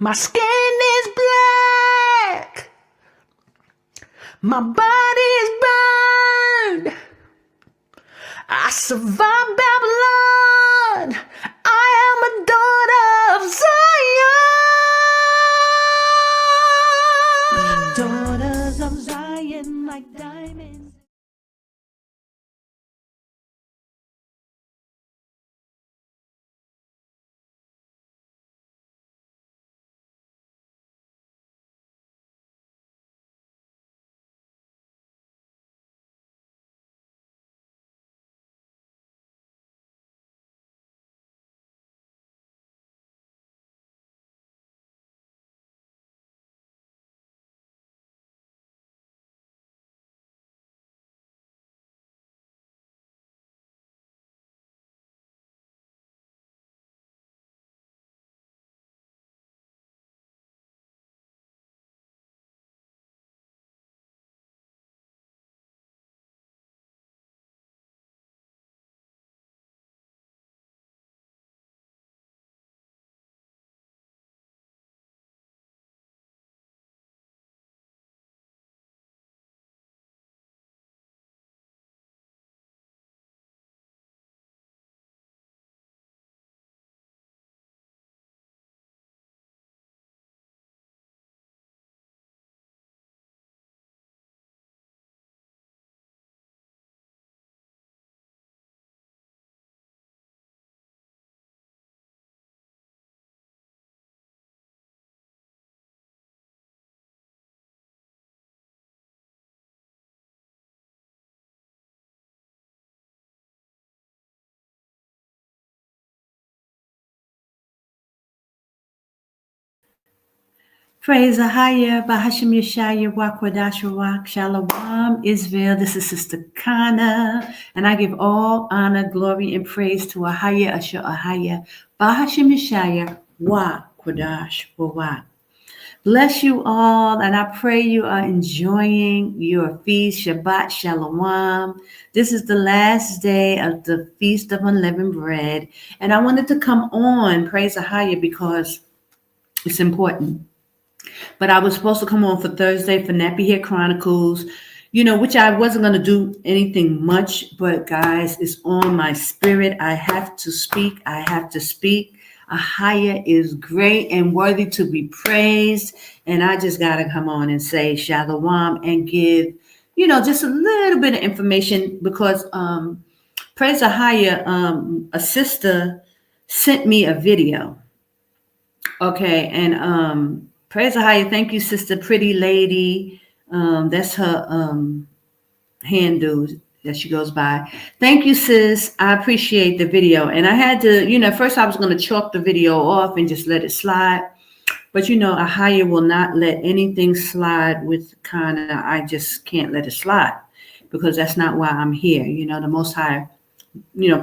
My skin is black. My body is burned. I survived Babylon. I am a daughter of Zion. Daughters of Zion like diamonds. Praise AHAYAH, Bahashim Yashaya, Qadash, Rawach, Shalawam, Israel. This is Sister Kana, and I give all honor, glory, and praise to AHAYAH, AHAYAH, Bahashim Yashaya, Qadash, Rawach. Bless you all, and I pray you are enjoying your feast, Shabbat, Shalawam. This is the last day of the Feast of Unleavened Bread, and I wanted to come on, praise AHAYAH, because it's important. But I was supposed to come on for Thursday for Nappy Chronicles, which I wasn't going to do anything much. But guys, it's on my spirit. I have to speak. AHAYAH is great and worthy to be praised. And I just got to come on and say Shalawam and give, just a little bit of information because praise AHAYAH, a sister sent me a video. Okay. And praise AHAYAH. Thank you, Sister Pretty Lady. That's her handle that she goes by. Thank you, sis. I appreciate the video. And I had to, first I was going to chalk the video off and just let it slide. But, AHAYAH will not let anything slide with Kana. I just can't let it slide because that's not why I'm here. The Most High,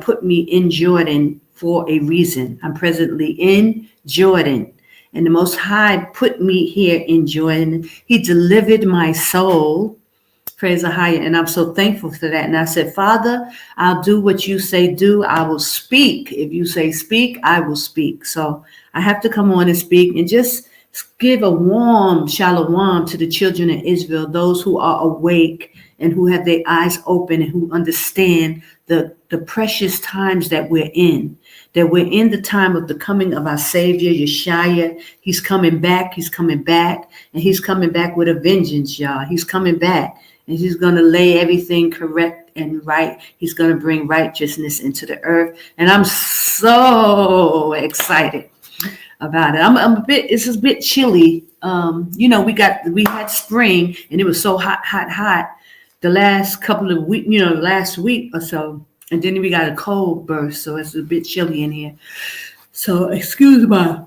put me in Jordan for a reason. I'm presently in Jordan. And the Most High put me here in Jordan. He delivered my soul. Praise AHAYAH. And I'm so thankful for that. And I said, Father, I'll do what you say do. I will speak. If you say speak, I will speak. So I have to come on and speak and just give a warm shalawam to the children of Israel, those who are awake and who have their eyes open and who understand the precious times that we're in. That we're in the time of the coming of our Savior, Yashaya. He's coming back. And he's coming back with a vengeance, y'all. He's coming back. And he's going to lay everything correct and right. He's going to bring righteousness into the earth. And I'm so excited about it. It's a bit chilly. We had spring and it was so hot the last couple of weeks, last week or so. And then we got a cold burst. So it's a bit chilly in here. So excuse my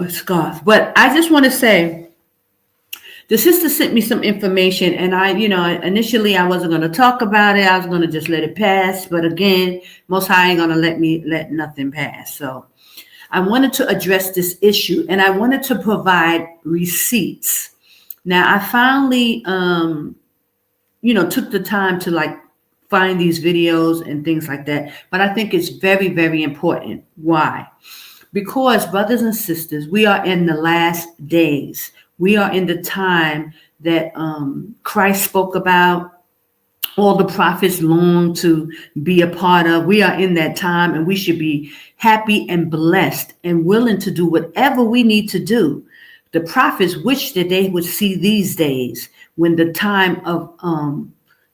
scarf. But I just want to say, the sister sent me some information and initially I wasn't going to talk about it. I was going to just let it pass. But again, Most High ain't going to let nothing pass. So I wanted to address this issue and I wanted to provide receipts. Now I finally, took the time to find these videos and things like that. But I think it's very, very important. Why? Because, brothers and sisters, we are in the last days. We are in the time that Christ spoke about, all the prophets long to be a part of. We are in that time, and we should be happy and blessed and willing to do whatever we need to do. The prophets wished that they would see these days when the time of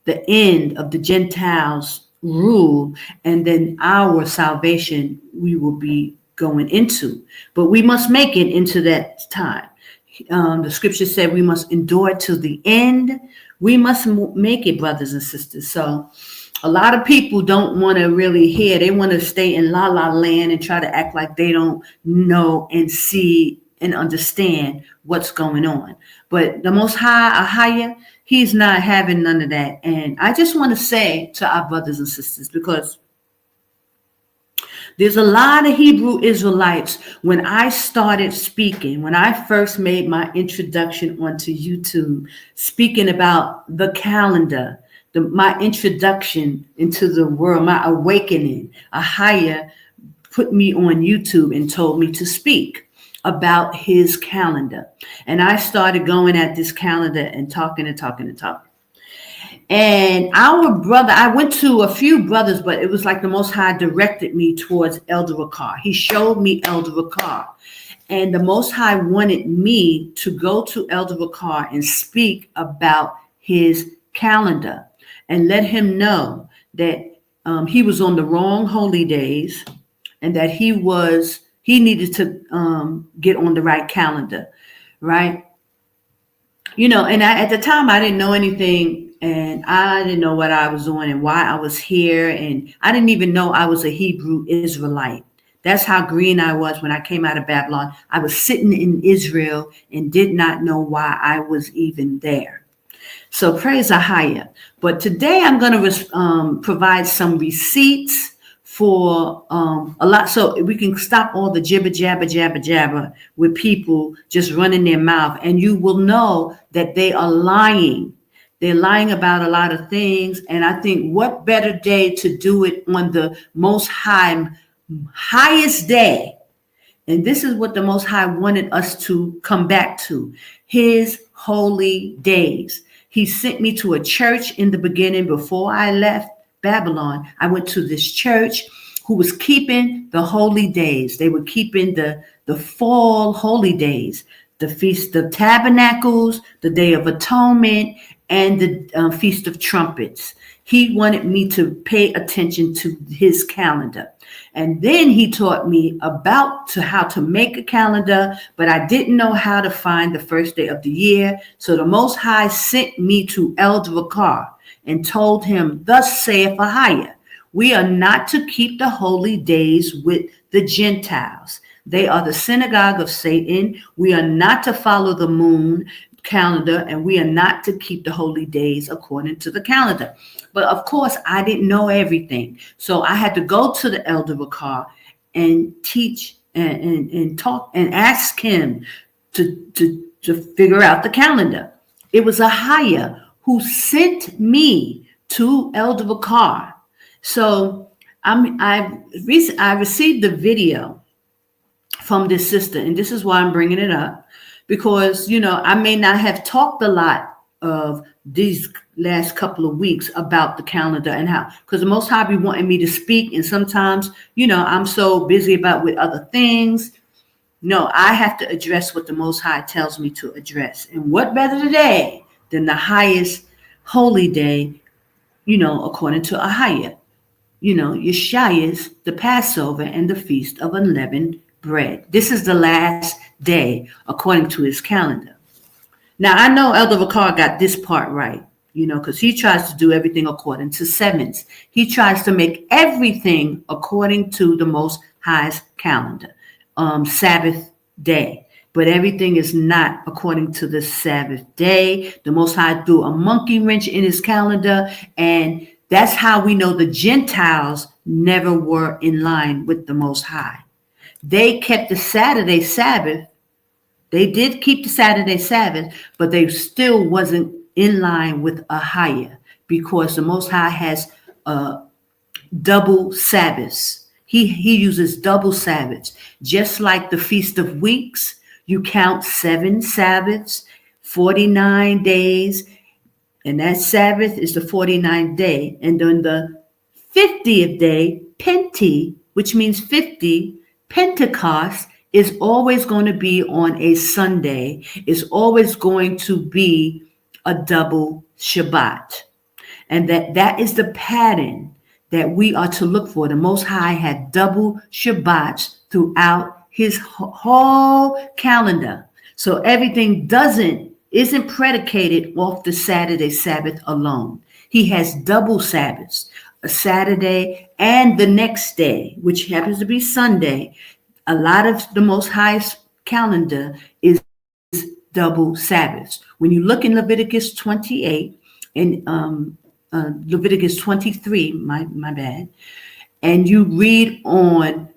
the end of the Gentiles rule, and then our salvation we will be going into. But we must make it into that time. The scripture said we must endure to the end. We must make it, brothers and sisters. So a lot of people don't want to really hear. They want to stay in la la land and try to act like they don't know and see and understand what's going on. But the Most High, AHAYAH, he's not having none of that. And I just want to say to our brothers and sisters, because there's a lot of Hebrew Israelites. When I started speaking, when I first made my introduction onto YouTube, speaking about the calendar, my introduction into the world, my awakening, AHAYAH put me on YouTube and told me to speak about his calendar. And I started going at this calendar and talking. And our brother, I went to a few brothers, but it was like the Most High directed me towards Elder Rakar. He showed me Elder Rakar. And the Most High wanted me to go to Elder Rakar and speak about his calendar and let him know that he was on the wrong holy days and that he needed to get on the right calendar, right? You know, and at the time I didn't know anything. And I didn't know what I was doing and why I was here. And I didn't even know I was a Hebrew Israelite. That's how green I was when I came out of Babylon. I was sitting in Israel and did not know why I was even there. So praise AHAYAH. But today I'm going to provide some receipts for a lot. So we can stop all the jibber, jabber with people just running their mouth. And you will know that they are lying. They're lying about a lot of things. And I think what better day to do it on the Most High, highest day. And this is what the Most High wanted us to come back to, his holy days. He sent me to a church in the beginning before I left Babylon. I went to this church who was keeping the holy days. They were keeping the fall holy days, the Feast of Tabernacles, the Day of Atonement, and the Feast of Trumpets. He wanted me to pay attention to his calendar. And then he taught me about how to make a calendar, but I didn't know how to find the first day of the year. So the Most High sent me to Elder Rakar and told him, thus saith AHAYAH, we are not to keep the holy days with the Gentiles. They are the synagogue of Satan. We are not to follow the moon calendar, and we are not to keep the holy days according to the calendar. But of course, I didn't know everything. So I had to go to the Elder Rakar and teach and talk and ask him to figure out the calendar. It was AHAYAH who sent me to Elder Rakar. So I received the video from this sister, and this is why I'm bringing it up. Because, you know, I may not have talked a lot of these last couple of weeks about the calendar and how, because the Most High be wanting me to speak. And sometimes, you know, I'm so busy with other things. No, I have to address what the Most High tells me to address. And what better today than the highest holy day, you know, according to AHAYAH, you know, Yashaya's, the Passover and the Feast of Unleavened Bread. This is the last day according to his calendar. Now I know Elder Rakar got this part right, you know, because he tries to do everything according to sevens. He tries to make everything according to the Most High's calendar, Sabbath day. But everything is not according to the Sabbath day. The Most High threw a monkey wrench in his calendar, and that's how we know the Gentiles never were in line with the Most High. They kept the Saturday Sabbath. They did keep the Saturday Sabbath, but they still wasn't in line with AHAYAH, because the Most High has double Sabbaths. He uses double Sabbaths. Just like the Feast of Weeks, you count 7 Sabbaths, 49 days, and that Sabbath is the 49th day. And on the 50th day, Penti, which means 50, Pentecost is always going to be on a Sunday, is always going to be a double Shabbat. And that is the pattern that we are to look for. The Most High had double Shabbats throughout his whole calendar. So everything isn't predicated off the Saturday Sabbath alone. He has double Sabbaths, a Saturday and the next day, which happens to be Sunday. A lot of the Most High's calendar is double Sabbaths. When you look in Leviticus 28 and Leviticus 23, my bad, and you read on,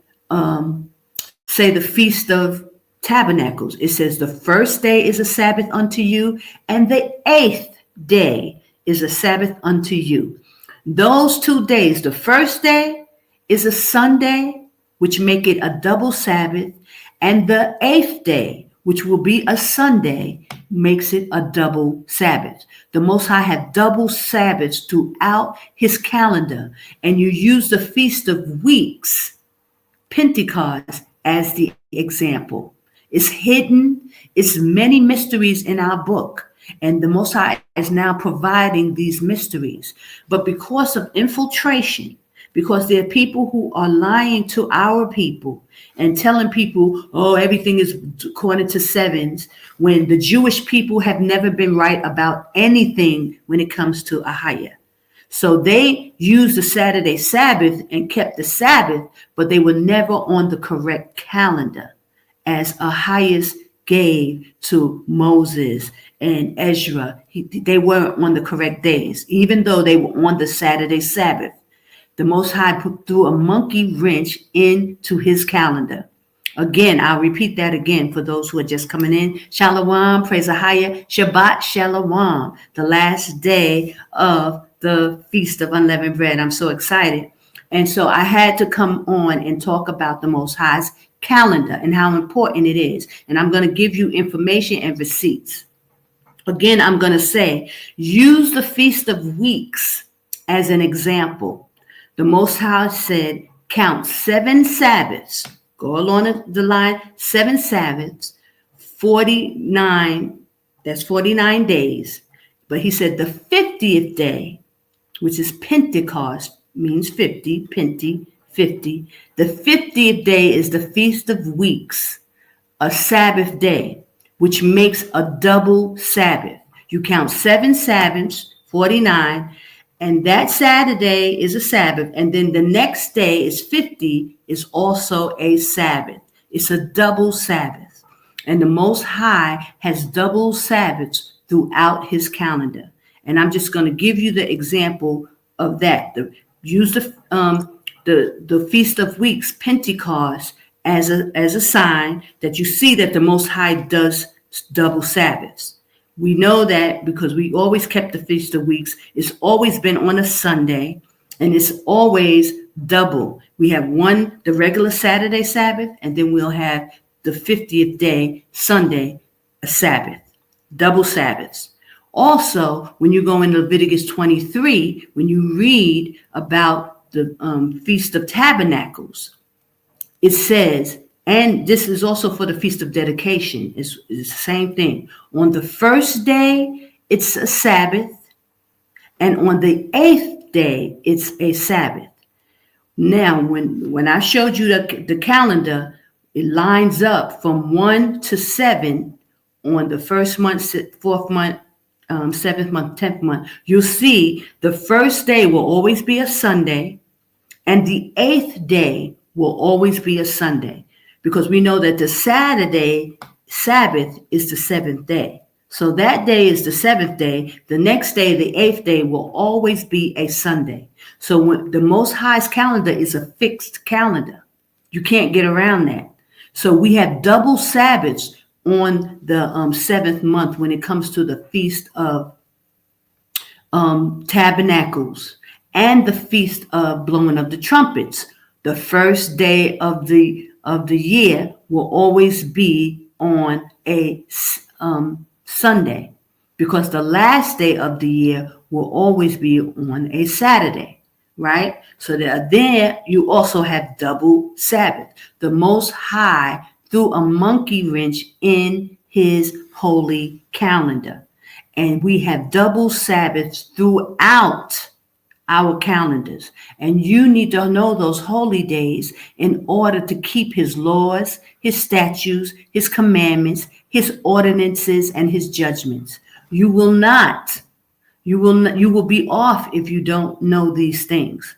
say, the Feast of Tabernacles, it says the first day is a Sabbath unto you, and the 8th day is a Sabbath unto you. Those 2 days, the first day is a Sunday, which make it a double Sabbath, and the 8th day, which will be a Sunday, makes it a double Sabbath. The Most High had double Sabbaths throughout his calendar, and you use the Feast of Weeks, Pentecost, as the example. It's hidden. It's many mysteries in our book, and the Most High is now providing these mysteries. But because of infiltration, because there are people who are lying to our people and telling people, oh, everything is according to sevens, when the Jewish people have never been right about anything when it comes to AHAYAH. So they used the Saturday Sabbath and kept the Sabbath, but they were never on the correct calendar, as AHAYAH gave to Moses and Ezra. They weren't on the correct days, even though they were on the Saturday Sabbath. The Most High threw a monkey wrench into his calendar. Again, I'll repeat that again for those who are just coming in. Shalawam, praise AHAYAH, Shabbat Shalawam, the last day of the Feast of Unleavened Bread. I'm so excited. And so I had to come on and talk about the Most High's calendar and how important it is. And I'm going to give you information and receipts. Again, I'm going to say, use the Feast of Weeks as an example. The Most High said, count 7 Sabbaths. Go along the line, 7 Sabbaths, 49, that's 49 days. But he said the 50th day, which is Pentecost, means 50, Penti, 50. The 50th day is the Feast of Weeks, a Sabbath day, which makes a double Sabbath. You count 7 Sabbaths, 49, and that Saturday is a Sabbath. And then the next day is 50, is also a Sabbath. It's a double Sabbath. And the Most High has double Sabbaths throughout his calendar. And I'm just going to give you the example of that. Use the Feast of Weeks, Pentecost, as a sign that you see that the Most High does double Sabbaths. We know that because we always kept the Feast of Weeks. It's always been on a Sunday, and it's always double. We have the regular Saturday Sabbath, and then we'll have the 50th day, Sunday, a Sabbath, double Sabbaths. Also, when you go in Leviticus 23, when you read about the Feast of Tabernacles, it says, and this is also for the Feast of Dedication. It's the same thing. On the first day, it's a Sabbath. And on the 8th day, it's a Sabbath. Now, when I showed you the calendar, it lines up from 1 to 7 on the first month, 4th month, 7th month, 10th month. You'll see the first day will always be a Sunday, and the 8th day will always be a Sunday. Because we know that the Saturday Sabbath is the 7th day. So that day is the 7th day. The next day, the 8th day, will always be a Sunday. So when the Most High's calendar is a fixed calendar. You can't get around that. So we have double Sabbaths on the 7th month when it comes to the Feast of Tabernacles and the Feast of Blowing of the Trumpets. The first day of the year will always be on a Sunday, because the last day of the year will always be on a Saturday, right? So there you also have double Sabbath. The Most High threw a monkey wrench in his holy calendar, and we have double Sabbaths throughout our calendars. And you need to know those holy days in order to keep his laws, his statutes, his commandments, his ordinances, and his judgments. You will be off if you don't know these things.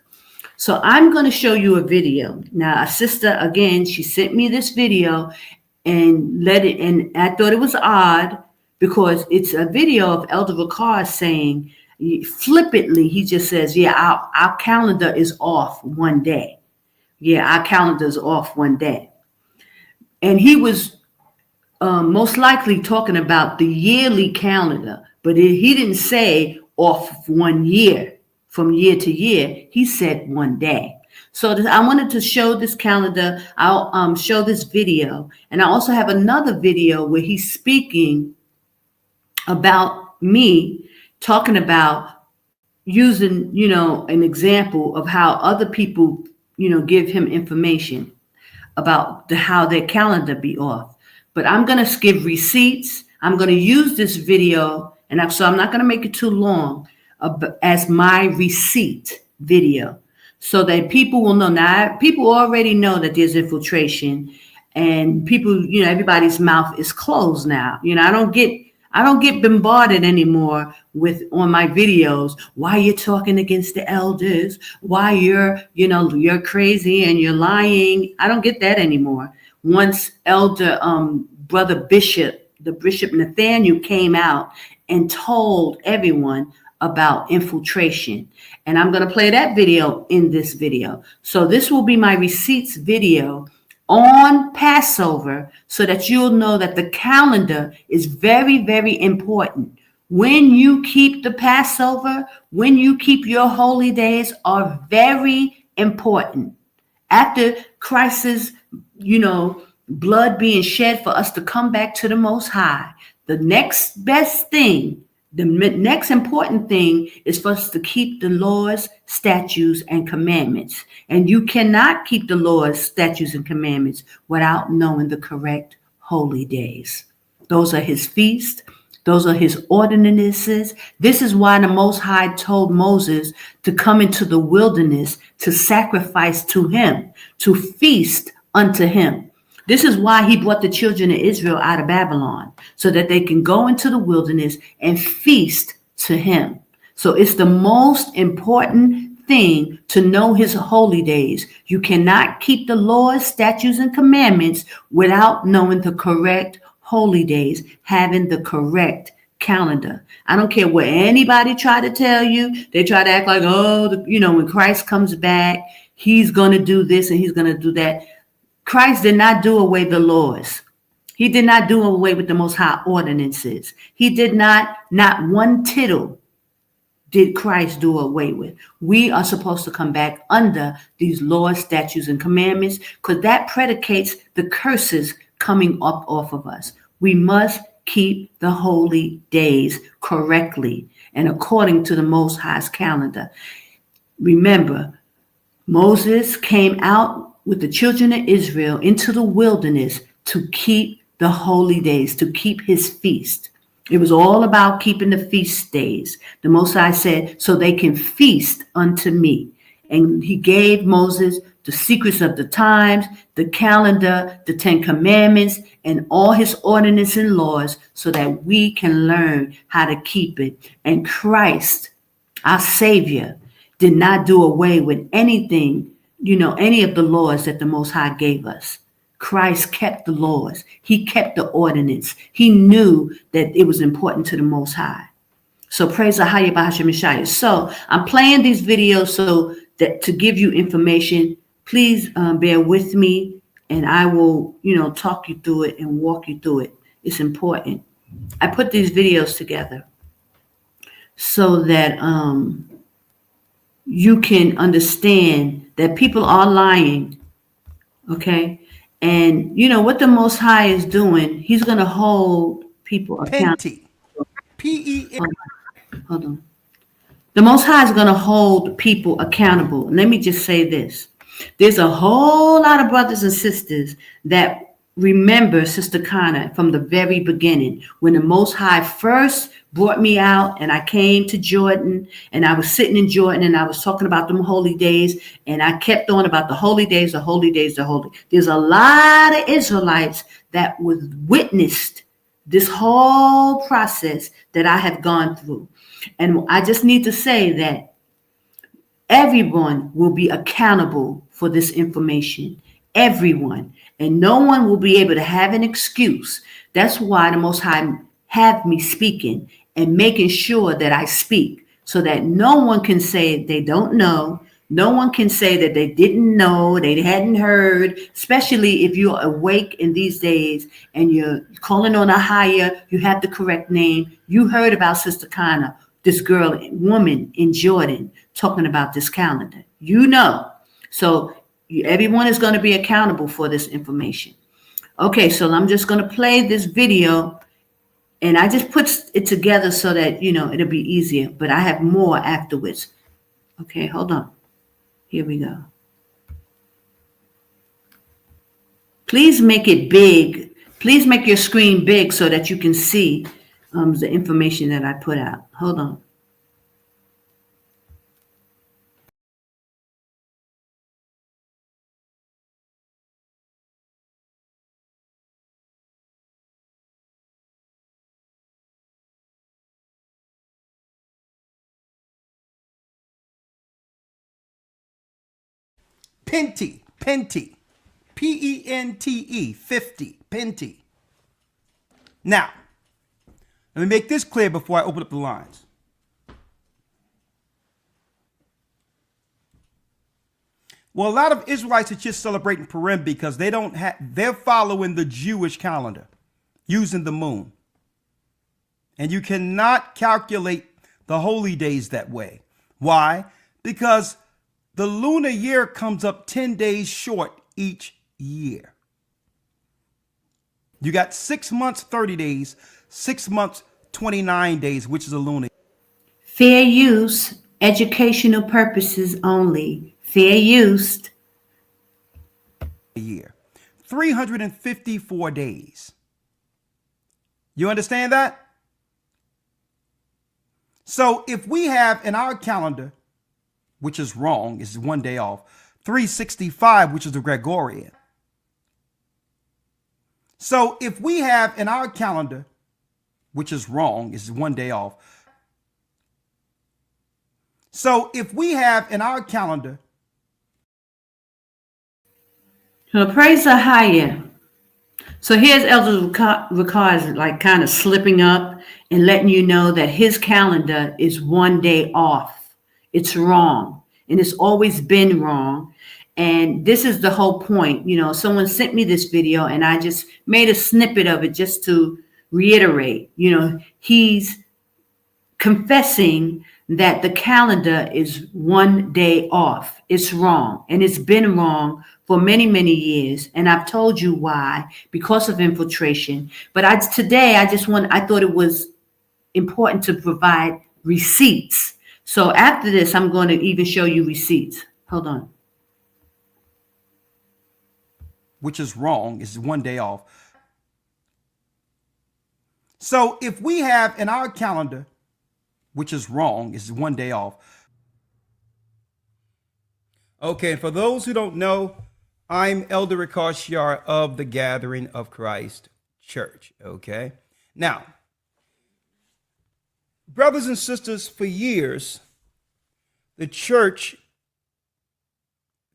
So I'm going to show you a video. Now, a sister, again, she sent me this video and I thought it was odd because it's a video of Elder Ricard saying, flippantly, he just says, yeah, our calendar is off one day. Yeah, our calendar is off one day. And he was most likely talking about the yearly calendar, but he didn't say off 1 year, from year to year. He said one day. So I wanted to show this calendar. I'll show this video. And I also have another video where he's speaking about me, talking about using, an example of how other people, give him information about how their calendar be off. But I'm going to give receipts. I'm going to use this video, so I'm not going to make it too long, as my receipt video, so that people will know. Now, people already know that there's infiltration, and people, everybody's mouth is closed now. I don't get bombarded anymore on my videos. Why you're talking against the elders? Why you're crazy and you're lying? I don't get that anymore. Once Elder Brother Bishop, the Bishop Nathaniel, came out and told everyone about infiltration. And I'm going to play that video in this video. So this will be my receipts video on Passover, so that you'll know that the calendar is very, very important. When you keep the Passover, when you keep your holy days, are very important. After Christ's, blood being shed for us to come back to the Most High, the next best thing, the next important thing is for us to keep the laws, statutes, and commandments. And you cannot keep the laws, statutes, and commandments without knowing the correct holy days. Those are his feasts. Those are his ordinances. This is why the Most High told Moses to come into the wilderness to sacrifice to him, to feast unto him. This is why he brought the children of Israel out of Babylon, so that they can go into the wilderness and feast to him. So it's the most important thing to know his holy days. You cannot keep the laws, statutes, and commandments without knowing the correct holy days, having the correct calendar. I don't care what anybody try to tell you. They try to act like, when Christ comes back, he's going to do this and he's going to do that. Christ did not do away the laws. He did not do away with the Most High ordinances. He did not one tittle did Christ do away with. We are supposed to come back under these laws, statutes, and commandments, because that predicates the curses coming up off of us. We must keep the holy days correctly and according to the Most High's calendar. Remember, Moses came out with the children of Israel into the wilderness to keep the holy days, to keep his feast. It was all about keeping the feast days. The Most High said, so they can feast unto me. And he gave Moses the secrets of the times, the calendar, the 10 commandments, and all his ordinances and laws, so that we can learn how to keep it. And Christ, our Savior, did not do away with anything, any of the laws that the Most High gave us. Christ kept the laws. He kept the ordinance. He knew that it was important to the Most High. So praise AHAYAH Yashaya. So I'm playing these videos so that to give you information. Please bear with me, and I will, talk you through it and walk you through it. It's important. I put these videos together so that you can understand that people are lying. Okay. And you know what the Most High is doing, he's going to hold people accountable. Penti. P-E-N. Hold on. The Most High is going to hold people accountable. And let me just say this. There's a whole lot of brothers and sisters that remember Sister Connor from the very beginning, when the Most High first brought me out and I came to Jordan, and I was sitting in Jordan and I was talking about them holy days, and I kept on about the holy days, the holy days, the holy. There's a lot of Israelites that was witnessed this whole process that I have gone through. And I just need to say that everyone will be accountable for this information. Everyone. And no one will be able to have an excuse. That's why the Most High have me speaking and making sure that I speak, so that no one can say they don't know. No one can say that they didn't know, they hadn't heard, especially if you're awake in these days and you're calling on AHAYAH, you have the correct name. You heard about Sister Connor, this woman in Jordan, talking about this calendar. You know. So everyone is going to be accountable for this information. Okay, so I'm just going to play this video, and I just put it together so that, you know, it'll be easier, but I have more afterwards. Okay, hold on. Here we go. Please make it big. Please make your screen big so that you can see the information that I put out. Hold on. Penti. Penti. P-E-N-T-E. 50. Penti. Now, let me make this clear before I open up the lines. Well, a lot of Israelites are just celebrating Purim because they're following the Jewish calendar using the moon. And you cannot calculate the holy days that way. Why? Because the lunar year comes up 10 days short each year. You got 6 months, 30 days, 6 months, 29 days, which is a lunar. Fair use, educational purposes only. Fair use. Year. 354 days. You understand that? So if we have in our calendar, which is wrong, is 1 day off, 365, which is the Gregorian. So if we have in our calendar, which is wrong, is 1 day off. So if we have in our calendar. So praise AHAYAH. So here's Elder Ricard's like kind of slipping up and letting you know that his calendar is 1 day off. It's wrong. And it's always been wrong. And this is the whole point. You know, someone sent me this video and I just made a snippet of it just to reiterate. You know, he's confessing that the calendar is 1 day off. It's wrong. And it's been wrong for many, many years. And I've told you why, because of infiltration. But today I thought it was important to provide receipts. So after this, I'm going to even show you receipts. Hold on. Which is wrong, is 1 day off. So if we have in our calendar, which is wrong, is 1 day off. Okay, for those who don't know, I'm Elder Ricard of the Gathering of Christ Church. Okay, now, brothers and sisters, for years, the church,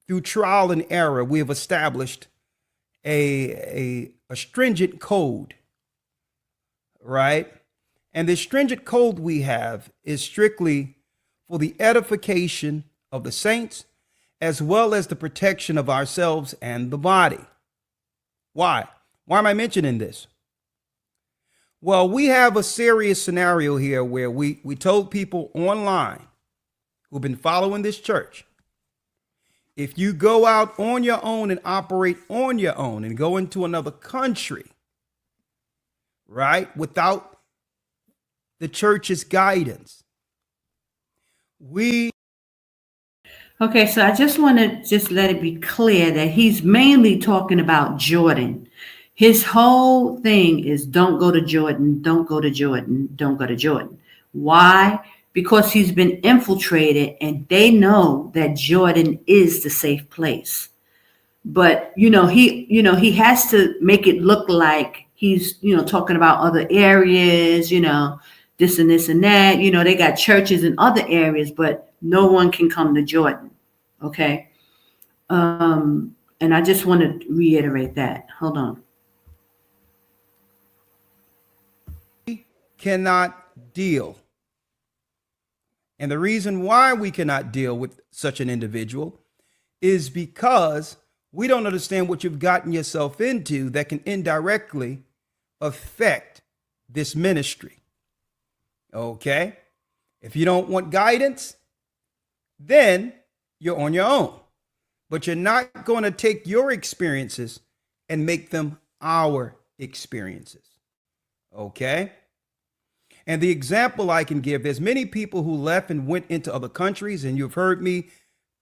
through trial and error, we have established a stringent code, right? And the stringent code we have is strictly for the edification of the saints, as well as the protection of ourselves and the body. Why? Why am I mentioning this? Well, we have a serious scenario here where we told people online who've been following this church, If you go out on your own and operate on your own and go into another country, right, without the church's guidance, Okay, so I just want to just let it be clear that he's mainly talking about Jordan. His whole thing is don't go to Jordan, don't go to Jordan, don't go to Jordan. Why? Because he's been infiltrated and they know that Jordan is the safe place. But he has to make it look like he's talking about other areas, this and this and that. They got churches in other areas, but no one can come to Jordan. Okay. And I just want to reiterate that. Hold on. cannot deal. And the reason why we cannot deal with such an individual is because we don't understand what you've gotten yourself into that can indirectly affect this ministry. Okay? If you don't want guidance, then you're on your own. But you're not going to take your experiences and make them our experiences. Okay? And the example I can give, there's many people who left and went into other countries, and you've heard me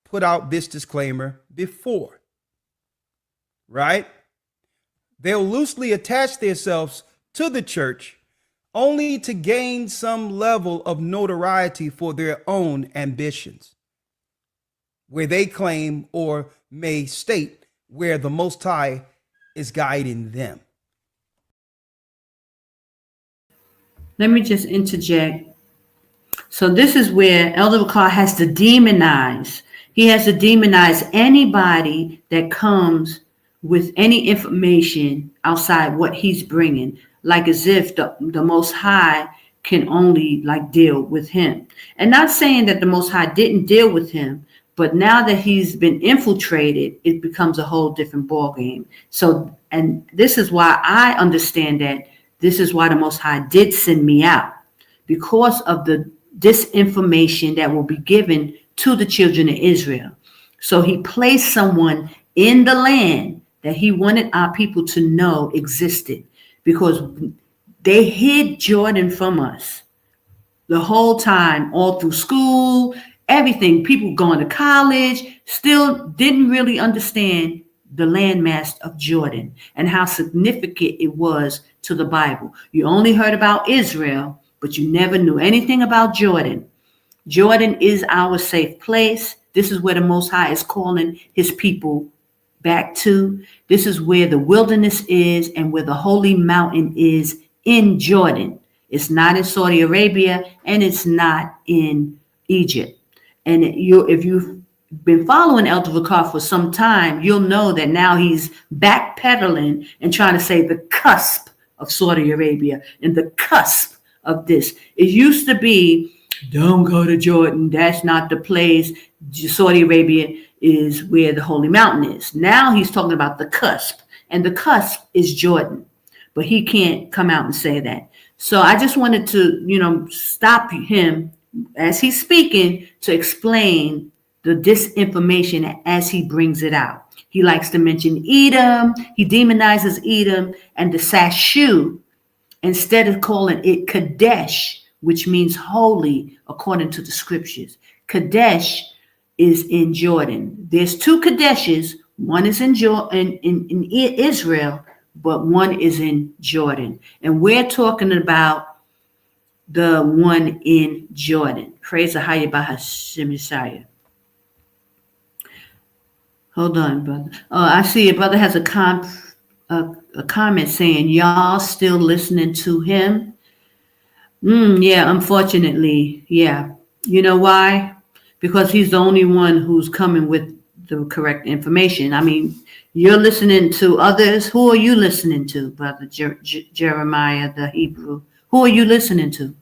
put out this disclaimer before, right? They'll loosely attach themselves to the church only to gain some level of notoriety for their own ambitions, where they claim or may state where the Most High is guiding them. Let me just interject. So this is where Elder Bakar has to demonize. He has to demonize anybody that comes with any information outside what he's bringing, like as if the Most High can only like deal with him. And not saying that the Most High didn't deal with him, but now that he's been infiltrated, it becomes a whole different ballgame. So, and this is why I understand that this is why the Most High did send me out, because of the disinformation that will be given to the children of Israel. So he placed someone in the land that he wanted our people to know existed, because they hid Jordan from us the whole time, all through school, everything. People going to college still didn't really understand the landmass of Jordan and how significant it was to the Bible. You only heard about Israel, but you never knew anything about Jordan. Jordan is our safe place. This is where the Most High is calling his people back to. This is where the wilderness is and where the holy mountain is in Jordan. It's not in Saudi Arabia and it's not in Egypt. And if you've been following Elder Vakar for some time, you'll know that now he's backpedaling and trying to say the cusp of Saudi Arabia and the cusp of this. It used to be, don't go to Jordan. That's not the place. Saudi Arabia is where the Holy Mountain is. Now he's talking about the cusp, and the cusp is Jordan. But he can't come out and say that. So I just wanted to, stop him as he's speaking to explain the disinformation as he brings it out. He likes to mention Edom. He demonizes Edom and the Sashu instead of calling it Qadash, which means holy according to the scriptures. Qadash is in Jordan. There's two Qadashes. One is in Israel, but one is in Jordan. And we're talking about the one in Jordan. Praise AHAYAH by Yashaya. Hold on, brother. Oh, I see your brother has a comment saying, y'all still listening to him? Yeah, unfortunately, yeah. You know why? Because he's the only one who's coming with the correct information. I mean, you're listening to others. Who are you listening to, brother Jeremiah, the Hebrew? Who are you listening to?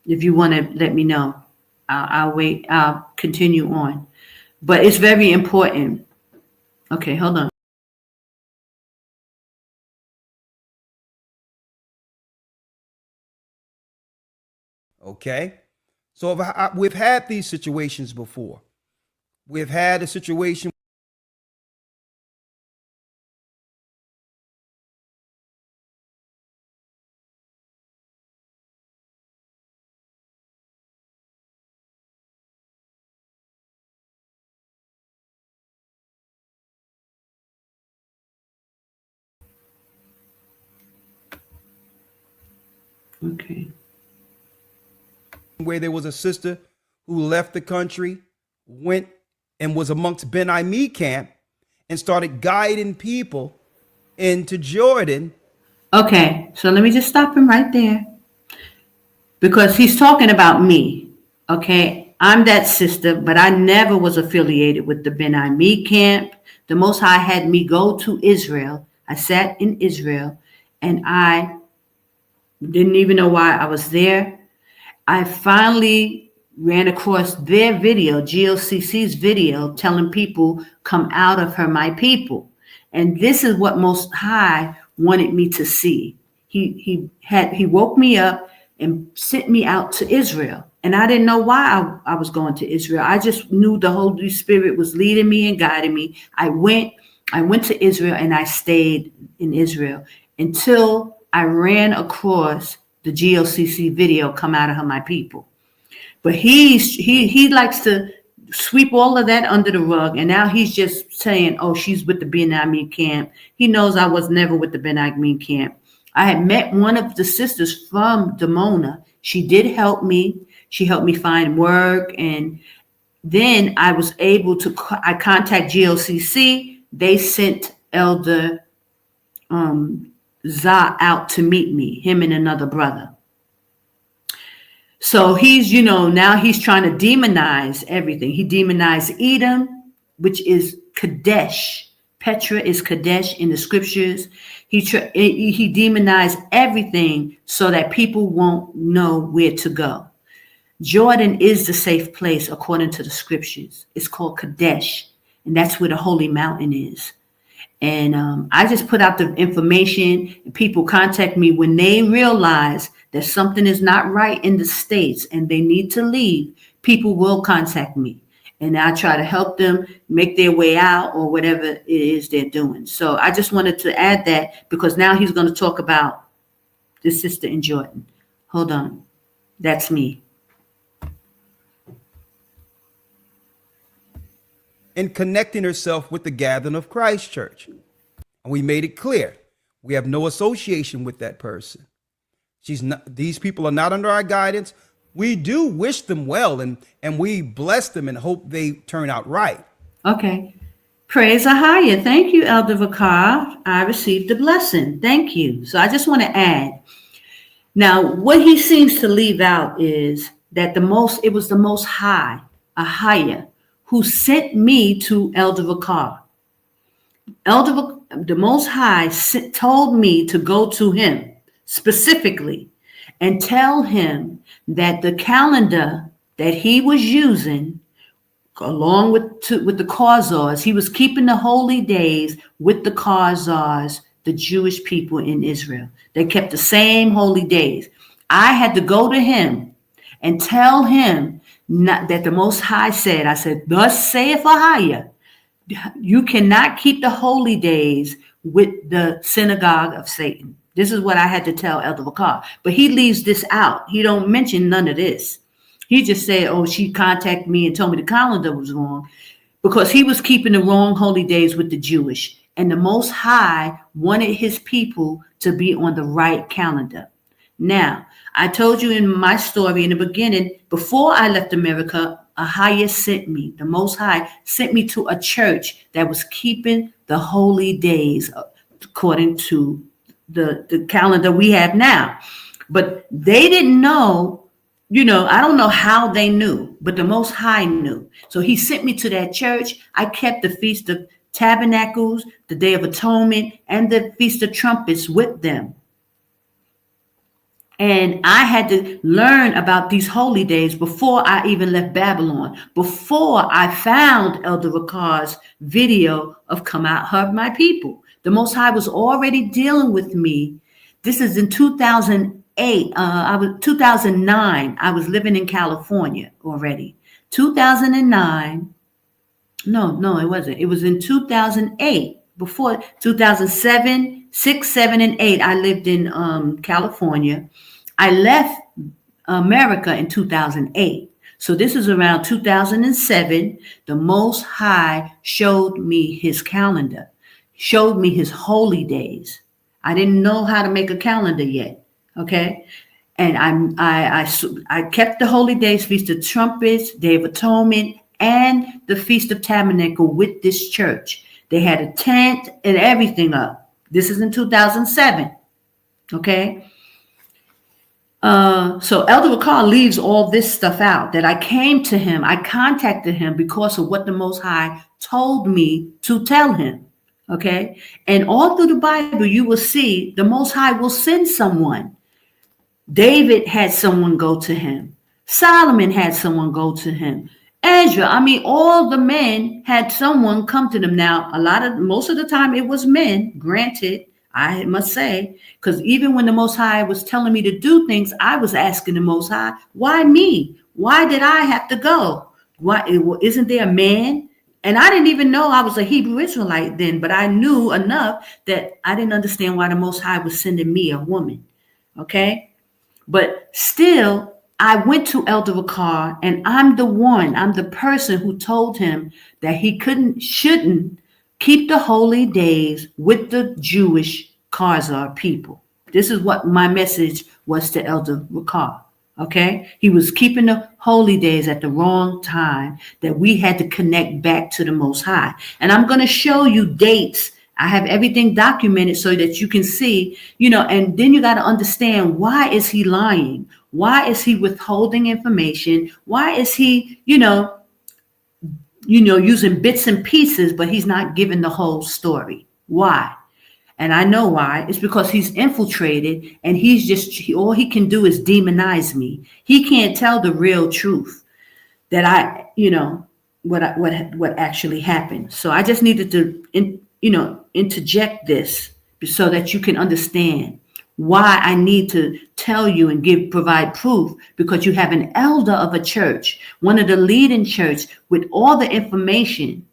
If you want to let me know, I'll wait. I'll continue on. But it's very important. Okay, hold on. Okay? So we've had these situations before We've had a situation. Okay. Where there was a sister who left the country, went and was amongst Ben Ami camp and started guiding people into Jordan. Okay. So let me just stop him right there because he's talking about me. Okay. I'm that sister, but I never was affiliated with the Ben Ami camp. The Most High had me go to Israel. I sat in Israel and I didn't even know why I was there. I finally ran across their video, GOCC's video, telling people, come out of her, my people. And this is what Most High wanted me to see. He woke me up and sent me out to Israel. And I didn't know why I was going to Israel. I just knew the Holy Spirit was leading me and guiding me. I went to Israel and I stayed in Israel until I ran across the GOCC video, come out of her, my people. But he likes to sweep all of that under the rug. And now he's just saying, oh, she's with the Ben Ami camp. He knows I was never with the Ben Ami camp. I had met one of the sisters from Dimona. She did help me. She helped me find work. And then I was able to, I contact GOCC. They sent Elder Zah out to meet me, him and another brother. So he's, now he's trying to demonize everything. He demonized Edom, which is Qadash. Petra is Qadash in the scriptures. He demonized everything so that people won't know where to go. Jordan is the safe place according to the scriptures. It's called Qadash, and that's where the holy mountain is. And I just put out the information, and people contact me when they realize that something is not right in the States and they need to leave. People will contact me, and I try to help them make their way out or whatever it is they're doing. So I just wanted to add that because now he's going to talk about the sister in Jordan. Hold on. That's me. And connecting herself with the gathering of Christ Church. And we made it clear. We have no association with that person. These people are not under our guidance. We do wish them well and we bless them and hope they turn out right. Okay. Praise AHAYAH. Thank you, Elder Vakar. I received the blessing. Thank you. So I just want to add. Now, what he seems to leave out is that it was the Most High, AHAYAH, who sent me to Elder Vakar. The Most High told me to go to him specifically and tell him that the calendar that he was using, along with the Khazars, he was keeping the holy days with the Khazars, the Jewish people in Israel. They kept the same holy days. I had to go to him and tell him that the Most High said, I said, thus saith AHAYAH, you cannot keep the holy days with the synagogue of Satan. This is what I had to tell Elder Vakar. But he leaves this out. He don't mention none of this. He just said, oh, she contacted me and told me the calendar was wrong because he was keeping the wrong holy days with the Jewish. And the Most High wanted his people to be on the right calendar. Now, I told you in my story in the beginning, before I left America, AHAYAH sent me, the Most High sent me to a church that was keeping the holy days according to the calendar we have now. But they didn't know, I don't know how they knew, but the Most High knew. So he sent me to that church. I kept the Feast of Tabernacles, the Day of Atonement, and the Feast of Trumpets with them. And I had to learn about these holy days before I even left Babylon, before I found Elder Vakar's video of Come Out, Hub My People. The Most High was already dealing with me. This is in 2008. 2009. I was living in California already. 2009. No, it wasn't. It was in 2008. Before 2007, 6, 7, and 8, I lived in California. I left America in 2008. So this is around 2007. The Most High showed me his calendar, showed me his holy days. I didn't know how to make a calendar yet. Okay. And I kept the holy days, Feast of Trumpets, Day of Atonement, and the Feast of Tabernacle with this church. They had a tent and everything up. This is in 2007. Okay. So Elder Ricard leaves all this stuff out, that I came to him. I contacted him because of what the Most High told me to tell him. Okay. And all through the Bible, you will see the Most High will send someone. David had someone go to him. Solomon had someone go to him. Ezra, all the men had someone come to them. Now, most of the time it was men, granted, I must say, because even when the Most High was telling me to do things, I was asking the Most High, why me? Why did I have to go? Why isn't there a man? And I didn't even know I was a Hebrew Israelite then, but I knew enough that I didn't understand why the Most High was sending me, a woman. Okay. But still, I went to Elder Ricard, and I'm the person who told him that he shouldn't keep the holy days with the Jewish Khazar people. This is what my message was to Elder Ricard. Okay. He was keeping the holy days at the wrong time, that we had to connect back to the Most High. And I'm going to show you dates. I have everything documented so that you can see, and then you got to understand, why is he lying? Why is he withholding information? Why is he, using bits and pieces, but he's not giving the whole story? Why? And I know why. It's because he's infiltrated, and all he can do is demonize me. He can't tell the real truth that what actually happened. So I just needed to, interject this so that you can understand why I need to tell you and provide proof, because you have an elder of a church, one of the leading church, with all the information.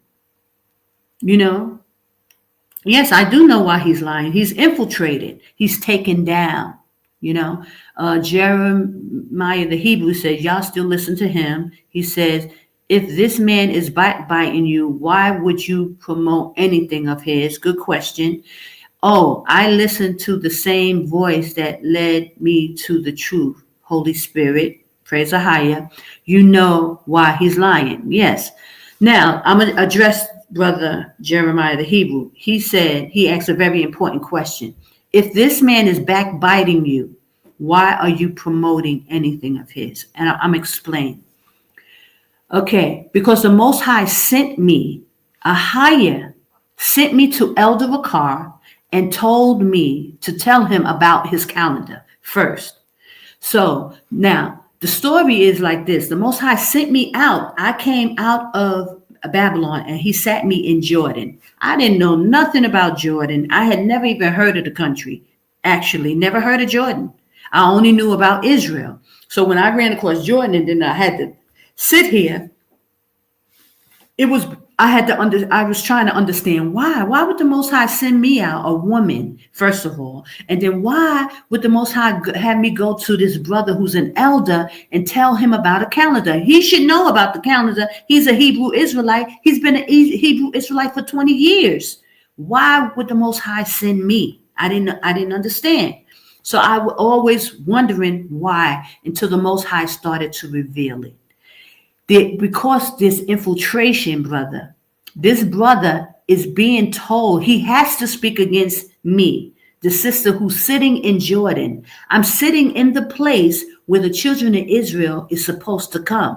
Yes, I do know why he's lying. He's infiltrated. He's taken down. Jeremiah the Hebrew says, y'all still listen to him. He says, if this man is backbiting you, why would you promote anything of his? Good question. Oh, I listened to the same voice that led me to the truth. Holy Spirit, praise AHAYAH. You know why he's lying. Yes. Now, I'm going to address Brother Jeremiah the Hebrew. He asked a very important question. If this man is backbiting you, why are you promoting anything of his? And I'm explaining. Okay, because the Most High sent me, AHAYAH sent me to Elder Ricard and told me to tell him about his calendar first. So now the story is like this. The Most High sent me out. I came out of Babylon, and he sat me in Jordan. I didn't know nothing about Jordan. I had never even heard of the country. Actually, never heard of Jordan. I only knew about Israel. So when I ran across Jordan, and then I had to sit here, I was trying to understand why would the Most High send me out, a woman, first of all, and then why would the Most High have me go to this brother who's an elder and tell him about a calendar? He should know about the calendar. He's a Hebrew Israelite. He's been a Hebrew Israelite for 20 years. Why would the Most High send me? I didn't understand. So I was always wondering why, until the Most High started to reveal it. Because this infiltration, brother, this brother is being told he has to speak against me, the sister who's sitting in Jordan. I'm sitting in the place where the children of Israel is supposed to come,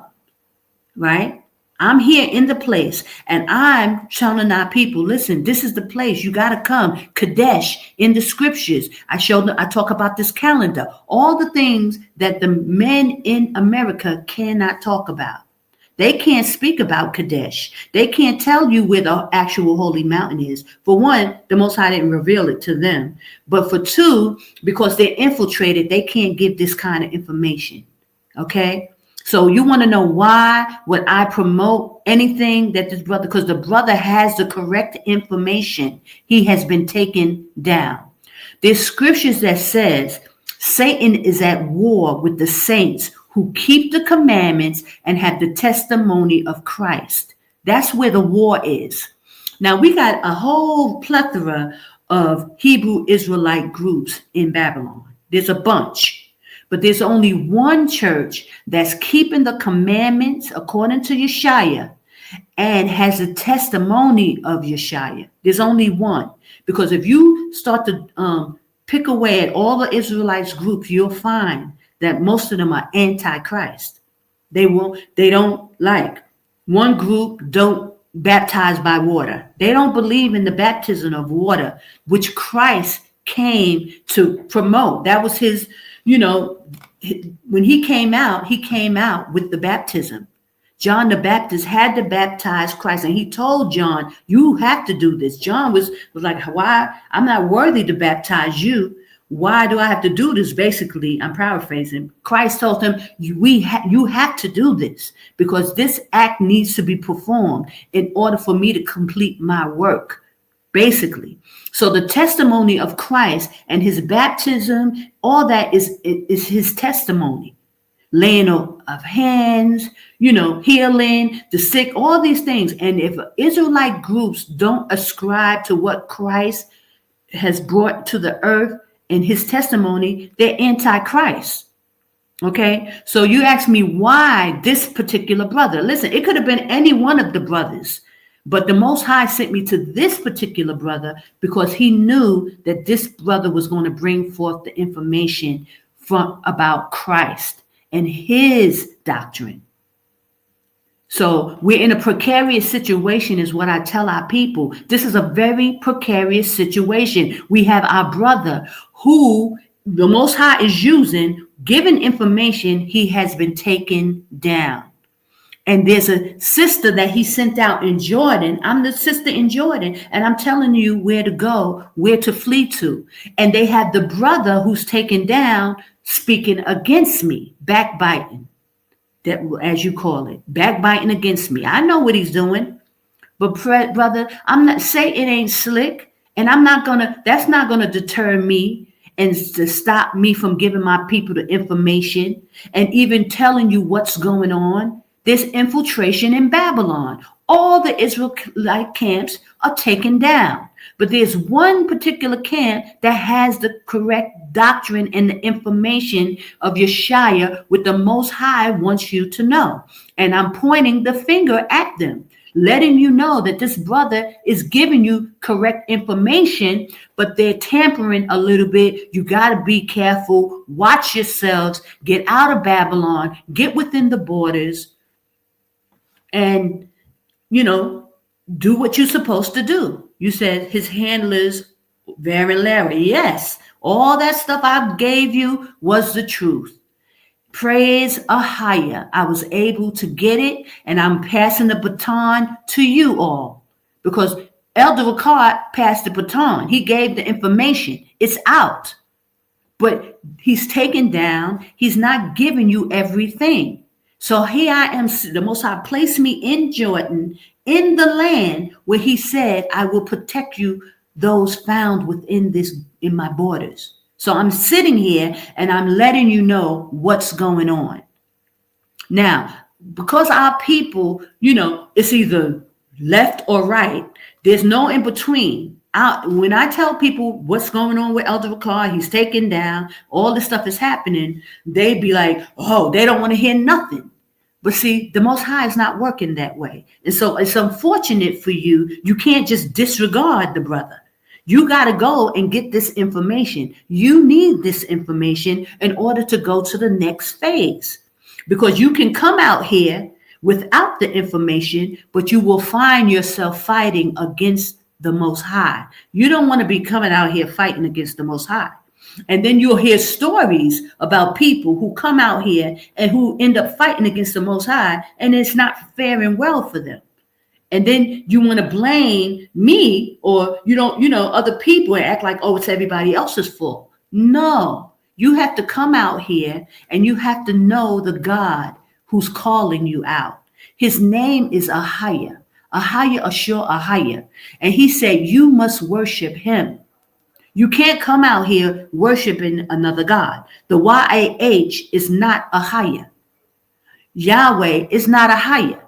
right? I'm here in the place, and I'm telling our people, listen, this is the place. You got to come. Qadash in the scriptures. I talk about this calendar, all the things that the men in America cannot talk about. They can't speak about Qadash. They can't tell you where the actual holy mountain is. For one, the Most High didn't reveal it to them. But for two, because they're infiltrated, they can't give this kind of information. Okay? So you want to know why would I promote anything that this brother, because the brother has the correct information. He has been taken down. There's scriptures that says Satan is at war with the saints who keep the commandments and have the testimony of Christ. That's where the war is. Now we got a whole plethora of Hebrew Israelite groups in Babylon. There's a bunch. But there's only one church that's keeping the commandments according to Yashaya and has a testimony of Yashaya. There's only one. Because if you start to pick away at all the Israelites groups, you'll find that most of them are anti-Christ. They don't like. One group don't baptize by water. They don't believe in the baptism of water, which Christ came to promote. That was his, when he came out with the baptism. John the Baptist had to baptize Christ, and he told John, you have to do this. John was like, why? I'm not worthy to baptize you. Why do I have to do this? Basically, I'm paraphrasing. Christ told him, you have to do this because this act needs to be performed in order for me to complete my work. Basically. So the testimony of Christ and his baptism, all that is his testimony. Laying of hands, healing the sick, all these things. And if Israelite groups don't ascribe to what Christ has brought to the earth and his testimony, they're anti-Christ. Okay. So you ask me why this particular brother. Listen, it could have been any one of the brothers. But the Most High sent me to this particular brother because he knew that this brother was going to bring forth the information about Christ and his doctrine. So we're in a precarious situation is what I tell our people. This is a very precarious situation. We have our brother who the Most High is using, given information, he has been taken down. And there's a sister that he sent out in Jordan. I'm the sister in Jordan, and I'm telling you where to go, where to flee to. And they have the brother who's taken down speaking against me, backbiting, that, as you call it, backbiting against me. I know what he's doing, but brother, I'm not saying it ain't slick, and that's not gonna deter me and to stop me from giving my people the information and even telling you what's going on. There's infiltration in Babylon. All the Israelite camps are taken down. But there's one particular camp that has the correct doctrine and the information of Yashaya, which the Most High wants you to know. And I'm pointing the finger at them, letting you know that this brother is giving you correct information, but they're tampering a little bit. You got to be careful. Watch yourselves. Get out of Babylon. Get within the borders. And, do what you're supposed to do. You said his handlers, Very Larry. Yes, all that stuff I gave you was the truth. Praise AHAYAH. I was able to get it, and I'm passing the baton to you all. Because Elder Ricard passed the baton. He gave the information. It's out. But he's taken down. He's not giving you everything. So here I am, the Most High placed me in Jordan, in the land where he said, I will protect you, those found within in my borders. So I'm sitting here and I'm letting you know what's going on. Now, because our people, it's either left or right, there's no in between. When I tell people what's going on with Elder Ricard, he's taken down, all this stuff is happening, they be like, oh, they don't want to hear nothing. But see, the Most High is not working that way. And so it's unfortunate for you. You can't just disregard the brother. You got to go and get this information. You need this information in order to go to the next phase. Because you can come out here without the information, but you will find yourself fighting against the Most High. You don't want to be coming out here fighting against the Most High. And then you'll hear stories about people who come out here and who end up fighting against the Most High, and it's not faring well for them. And then you want to blame me or, other people and act like, oh, it's everybody else's fault. No, you have to come out here and you have to know the God who's calling you out. His name is AHAYAH. AHAYAH, Ashur AHAYAH. And he said, you must worship him. You can't come out here worshiping another God. The YAH is not AHAYAH. Yahweh is not AHAYAH.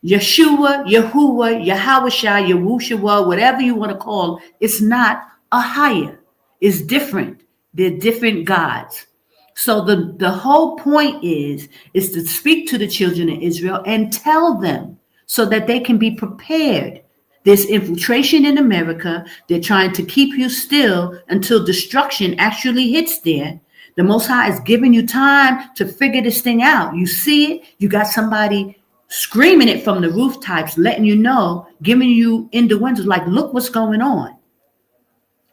Yeshua, Yahuwah, Yahawashah, Yahushua, whatever you want to call, it's not AHAYAH. It's different. They're different gods. So the whole point is to speak to the children of Israel and tell them so that they can be prepared. There's infiltration in America. They're trying to keep you still until destruction actually hits there. The Most High is giving you time to figure this thing out. You see it. You got somebody screaming it from the rooftops, letting you know, giving you in the windows, like, look what's going on.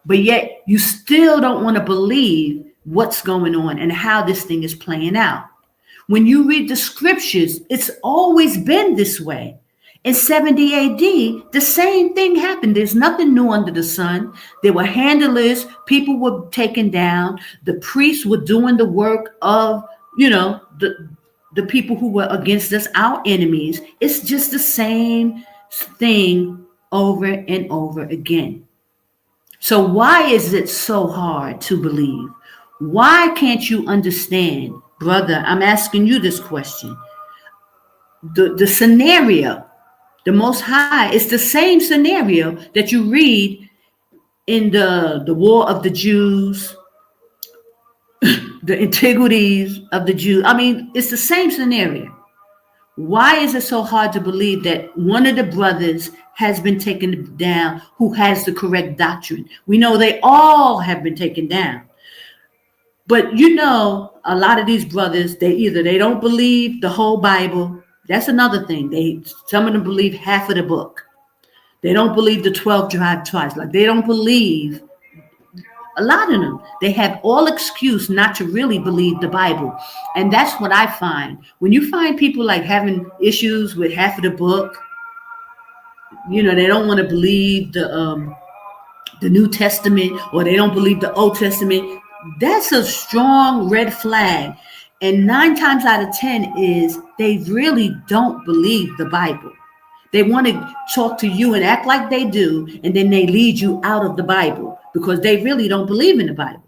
But yet you still don't want to believe what's going on and how this thing is playing out. When you read the scriptures, it's always been this way. In 70 AD, the same thing happened. There's nothing new under the sun. There were handlers. People were taken down. The priests were doing the work of, the people who were against us, our enemies. It's just the same thing over and over again. So why is it so hard to believe? Why can't you understand, brother? I'm asking you this question. The scenario, the Most High, is the same scenario that you read in the War of the Jews, the antiquities of the Jews. I mean, it's the same scenario. Why is it so hard to believe that one of the brothers has been taken down who has the correct doctrine? We know they all have been taken down. But a lot of these brothers, they don't believe the whole Bible. That's another thing. Some of them believe half of the book. They don't believe the 12 tribes. Like, they don't believe. A lot of them, they have all excuse not to really believe the Bible. And that's what I find. When you find people like having issues with half of the book, they don't want to believe the New Testament, or they don't believe the Old Testament. That's a strong red flag. And 9 times out of 10 is they really don't believe the Bible. They want to talk to you and act like they do, and then they lead you out of the Bible because they really don't believe in the Bible.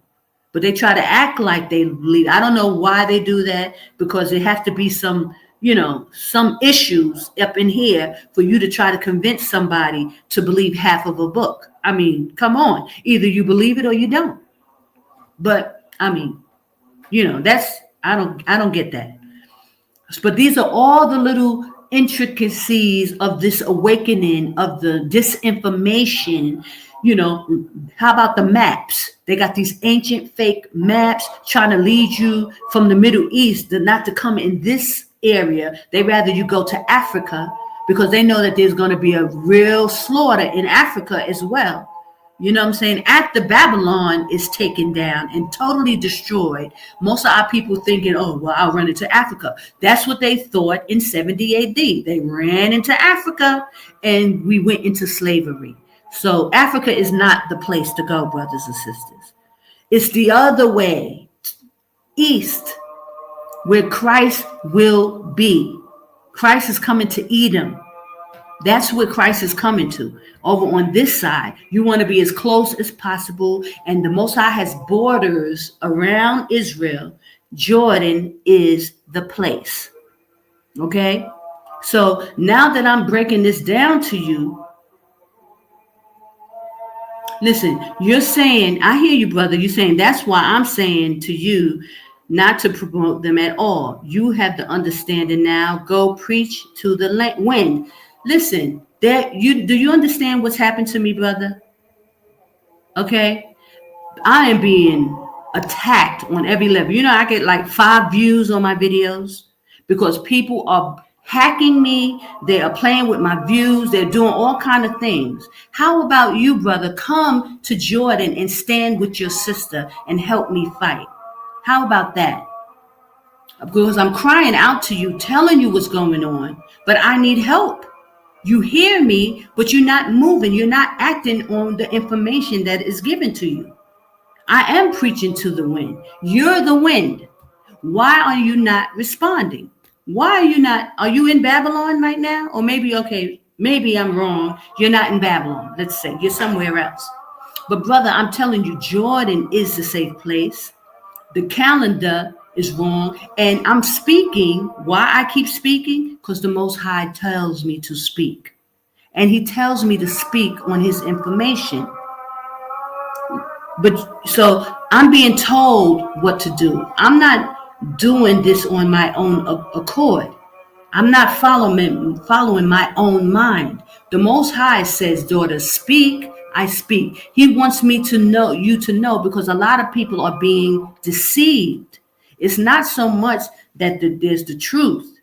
But they try to act like they believe. I don't know why they do that, because there has to be some issues up in here for you to try to convince somebody to believe half of a book. I mean, come on. Either you believe it or you don't. But I mean, that's, I don't get that. But these are all the little intricacies of this awakening of the disinformation. How about the maps? They got these ancient fake maps trying to lead you from the Middle East not to come in this area. They rather you go to Africa because they know that there's going to be a real slaughter in Africa as well. You know what I'm saying? After Babylon is taken down and totally destroyed, most of our people thinking, oh, well, I'll run into Africa. That's what they thought in 70 AD. They ran into Africa and we went into slavery. So Africa is not the place to go, brothers and sisters. It's the other way, east, where Christ will be. Christ is coming to Edom. That's where Christ is coming to. Over on this side, you want to be as close as possible. And the Most High has borders around Israel. Jordan is the place. Okay? So now that I'm breaking this down to you, listen, you're saying, I hear you, brother. You're saying that's why I'm saying to you not to promote them at all. You have the understanding now. Go preach to the wind. Listen, do you understand what's happened to me, brother? Okay? I am being attacked on every level. I get like 5 views on my videos because people are hacking me. They are playing with my views. They're doing all kind of things. How about you, brother? Come to Jordan and stand with your sister and help me fight. How about that? Because I'm crying out to you, telling you what's going on, but I need help. You hear me, but you're not moving. You're not acting on the information that is given to you. I am preaching to the wind. You're the wind. Why are you not responding? Why are you in Babylon right now? Or maybe, okay, maybe I'm wrong. You're not in Babylon. Let's say you're somewhere else. But brother, I'm telling you, Jordan is the safe place. The calendar is wrong. And I'm speaking. Why I keep speaking? Because the Most High tells me to speak. And he tells me to speak on his information. But so I'm being told what to do. I'm not doing this on my own accord. I'm not following my own mind. The Most High says, daughter, speak, I speak. He wants me to know, you to know, because a lot of people are being deceived. It's not so much that there's the truth.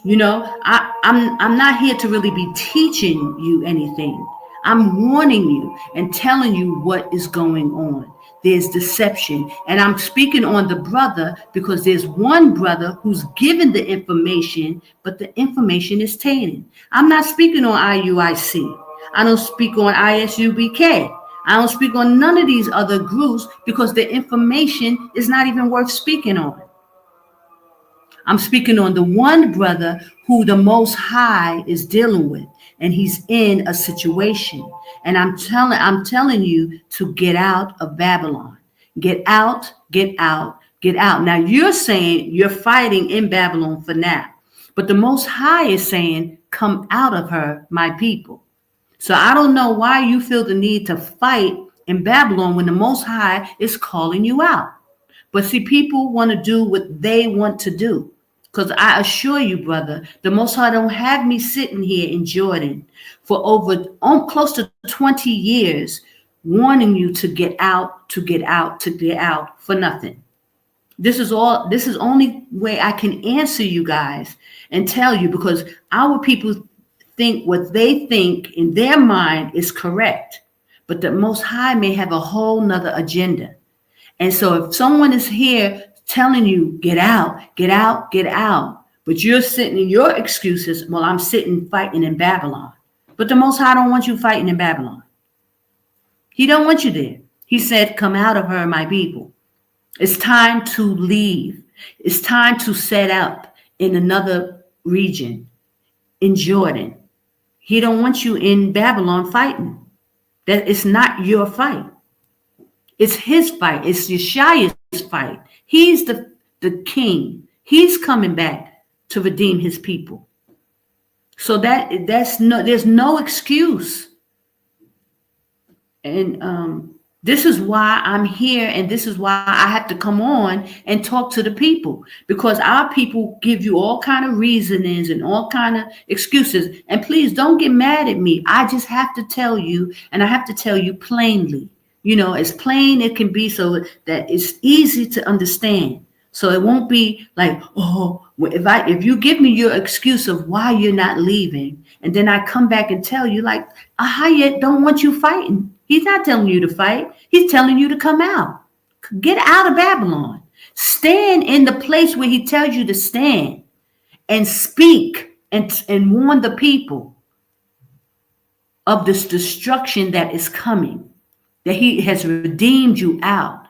I'm not here to really be teaching you anything. I'm warning you and telling you what is going on. There's deception. And I'm speaking on the brother because there's one brother who's given the information, but the information is tainted. I'm not speaking on IUIC. I don't speak on ISUBK. I don't speak on none of these other groups because the information is not even worth speaking on. I'm speaking on the one brother who the Most High is dealing with, and he's in a situation. And I'm telling you to get out of Babylon. Get out, get out, get out. Now you're saying you're fighting in Babylon for now, but the Most High is saying, come out of her, my people. So I don't know why you feel the need to fight in Babylon when the Most High is calling you out. But see, people want to do what they want to do. Because I assure you, brother, the Most High don't have me sitting here in Jordan for over close to 20 years warning you to get out, to get out, to get out for nothing. This is only way I can answer you guys and tell you, because our people think what they think in their mind is correct. But the Most High may have a whole nother agenda. And so if someone is here telling you, get out, get out, get out, but you're sitting in your excuses, well, I'm sitting fighting in Babylon. But the Most High don't want you fighting in Babylon. He don't want you there. He said, come out of her, my people. It's time to leave. It's time to set up in another region, in Jordan. He don't want you in Babylon fighting. That it's not your fight. It's his fight. It's Yashaya's fight. He's the king. He's coming back to redeem his people. So there's no excuse. And this is why I'm here, and this is why I have to come on and talk to the people, because our people give you all kind of reasonings and all kind of excuses. And please don't get mad at me. I just have to tell you, and I have to tell you plainly. As plain it can be, so that it's easy to understand. So it won't be like, oh, if you give me your excuse of why you're not leaving, and then I come back and tell you, like, AHAYAH don't want you fighting. He's not telling you to fight. He's telling you to come out. Get out of Babylon. Stand in the place where he tells you to stand and speak and warn the people of this destruction that is coming. That he has redeemed you out.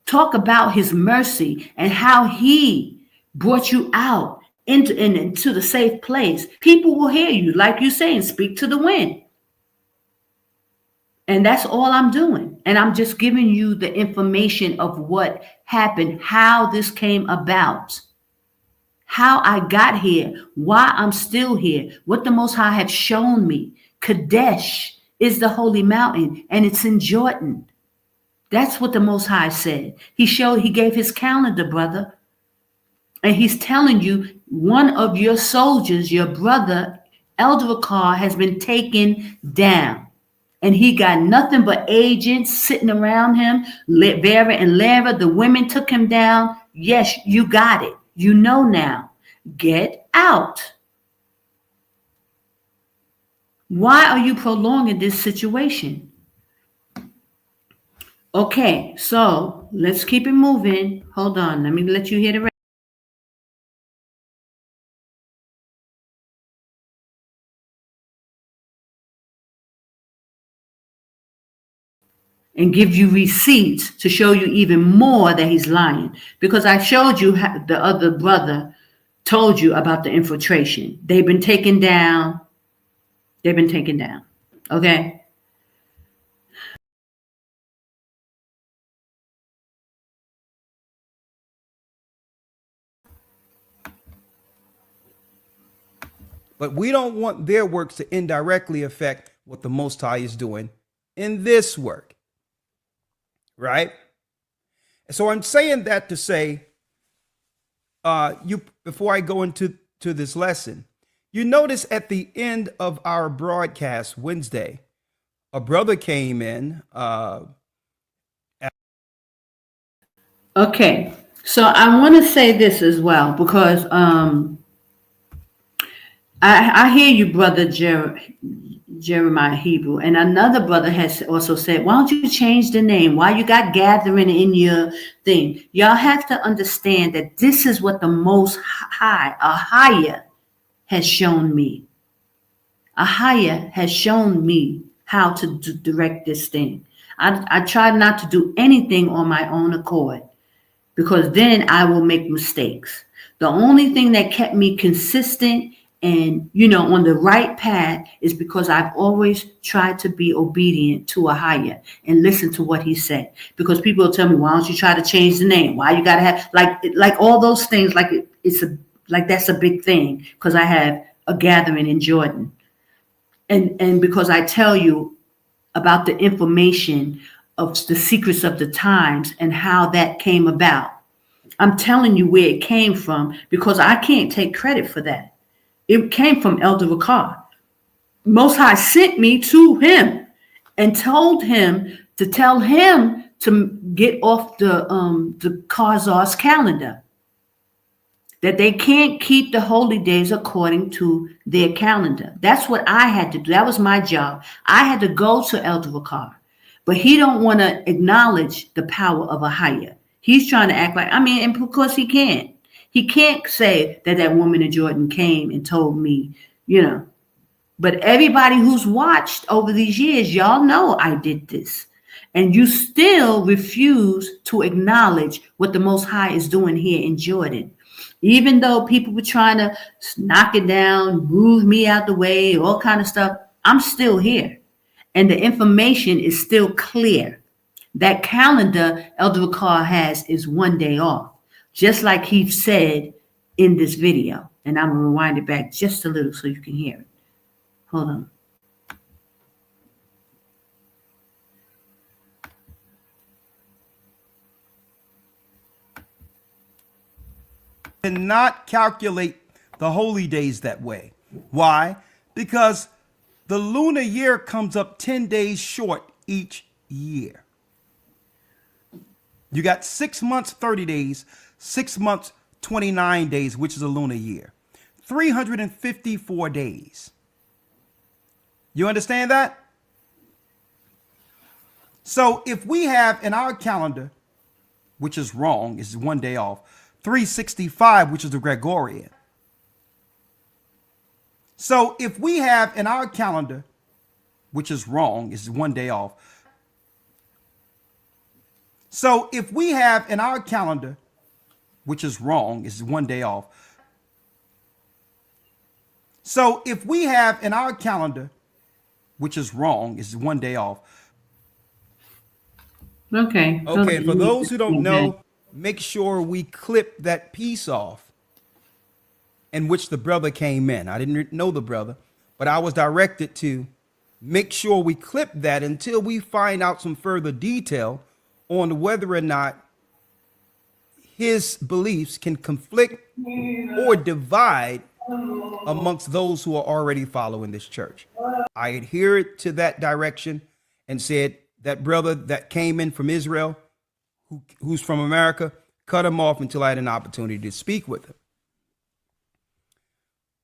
Talk about his mercy and how he brought you out into the safe place. People will hear you, like you're saying, speak to the wind. And that's all I'm doing. And I'm just giving you the information of what happened, how this came about, how I got here, why I'm still here, what the Most High have shown me. Qadash is the holy mountain, and it's in Jordan. That's what the Most High said. He gave his calendar, brother. And he's telling you one of your soldiers, your brother, Elder has been taken down. And he got nothing but agents sitting around him. Vera and Lara, the women took him down. Yes, you got it. You know now. Get out. Why are you prolonging this situation? Okay, so let's keep it moving. Hold on. Let me let you hear the rest. And give you receipts to show you even more that he's lying. Because I showed you the other brother told you about the infiltration. They've been taken down. They've been taken down. Okay. But we don't want their works to indirectly affect what the Most High is doing in this work. Right? So I'm saying that to say, before I go into this lesson, you notice at the end of our broadcast Wednesday, a brother came in. Okay. So I want to say this as well, because I hear you, brother Jeremiah Hebrew, and another brother has also said, why don't you change the name? Why you got gathering in your thing? Y'all have to understand that this is what the Most High, AHAYAH, has shown me. AHAYAH has shown me how to direct this thing. I try not to do anything on my own accord, because then I will make mistakes. The only thing that kept me consistent and, on the right path is because I've always tried to be obedient to AHAYAH and listen to what he said. Because people will tell me, why don't you try to change the name? Why you got to have, like all those things, like that's a big thing, because I have a gathering in Jordan. And because I tell you about the information of the secrets of the times and how that came about. I'm telling you where it came from, because I can't take credit for that. It came from Elder Ricard. Most High sent me to him and told him to tell him to get off the Khazar's calendar, that they can't keep the holy days according to their calendar. That's what I had to do. That was my job. I had to go to Elder Ricard, but he don't want to acknowledge the power of AHAYAH. He's trying to act like, and because he can't. He can't say that woman in Jordan came and told me, But everybody who's watched over these years, y'all know I did this. And you still refuse to acknowledge what the Most High is doing here in Jordan. Even though people were trying to knock it down, move me out the way, all kind of stuff, I'm still here. And the information is still clear. That calendar Elder Ricard has is one day off, just like he said in this video. And I'm going to rewind it back just a little so you can hear it. Hold on. Cannot calculate the holy days that way. Why? Because the lunar year comes up 10 days short each year. You got 6 months, 30 days, 6 months, 29 days, which is a lunar year. 354 days. You understand that? So if we have in our calendar, which is wrong, is one day off, 365, which is the Gregorian. So if we have in our calendar, which is wrong, is one day off. So if we have in our calendar, which is wrong, is one day off. So if we have in our calendar, which is wrong, is one day off. Okay. Okay, for those who don't know, make sure we clip that piece off in which the brother came in. I didn't know the brother, but I was directed to make sure we clip that until we find out some further detail on whether or not his beliefs can conflict or divide amongst those who are already following this church. I adhered to that direction and said that brother that came in from Israel, who's from America, cut him off until I had an opportunity to speak with him.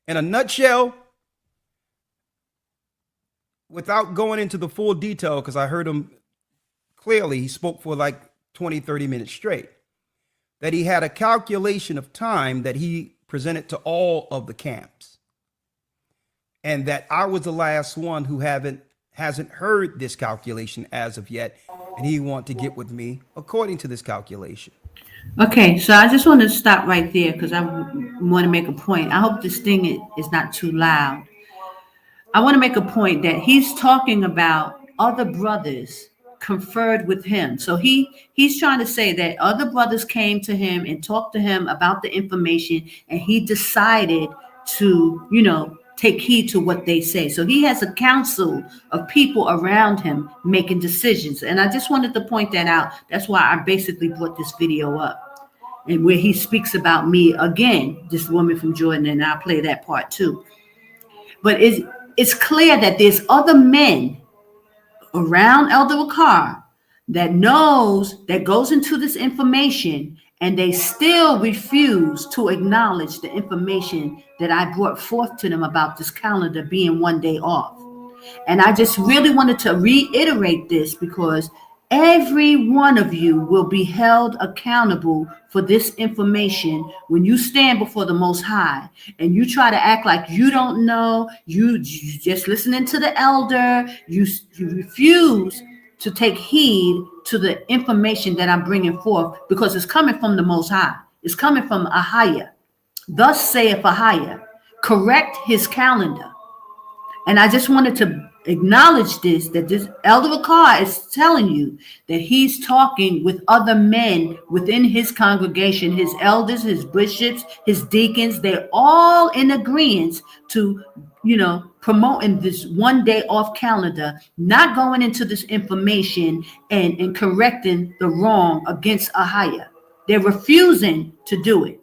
In a nutshell, without going into the full detail, because I heard him clearly, he spoke for like 20, 30 minutes straight, that he had a calculation of time that he presented to all of the camps. And that I was the last one who hasn't heard this calculation as of yet. And he wanted to get with me according to this calculation. Okay, so I just want to stop right there because I want to make a point. I hope this thing is not too loud. I want to make a point that he's talking about other brothers conferred with him. So he's trying to say that other brothers came to him and talked to him about the information, and he decided to, take heed to what they say. So he has a council of people around him making decisions. And I just wanted to point that out. That's why I basically brought this video up. And where he speaks about me again, this woman from Jordan, and I'll play that part too. But it's clear that there's other men around Elder Ricard that goes into this information, and they still refuse to acknowledge the information that I brought forth to them about this calendar being one day off. And I just really wanted to reiterate this because every one of you will be held accountable for this information when you stand before the Most High and you try to act like you don't know, you just listening to the elder, you refuse to take heed to the information that I'm bringing forth because it's coming from the Most High. It's coming from AHAYAH. Thus saith AHAYAH, correct his calendar. And I just wanted to acknowledge this, that this Elder Ricard is telling you that he's talking with other men within his congregation, his elders, his bishops, his deacons. They're all in agreement to, promoting this one day off calendar, not going into this information and correcting the wrong against AHAYAH. They're refusing to do it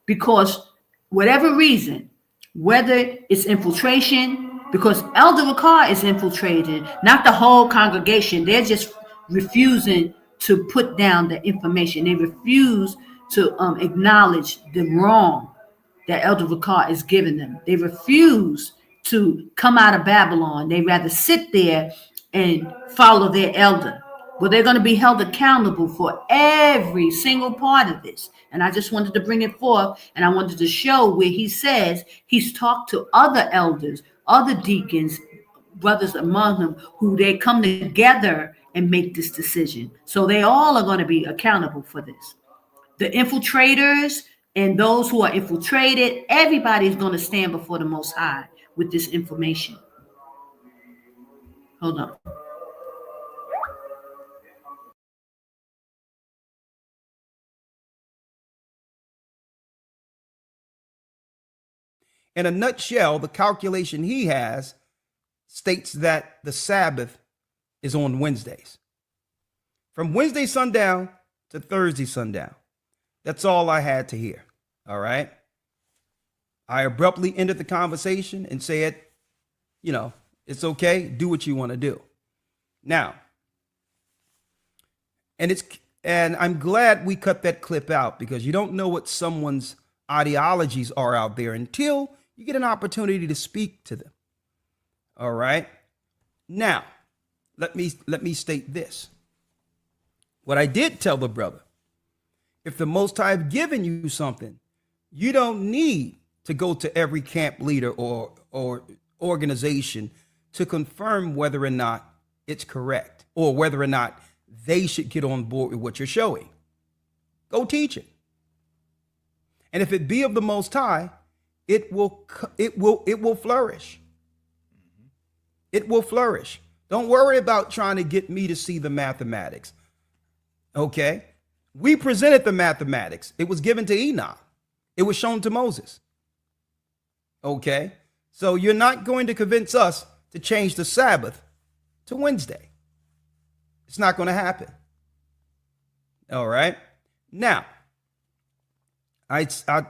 because whatever reason, whether it's infiltration, because Elder Ricard is infiltrated, not the whole congregation. They're just refusing to put down the information. They refuse to acknowledge the wrong that Elder Ricard is giving them. They refuse to come out of Babylon. They rather sit there and follow their elder. Well, they're going to be held accountable for every single part of this. And I just wanted to bring it forth, and I wanted to show where he says he's talked to other elders, other deacons, brothers among them, who they come together and make this decision. So they all are going to be accountable for this. The infiltrators and those who are infiltrated, everybody is going to stand before the Most High with this information. Hold on. In a nutshell, the calculation he has states that the Sabbath is on Wednesdays. From Wednesday sundown to Thursday sundown. That's all I had to hear. All right. I abruptly ended the conversation and said, it's okay. Do what you want to do. Now, and I'm glad we cut that clip out because you don't know what someone's ideologies are out there until you get an opportunity to speak to them. All right. Now, let me state this. What I did tell the brother, if the Most High have given you something, you don't need to go to every camp leader or organization to confirm whether or not it's correct or whether or not they should get on board with what you're showing. Go teach it. And if it be of the Most High, it will flourish. It will flourish. Don't worry about trying to get me to see the mathematics. Okay? We presented the mathematics. It was given to Enoch. It was shown to Moses. Okay? So you're not going to convince us to change the Sabbath to Wednesday. It's not going to happen. All right? Now, I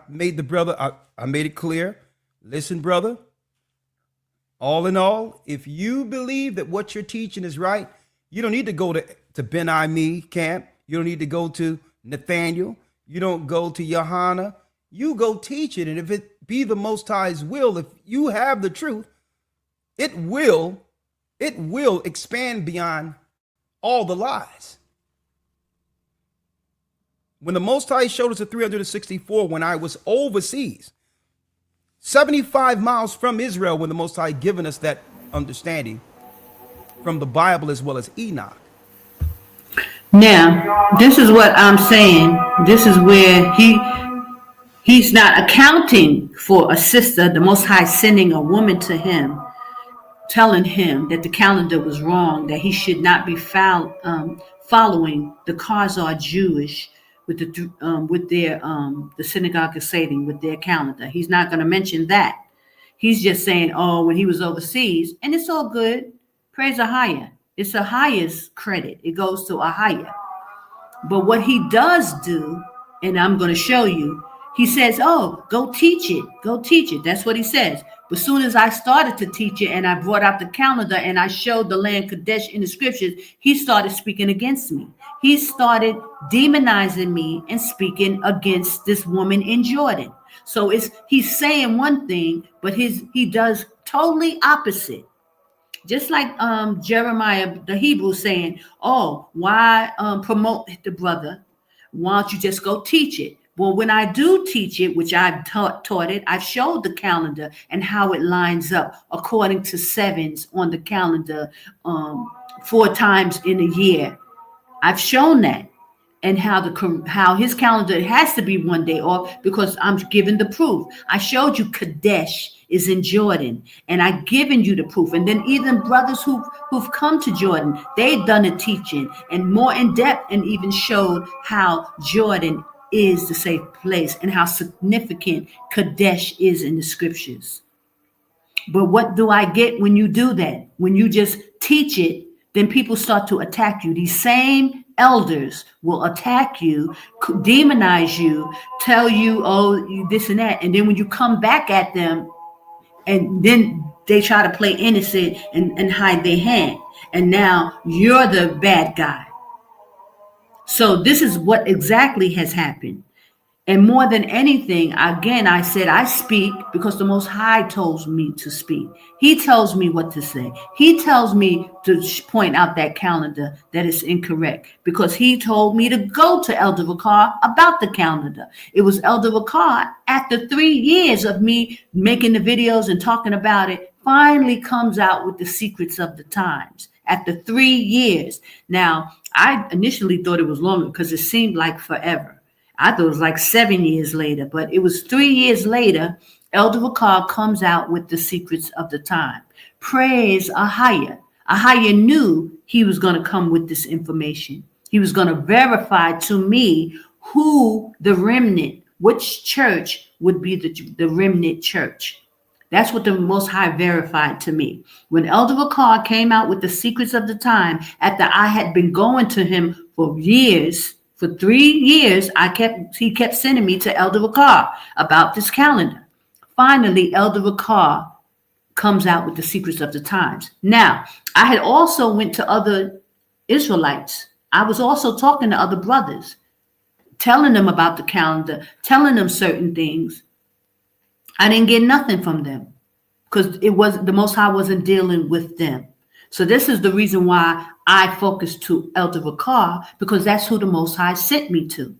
made the brother, I made it clear. Listen, brother, all in all, if you believe that what you're teaching is right, you don't need to go to Ben Ami camp. You don't need to go to Nathaniel. You don't go to Johanna. You go teach it. And if it be the Most High's will, if you have the truth, it will expand beyond all the lies. When the Most High showed us the 364 when I was overseas, 75 miles from Israel, when the Most High given us that understanding from the Bible as well as Enoch. Now, this is what I'm saying. This is where he's not accounting for a sister, the Most High sending a woman to him, telling him that the calendar was wrong, that he should not be following the Khazar Jewish with the synagogue of Satan with their calendar. He's not going to mention that. He's just saying, oh, when he was overseas, and it's all good. Praise AHAYAH. It's AHAYAH's credit. It goes to AHAYAH. But what he does do, and I'm going to show you, he says, oh, go teach it. Go teach it. That's what he says. But as soon as I started to teach it and I brought out the calendar and I showed the land Qadash in the scriptures, he started speaking against me. He started demonizing me and speaking against this woman in Jordan. So he's saying one thing, but he does totally opposite. Just like Jeremiah, the Hebrew, saying, oh, why promote the brother? Why don't you just go teach it? Well, when I do teach it, which I've taught it, I've showed the calendar and how it lines up according to sevens on the calendar 4 times in a year. I've shown that. And how his calendar has to be one day off because I'm giving the proof. I showed you Qadash is in Jordan, and I've given you the proof. And then even brothers who've come to Jordan, they've done the teaching and more in depth, and even showed how Jordan is the safe place and how significant Qadash is in the scriptures. But what do I get when you do that? When you just teach it, then people start to attack you. These same elders will attack you, demonize you, tell you, oh, you this and that. And then when you come back at them, and then they try to play innocent and hide their hand. And now you're the bad guy. So this is what exactly has happened. And more than anything, again, I said I speak because the Most High tells me to speak. He tells me what to say. He tells me to point out that calendar that is incorrect because he told me to go to Elder Ricard about the calendar. It was Elder Ricard, after 3 years of me making the videos and talking about it, finally comes out with the secrets of the times. After 3 years. Now, I initially thought it was longer because it seemed like forever. I thought it was like 7 years later, but it was 3 years later. Elder Ricard comes out with the secrets of the time. Praise AHAYAH. AHAYAH knew he was going to come with this information. He was going to verify to me who the remnant, which church would be the remnant church. That's what the Most High verified to me. When Elder Ricard came out with the secrets of the time, after I had been going to him for years, for 3 years, he kept sending me to Elder Ricard about this calendar. Finally, Elder Ricard comes out with the secrets of the times. Now, I had also went to other Israelites. I was also talking to other brothers, telling them about the calendar, telling them certain things. I didn't get nothing from them because the Most High wasn't dealing with them. So this is the reason why I focused to Elder Ricard, because that's who the Most High sent me to.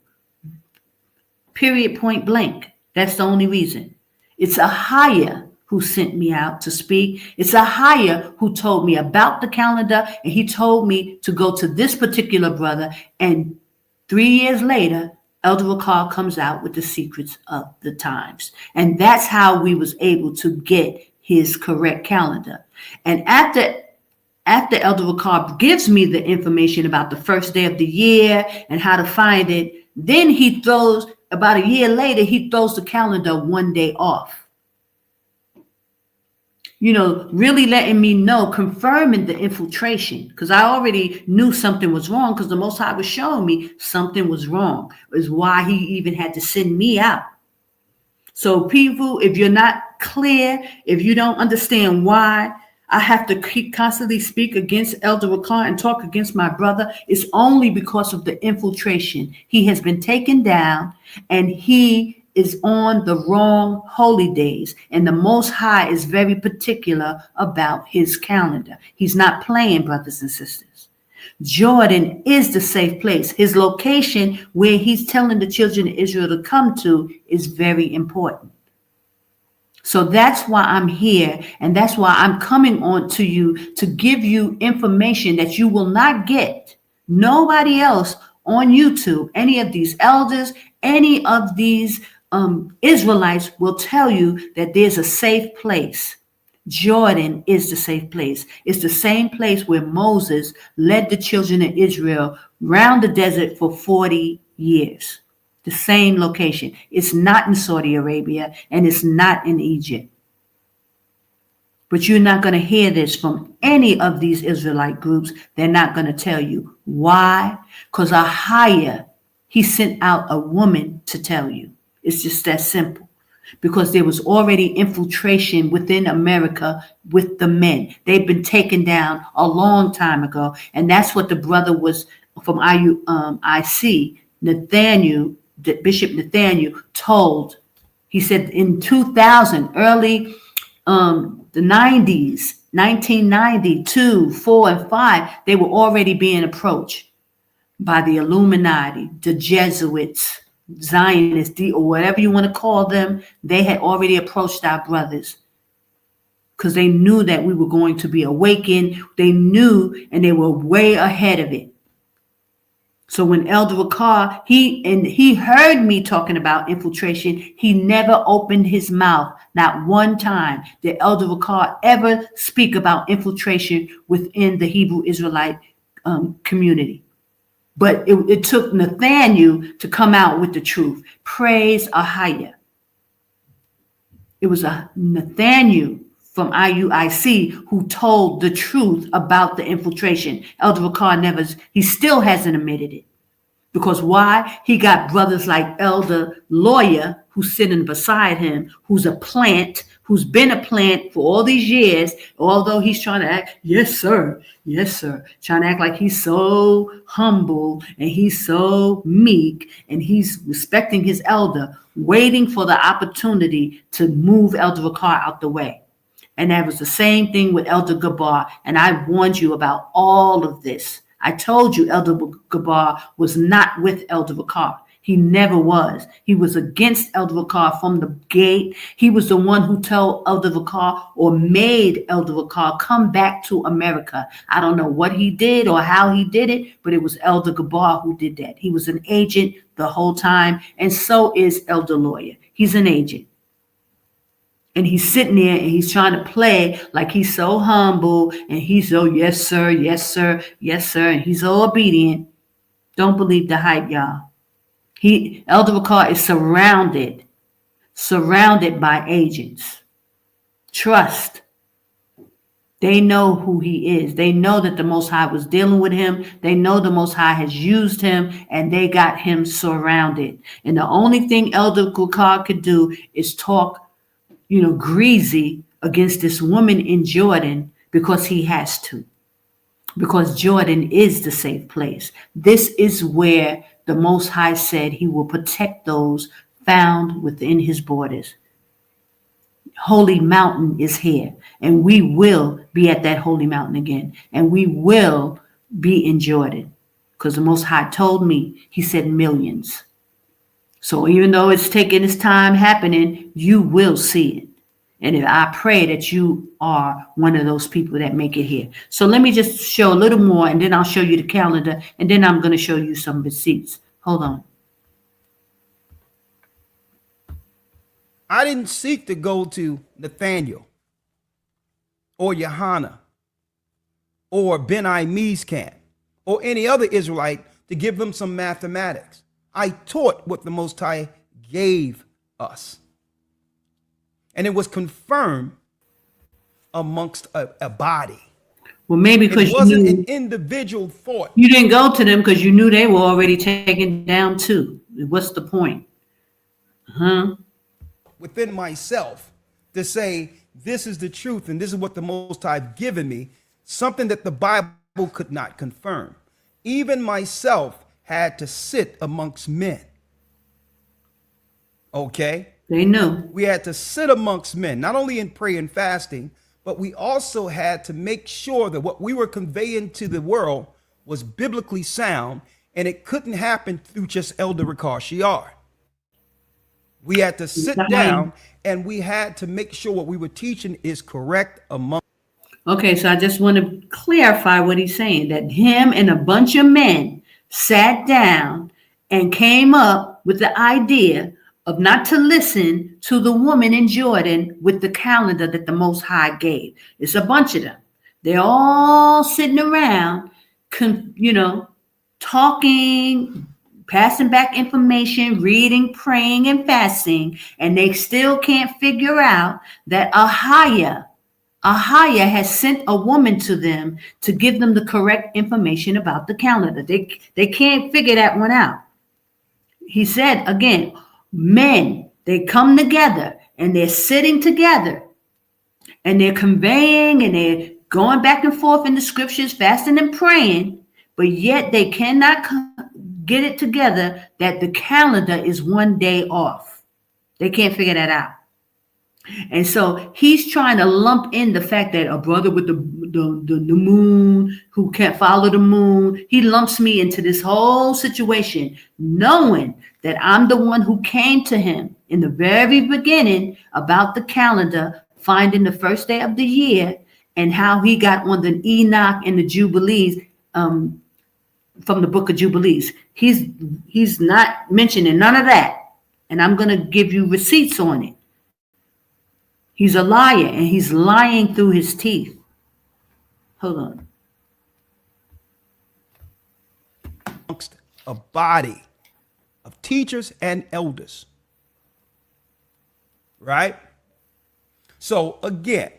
Period, point blank. That's the only reason. It's AHAYAH who sent me out to speak. It's AHAYAH who told me about the calendar, and he told me to go to this particular brother. And 3 years later, Elder Ricard comes out with the secrets of the times. And that's how we was able to get his correct calendar. And after Elder Ricard gives me the information about the first day of the year and how to find it, then he throws, about a year later, he throws the calendar 1 day off. You know, really letting me know, confirming the infiltration, because I already knew something was wrong because the Most High was showing me something was wrong. Is why he even had to send me out. So people, if you're not clear, if you don't understand why I have to constantly speak against Elder Ricard and talk against my brother, it's only because of the infiltration. He has been taken down and he is on the wrong holy days. And the Most High is very particular about his calendar. He's not playing, brothers and sisters. Jordan is the safe place. His location where he's telling the children of Israel to come to is very important. So that's why I'm here, and that's why I'm coming on to you to give you information that you will not get Nobody else on YouTube, any of these elders, any of these Israelites will tell you that there's a safe place. Jordan is the safe place. It's the same place where Moses led the children of Israel round the desert for 40 years. The same location. It's not in Saudi Arabia and it's not in Egypt. But you're not going to hear this from any of these Israelite groups. They're not going to tell you. Why? Because AHAYAH, he sent out a woman to tell you. It's just that simple. Because there was already infiltration within America with the men. They've been taken down a long time ago. And that's what the brother was from IC, Nathaniel, Bishop Nathaniel told. He said in 2000, early the 90s, 1992, 4 and 5, they were already being approached by the Illuminati, the Jesuits, Zionists, or whatever you want to call them. They had already approached our brothers because they knew that we were going to be awakened. They knew, and they were way ahead of it. So when Elder Ricard, he heard me talking about infiltration, he never opened his mouth. Not one time did Elder Ricard ever speak about infiltration within the Hebrew Israelite community. But it took Nathaniel to come out with the truth. Praise AHAYAH. It was a Nathaniel from IUIC who told the truth about the infiltration. Elder Ricard he still hasn't admitted it. Because why? He got brothers like Elder Lawyer, who's sitting beside him, who's a plant, who's been a plant for all these years, although he's trying to act, yes, sir, trying to act like he's so humble and he's so meek and he's respecting his elder, waiting for the opportunity to move Elder Ricard out the way. And that was the same thing with Elder Gabar. And I warned you about all of this. I told you Elder Gabar was not with Elder Ricard. He never was. He was against Elder Ricard from the gate. He was the one who told Elder Ricard or made Elder Ricard come back to America. I don't know what he did or how he did it, but it was Elder Gabar who did that. He was an agent the whole time, and so is Elder Lawyer. He's an agent. And he's sitting there and he's trying to play like he's so humble and he's so, yes, sir, yes, sir, yes, sir. And he's so obedient. Don't believe the hype, y'all. Elder Ricard is surrounded by agents. Trust. They know who he is. They know that the Most High was dealing with him. They know the Most High has used him and they got him surrounded. And the only thing Elder Ricard could do is talk greasy against this woman in Jordan because he has to. Because Jordan is the safe place. This is where the Most High said he will protect those found within his borders. Holy mountain is here, and we will be at that holy mountain again, and we will be in Jordan. Because the Most High told me, he said millions. So even though it's taking its time happening, you will see it. And I pray that you are one of those people that make it here. So let me just show a little more, and then I'll show you the calendar, and then I'm going to show you some receipts. Hold on. I didn't seek to go to Nathaniel or Johanna or Ben Imes camp or any other Israelite to give them some mathematics. I taught what the Most High gave us. And it was confirmed amongst a body. Well, maybe because it wasn't an individual thought. You didn't go to them because you knew they were already taken down too. What's the point? Within myself to say, this is the truth and this is what the Most High have given me, something that the Bible could not confirm. Even myself had to sit amongst men. Okay? They knew. We had to sit amongst men, not only in prayer and fasting, but we also had to make sure that what we were conveying to the world was biblically sound, and it couldn't happen through just Elder Ricard Shiar. We had to sit down and we had to make sure what we were teaching is correct among. Okay, so I just want to clarify what he's saying, that him and a bunch of men sat down and came up with the idea of not to listen to the woman in Jordan with the calendar that the Most High gave. It's a bunch of them. They're all sitting around, talking, passing back information, reading, praying, and fasting, and they still can't figure out that AHAYAH has sent a woman to them to give them the correct information about the calendar. They can't figure that one out. He said again, men, they come together and they're sitting together and they're conveying and they're going back and forth in the scriptures, fasting and praying, but yet they cannot get it together that the calendar is one day off. They can't figure that out. And so he's trying to lump in the fact that a brother with the moon who can't follow the moon, he lumps me into this whole situation, knowing that I'm the one who came to him in the very beginning about the calendar, finding the first day of the year and how he got on the Enoch and the Jubilees from the book of Jubilees. He's not mentioning none of that. And I'm going to give you receipts on it. He's a liar, and he's lying through his teeth. Hold on. Amongst a body of teachers and elders. Right? So again,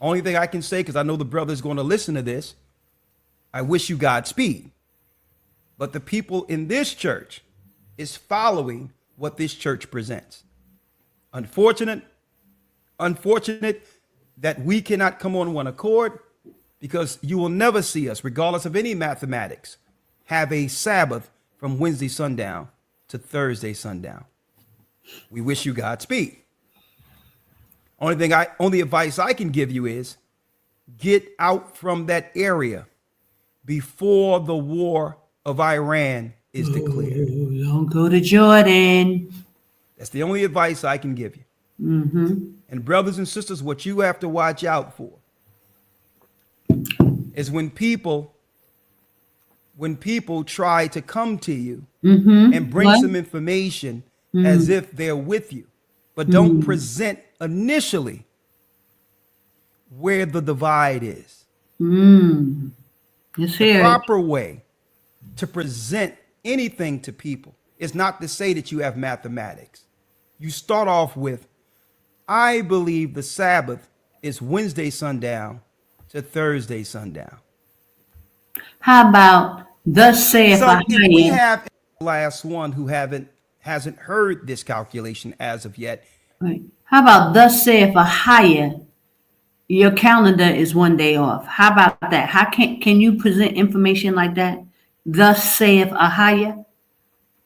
only thing I can say, because I know the brother's going to listen to this, I wish you Godspeed. But the people in this church is following what this church presents. Unfortunate that we cannot come on one accord, because you will never see us, regardless of any mathematics, have a Sabbath from Wednesday sundown to Thursday sundown. We wish you Godspeed. Only advice I can give you is get out from that area before the war of Iran is declared. Don't go to Jordan. That's the only advice I can give you. Mm-hmm. And brothers and sisters, what you have to watch out for is when people try to come to you and bring some information as if they're with you, but don't present initially where the divide is. Yes, The proper way to present anything to people is not to say that you have mathematics. You start off with, I believe the Sabbath is Wednesday sundown to Thursday sundown. How about thus saith So if we AHAYAH? have the last one who hasn't heard this calculation as of yet, Right. How about thus saith AHAYAH? Your calendar is one day off. How about that? How can you present information like that? Thus saith AHAYAH?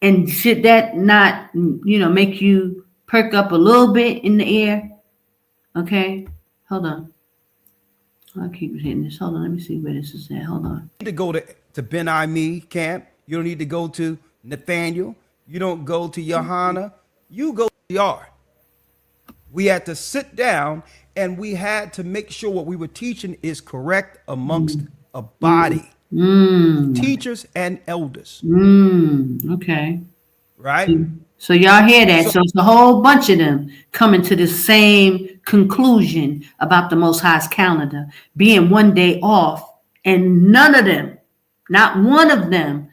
And should that not, make you perk up a little bit in the air? Okay, hold on. I'll keep hitting this. Hold on, let me see where this is at. Hold on. you need to go to Ben Ami camp. You don't need to go to Nathaniel. You don't go to Johanna. You go to Yar. We had to sit down and we had to make sure what we were teaching is correct amongst a body. Teachers and elders. Okay. Right? So y'all hear that? So it's a whole bunch of them coming to the same conclusion about the Most High's calendar being one day off, and none of them, not one of them,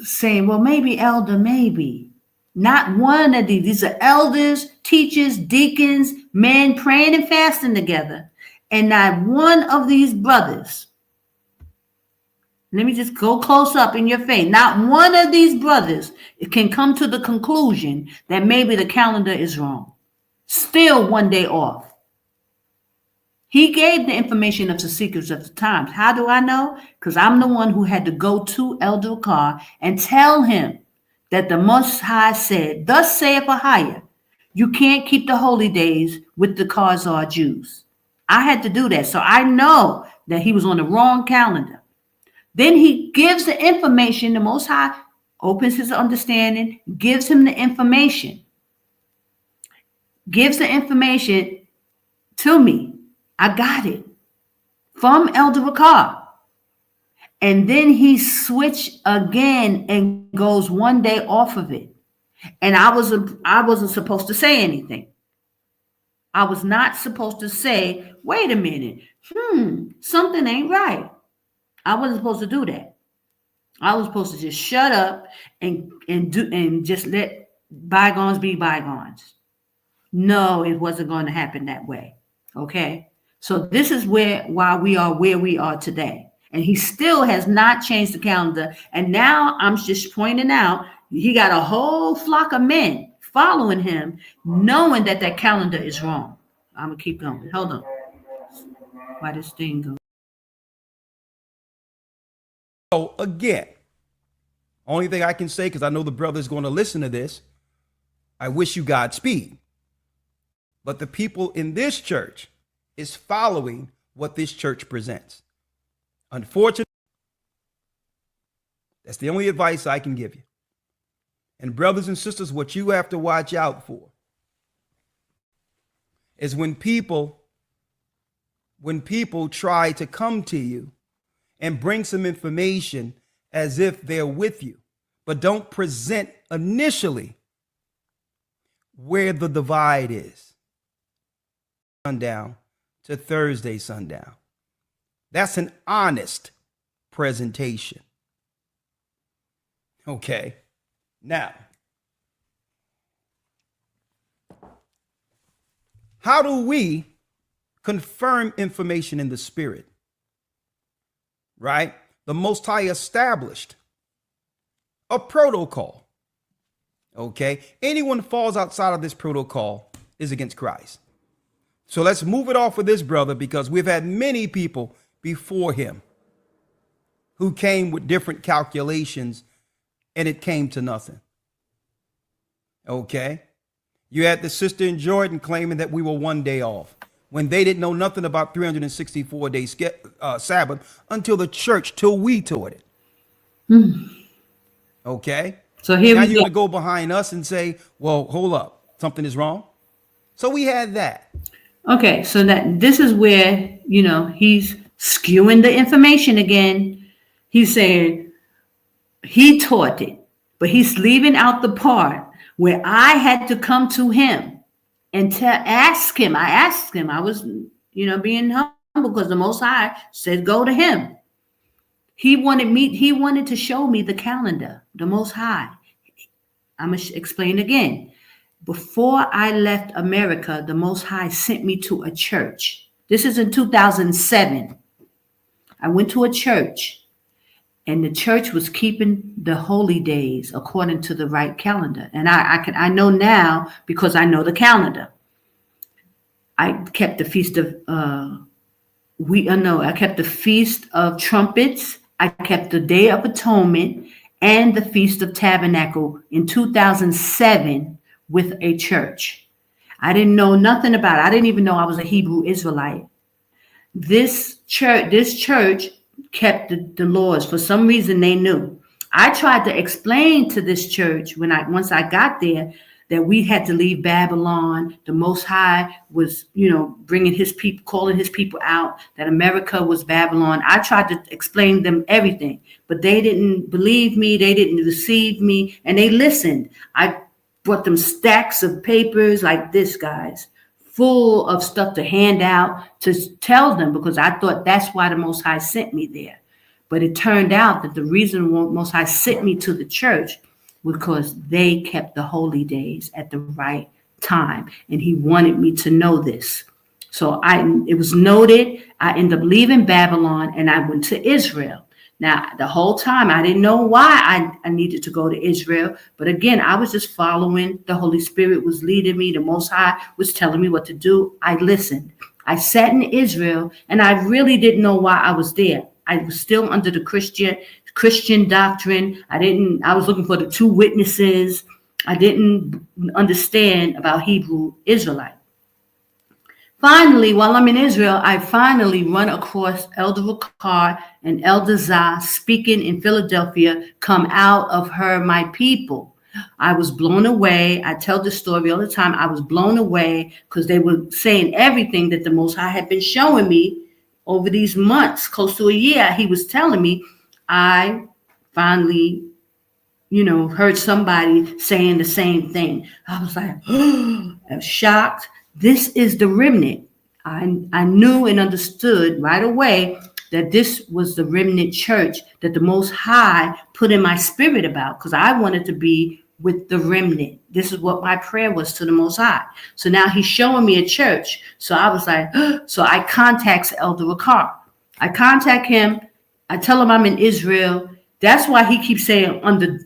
saying, well, maybe elder, maybe. Not one of these are elders, teachers, deacons, men praying and fasting together, and not one of these brothers. Let me just go close up in your face. Not one of these brothers can come to the conclusion that maybe the calendar is wrong. Still one day off. He gave the information of the secrets of the times. How do I know? Because I'm the one who had to go to Elder Carr and tell him that the Most High said, thus saith AHAYAH, you can't keep the holy days with the Khazar Jews. I had to do that. So I know that he was on the wrong calendar. Then he gives the information. The Most High opens his understanding, gives him the information. Gives the information to me. I got it. from Elder Ricard. And then he switched again and goes one day off of it. And I wasn't supposed to say anything. I was not supposed to say, wait a minute, something ain't right. I wasn't supposed to do that. I was supposed to just shut up and just let bygones be bygones. No, it wasn't going to happen that way. Okay. So this is why we are where we are today. And he still has not changed the calendar. And now I'm just pointing out, he got a whole flock of men following him, knowing that calendar is wrong. I'm going to keep going. Hold on. Why this thing goes? So again, only thing I can say, because I know the brother's going to listen to this, I wish you Godspeed. But the people in this church is following what this church presents. Unfortunately, that's the only advice I can give you. And brothers and sisters, what you have to watch out for is when people try to come to you and bring some information as if they're with you, but don't present initially where the divide is. Sundown to Thursday sundown. That's an honest presentation. Okay. Now, how do we confirm information in the spirit? Right? The Most High established a protocol. Okay? Anyone who falls outside of this protocol is against Christ. So let's move it off with this brother, because we've had many people before him who came with different calculations and it came to nothing. Okay? You had the sister in Jordan claiming that we were one day off when they didn't know nothing about 364 days Sabbath till we taught it. Okay? So here now we you're go. going to go behind us and say, well, hold up, something is wrong. So we had that. Okay, so that this is where, he's skewing the information again. He's saying he taught it, but he's leaving out the part where I had to come to him and ask him. I asked him. I was, being humble because the Most High said, go to him. He wanted to show me the calendar, the Most High. I'm going to explain again. Before I left America, the Most High sent me to a church. This is in 2007. I went to a church, and the church was keeping the holy days according to the right calendar. And I know now because I know the calendar. I kept the feast of I kept the Feast of Trumpets. I kept the Day of Atonement and the Feast of Tabernacle in 2007 with a church. I didn't know nothing about it. I didn't even know I was a Hebrew Israelite. This church kept the laws. For some reason, they knew. I tried to explain to this church once I got there that we had to leave Babylon. The Most High was, bringing his people, calling his people out, that America was Babylon. I tried to explain them everything, but they didn't believe me. They didn't receive me, and they listened. I brought them stacks of papers like this, guys, full of stuff to hand out to tell them, because I thought that's why the Most High sent me there. But it turned out that the reason the Most High sent me to the church was because they kept the holy days at the right time. And he wanted me to know this. So it was noted. I ended up leaving Babylon and I went to Israel. Now, the whole time, I didn't know why I needed to go to Israel. But again, I was just following. The Holy Spirit was leading me. The Most High was telling me what to do. I listened. I sat in Israel, and I really didn't know why I was there. I was still under the Christian doctrine. I was looking for the two witnesses. I didn't understand about Hebrew Israelite. Finally, while I'm in Israel, I finally run across Elder Ricard and Elder Zah speaking in Philadelphia, come out of her, my people. I was blown away. I tell this story all the time. I was blown away because they were saying everything that the Most High had been showing me over these months, close to a year, he was telling me, I finally, heard somebody saying the same thing. I was like, I'm shocked. This is the remnant. I knew and understood right away that this was the remnant church that the Most High put in my spirit about, because I wanted to be with the remnant. This is what my prayer was to the Most High. So now he's showing me a church. So I was like, so I contact Elder Ricard. I contact him. I tell him I'm in Israel. That's why he keeps saying under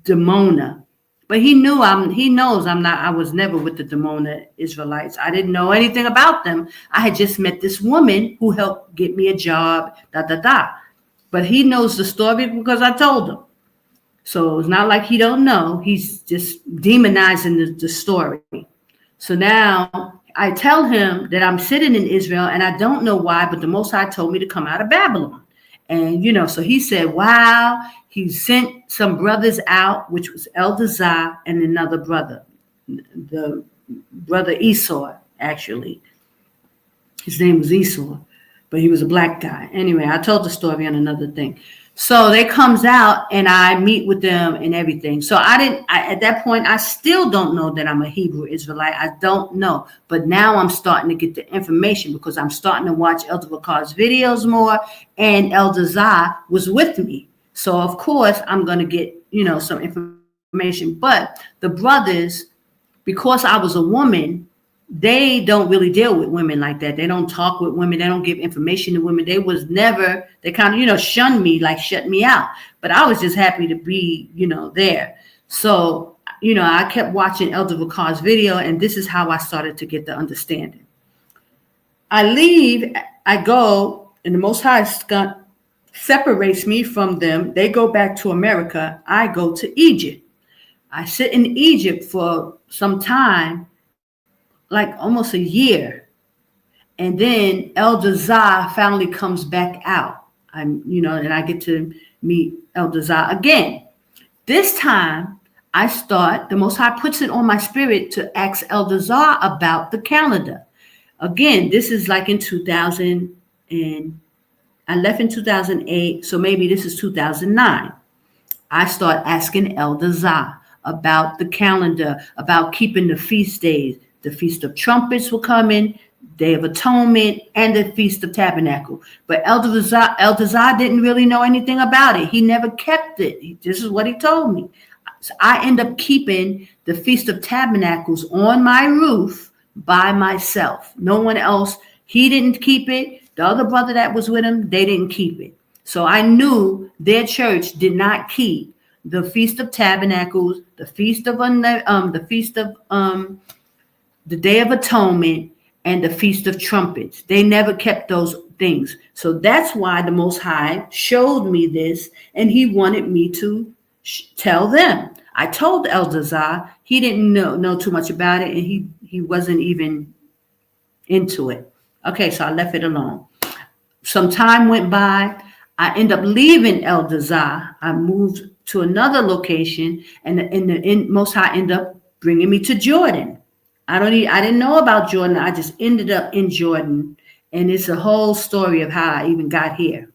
Demona. But he knows I'm not, I was never with the Demona Israelites. I didn't know anything about them. I had just met this woman who helped get me a job, But he knows the story because I told him. So it's not like he don't know. He's just demonizing the story. So now I tell him that I'm sitting in Israel and I don't know why, but the Most High told me to come out of Babylon. And, so he said, wow, he sent some brothers out, which was Elder Thou and another brother, the brother Esau, actually. His name was Esau, but he was a black guy. Anyway, I told the story on another thing. So they comes out and I meet with them and everything. So at that point, I still don't know that I'm a Hebrew Israelite. I don't know. But now I'm starting to get the information because I'm starting to watch Elder Ricard's videos more, and Elder Thou was with me. So of course I'm going to get, some information. But the brothers, because I was a woman, they don't really deal with women like that. They don't talk with women. They don't give information to women. They kind of, shunned me, like shut me out. But I was just happy to be, there. So, I kept watching Elder Ricard's video, and this is how I started to get the understanding. I leave, I go, and the Most High separates me from them. They go back to America. I go to Egypt. I sit in Egypt for some time, like almost a year. And then Elder Thou finally comes back out. And I get to meet Elder Thou again. This time the Most High puts it on my spirit to ask Elder Thou about the calendar. Again, this is like in 2000, and I left in 2008. So maybe this is 2009. I start asking Elder Thou about the calendar, about keeping the feast days. The Feast of Trumpets were coming, Day of Atonement, and the Feast of Tabernacle. But Elder Thou didn't really know anything about it. He never kept it. This is what he told me. So I end up keeping the Feast of Tabernacles on my roof by myself. No one else. He didn't keep it. The other brother that was with him, they didn't keep it. So I knew their church did not keep the Feast of Tabernacles, the Feast of the Day of Atonement, and the Feast of Trumpets. They never kept those things. So that's why the Most High showed me this, and he wanted me to tell them. I told Elder Thou. He didn't know too much about it, and he wasn't even into it. Okay, so I left it alone. Some time went by. I end up leaving Elder Thou. I moved to another location, and the Most High ended up bringing me to Jordan. I didn't know about Jordan. I just ended up in Jordan, and it's a whole story of how I even got here.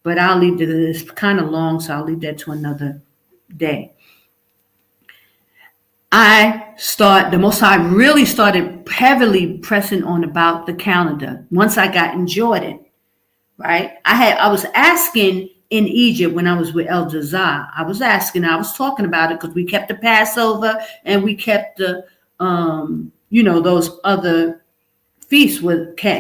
But I'll leave it. It's kind of long, so I'll leave that to another day. The Most High really started heavily pressing on about the calendar once I got in Jordan, right? I was asking in Egypt when I was with Elder Thou. I was talking about it because we kept the Passover and we kept the those other feasts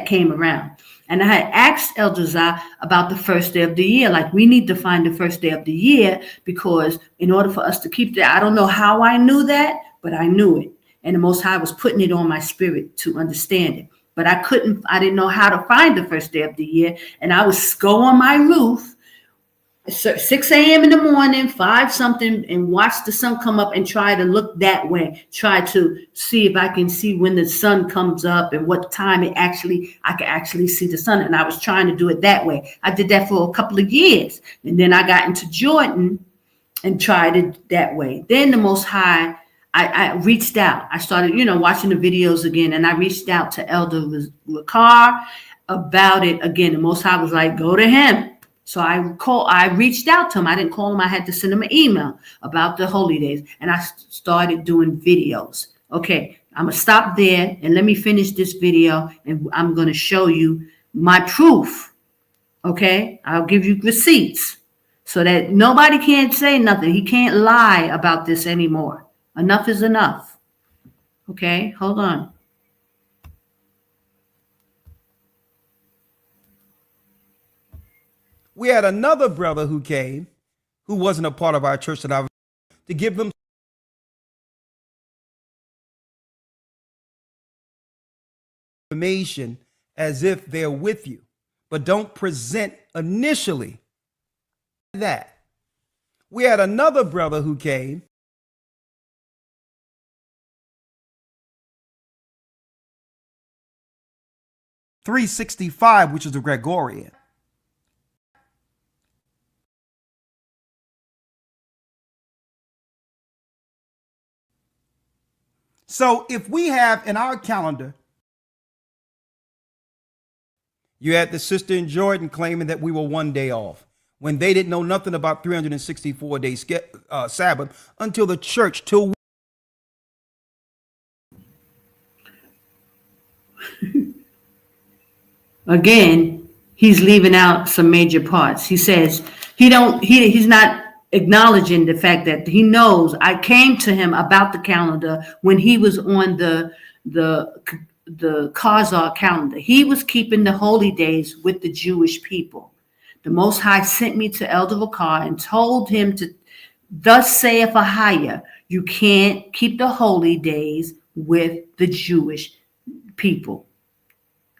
came around. And I had asked Elder Thou about the first day of the year. Like, we need to find the first day of the year, because in order for us to keep that, I don't know how I knew that, but I knew it. And the Most High was putting it on my spirit to understand it. But I didn't know how to find the first day of the year. And I would go on my roof 6 a.m. in the morning, 5 something, and watch the sun come up and try to look that way. Try to see if I can see when the sun comes up and what time I can actually see the sun. And I was trying to do it that way. I did that for a couple of years. And then I got into Jordan and tried it that way. Then the Most High, I reached out. I started, watching the videos again, and I reached out to Elder Ricard. about it again. The Most High was like, go to him. So I reached out to him. I didn't call him. I had to send him an email about the holy days. And I started doing videos. Okay, I'm going to stop there and let me finish this video. And I'm going to show you my proof. Okay, I'll give you receipts so that nobody can't say nothing. He can't lie about this anymore. Enough is enough. Okay, hold on. We had another brother who came, who wasn't a part of our church, that I to give them information as if they're with you, but don't present initially that. We had another brother who came, 365, which is the Gregorian. So if we have in our calendar, you had the sister in Jordan claiming that we were one day off when they didn't know nothing about 364 days Sabbath until the church, till Again, he's leaving out some major parts. He says he's not acknowledging the fact that he knows I came to him about the calendar when he was on the Khazar calendar. He was keeping the holy days with the Jewish people. The Most High sent me to Elder Vakar and told him to, thus saith AHAYAH, you can't keep the holy days with the Jewish people.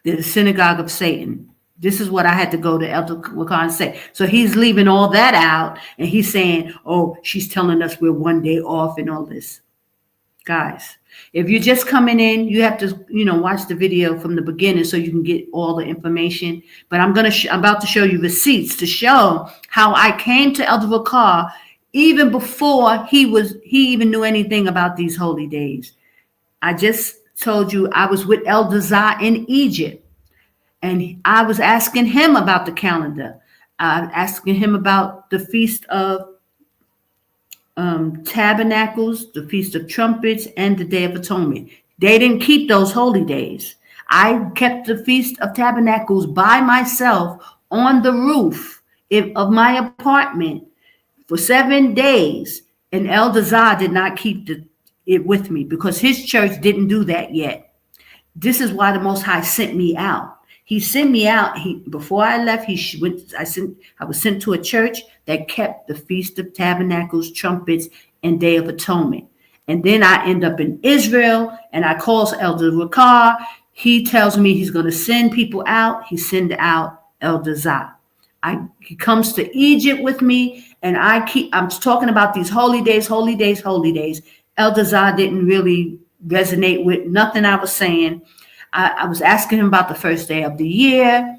They're the synagogue of Satan. This is what I had to go to Elder Vakar and say. So he's leaving all that out, and he's saying, oh, she's telling us we're one day off and all this. Guys, if you're just coming in, you have to, watch the video from the beginning so you can get all the information. But I'm about to show you receipts to show how I came to Elder Vakar even before he even knew anything about these holy days. I just told you I was with Elder Thou in Egypt. And I was asking him about the calendar, asking him about the Feast of Tabernacles, the Feast of Trumpets, and the Day of Atonement. They didn't keep those holy days. I kept the Feast of Tabernacles by myself on the roof of my apartment for 7 days. And Elder Thou did not keep it with me because his church didn't do that yet. This is why the Most High sent me out. He sent me out. Before I left, I was sent to a church that kept the Feast of Tabernacles, Trumpets, and Day of Atonement. And then I end up in Israel, and I call Elder Vakar. He tells me he's going to send people out. He sent out Elder Thou. He comes to Egypt with me, and I'm talking about these holy days, holy days, holy days. Elder Thou didn't really resonate with nothing I was saying. I was asking him about the first day of the year.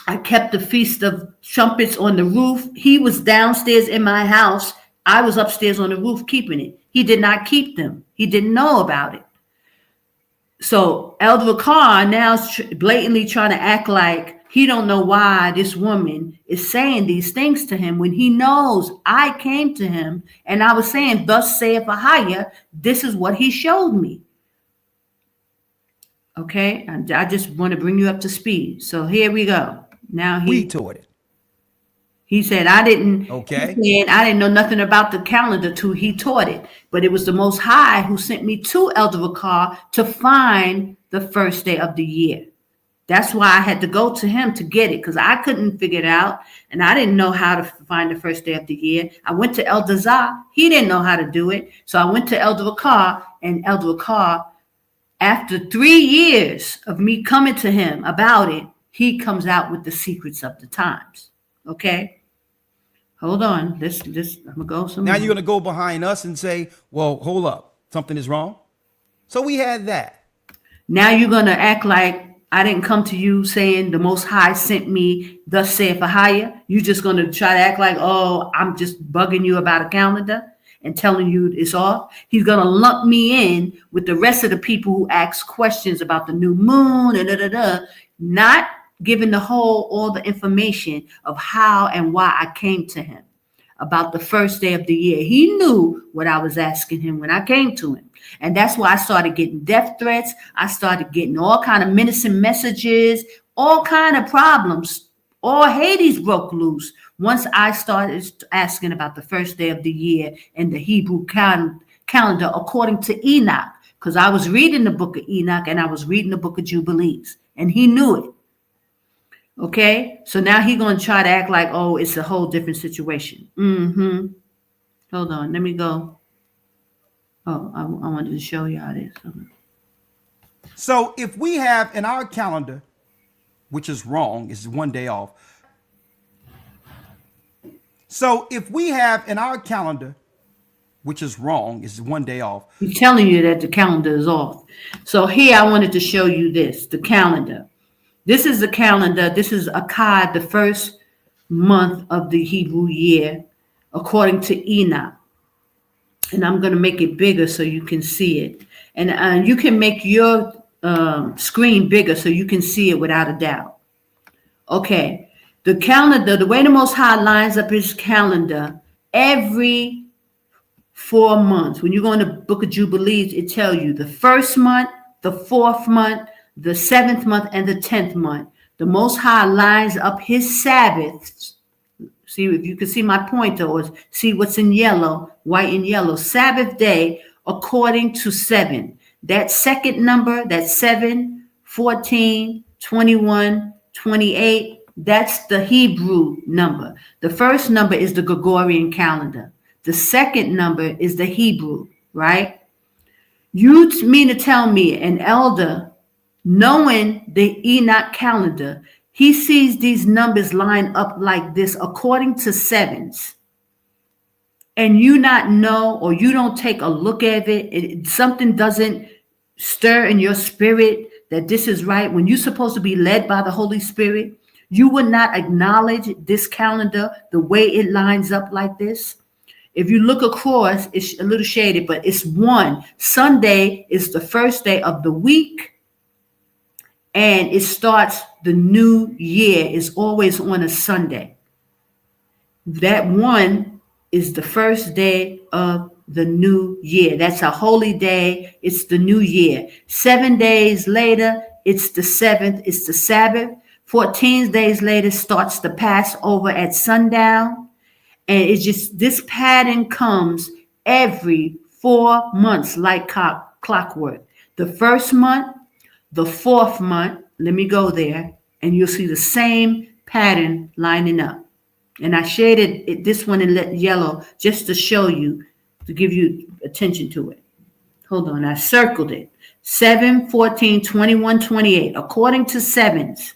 I kept the Feast of Trumpets on the roof. He was downstairs in my house. I was upstairs on the roof keeping it. He did not keep them. He didn't know about it. So Elder Vakar now is blatantly trying to act like he don't know why this woman is saying these things to him when he knows I came to him and I was saying, thus saith AHAYAH, this is what he showed me. Okay, and I just want to bring you up to speed. So here we go. Now we taught it. He said, I didn't. Okay. He said, I didn't know nothing about the calendar till he taught it. But it was the Most High who sent me to Elder Vakar to find the first day of the year. That's why I had to go to him to get it, because I couldn't figure it out. And I didn't know how to find the first day of the year. I went to Elder Thou. He didn't know how to do it. So I went to Elder Vakar, and Elder Vakar, after 3 years of me coming to him about it, he comes out with the secrets of the times. Okay? Hold on. I'm gonna go somewhere. Now you're gonna go behind us and say, well, hold up, something is wrong. So we had that. Now you're gonna act like I didn't come to you saying the Most High sent me, thus saith AHAYAH. You just gonna try to act like, oh, I'm just bugging you about a calendar and telling you it's off. He's going to lump me in with the rest of the people who ask questions about the new moon and not giving all the information of how and why I came to him about the first day of the year. He knew what I was asking him when I came to him. And that's why I started getting death threats. I started getting all kind of menacing messages, all kind of problems. All Hades broke loose once I started asking about the first day of the year in the Hebrew calendar according to Enoch. Because I was reading the book of Enoch and I was reading the book of Jubilees. And he knew it. Okay? So now he's going to try to act like, oh, it's a whole different situation. Hold on. Let me go. Oh, I wanted to show y'all this. So if we have in our calendar, which is wrong, is one day off. So if we have in our calendar, which is wrong, is one day off. I'm telling you that the calendar is off. So here I wanted to show you this, the calendar. This is the calendar. This is Akkad, the first month of the Hebrew year, according to Enoch. And I'm going to make it bigger so you can see it. And you can make your screen bigger so you can see it without a doubt. Okay. The calendar, the way the Most High lines up his calendar, every 4 months. When you go in the book of Jubilees, it tells you the first month, the 4th month, the 7th month, and the 10th month. The Most High lines up his Sabbaths. See, if you can see my pointer or see what's in yellow, white and yellow, Sabbath day according to 7. That second number, that 7, 14, 21, 28, that's the Hebrew number. The first number is the Gregorian calendar. The second number is the Hebrew, right? You mean to tell me an elder, knowing the Enoch calendar, he sees these numbers line up like this according to 7s, and you not know, or you don't take a look at it, something doesn't stir in your spirit that this is right, when you're supposed to be led by the Holy Spirit, you would not acknowledge this calendar the way it lines up like this. If you look across, it's a little shaded, but it's one. Sunday is the first day of the week, and it starts the new year. Is always on a Sunday. That one is the first day of the new year. That's a holy day. It's the new year. 7 days later, it's the 7th. It's the Sabbath. 14 days later starts the Passover at sundown. And it's just, this pattern comes every 4 months like clockwork. The first month, the 4th month, let me go there, and you'll see the same pattern lining up. And I shaded this one in yellow just to show you, to give you attention to it. Hold on, I circled it. 7, 14, 21, 28, according to 7s.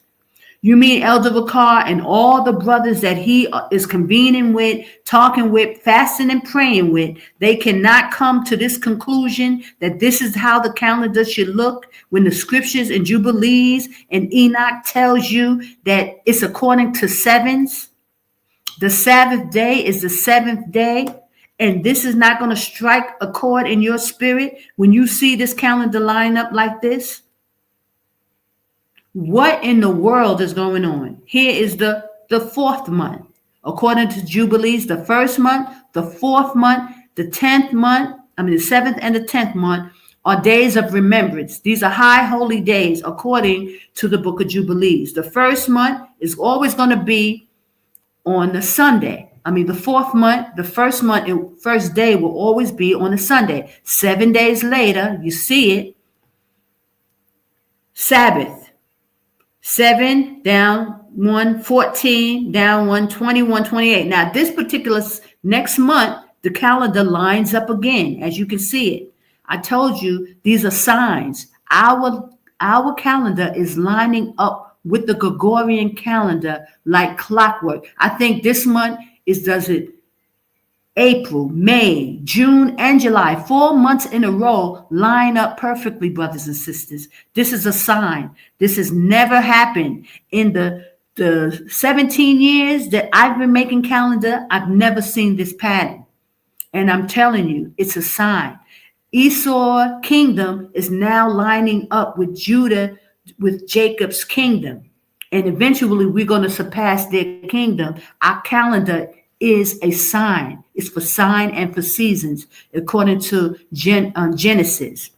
You mean Elder Bakar and all the brothers that he is convening with, talking with, fasting and praying with, they cannot come to this conclusion that this is how the calendar should look when the scriptures and Jubilees and Enoch tells you that it's according to 7s. The Sabbath day is the 7th day, and this is not going to strike a chord in your spirit when you see this calendar line up like this. What in the world is going on? Here is the 4th month. According to Jubilees, the 1st month, the 4th month, the 10th month, the 7th and the 10th month are days of remembrance. These are high holy days according to the book of Jubilees. The 1st month is always going to be on the Sunday. The 4th month, the 1st month, and 1st day will always be on a Sunday. 7 days later, you see it, Sabbath. 7 down 1, 14 down 1, 21, 28. Now, this particular next month, the calendar lines up again, as you can see it. I told you these are signs. Our calendar is lining up with the Gregorian calendar like clockwork. I think this month does it April, May, June, and July. 4 months in a row line up perfectly, brothers and sisters. This is a sign. This has never happened. In the 17 years that I've been making calendar, I've never seen this pattern. And I'm telling you, it's a sign. Esau kingdom is now lining up with Judah with Jacob's kingdom. And eventually we're going to surpass their kingdom. Our calendar is a sign. It's for sign and for seasons, according to Genesis.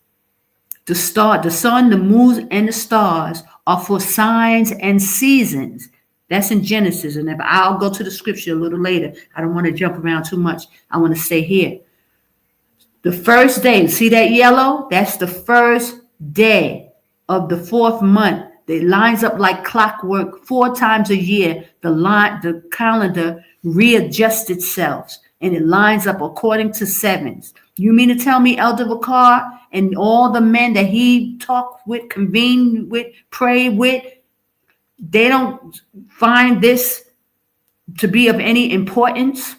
The sun, the moon, and the stars are for signs and seasons. That's in Genesis. And if I'll go to the scripture a little later. I don't want to jump around too much. I want to stay here. The first day, see that yellow? That's the first day of the 4th month. It lines up like clockwork 4 times a year. The calendar readjusts itself and it lines up according to sevens. You mean to tell me Elder Vakar and all the men that he talked with, convened with, prayed with, they don't find this to be of any importance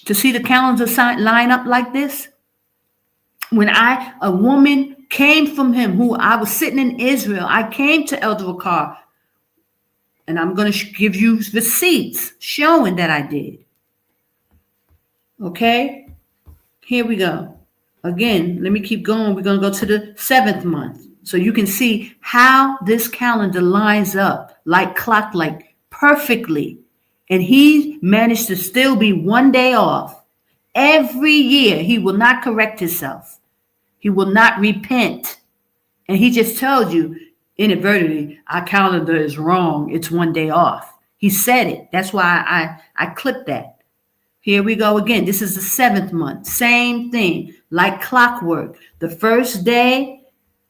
to see the calendar line up like this? When a woman came from him, who I was sitting in Israel, I came to Elder Vakar, and I'm going to give you receipts showing that I did. Okay, here we go. Again, let me keep going. We're going to go to the 7th month, so you can see how this calendar lines up like clock, like perfectly. And he managed to still be 1 day off. Every year, he will not correct himself. He will not repent. And he just told you inadvertently, our calendar is wrong. It's 1 day off. He said it. That's why I clipped that. Here we go again. This is the 7th month. Same thing, like clockwork. The first day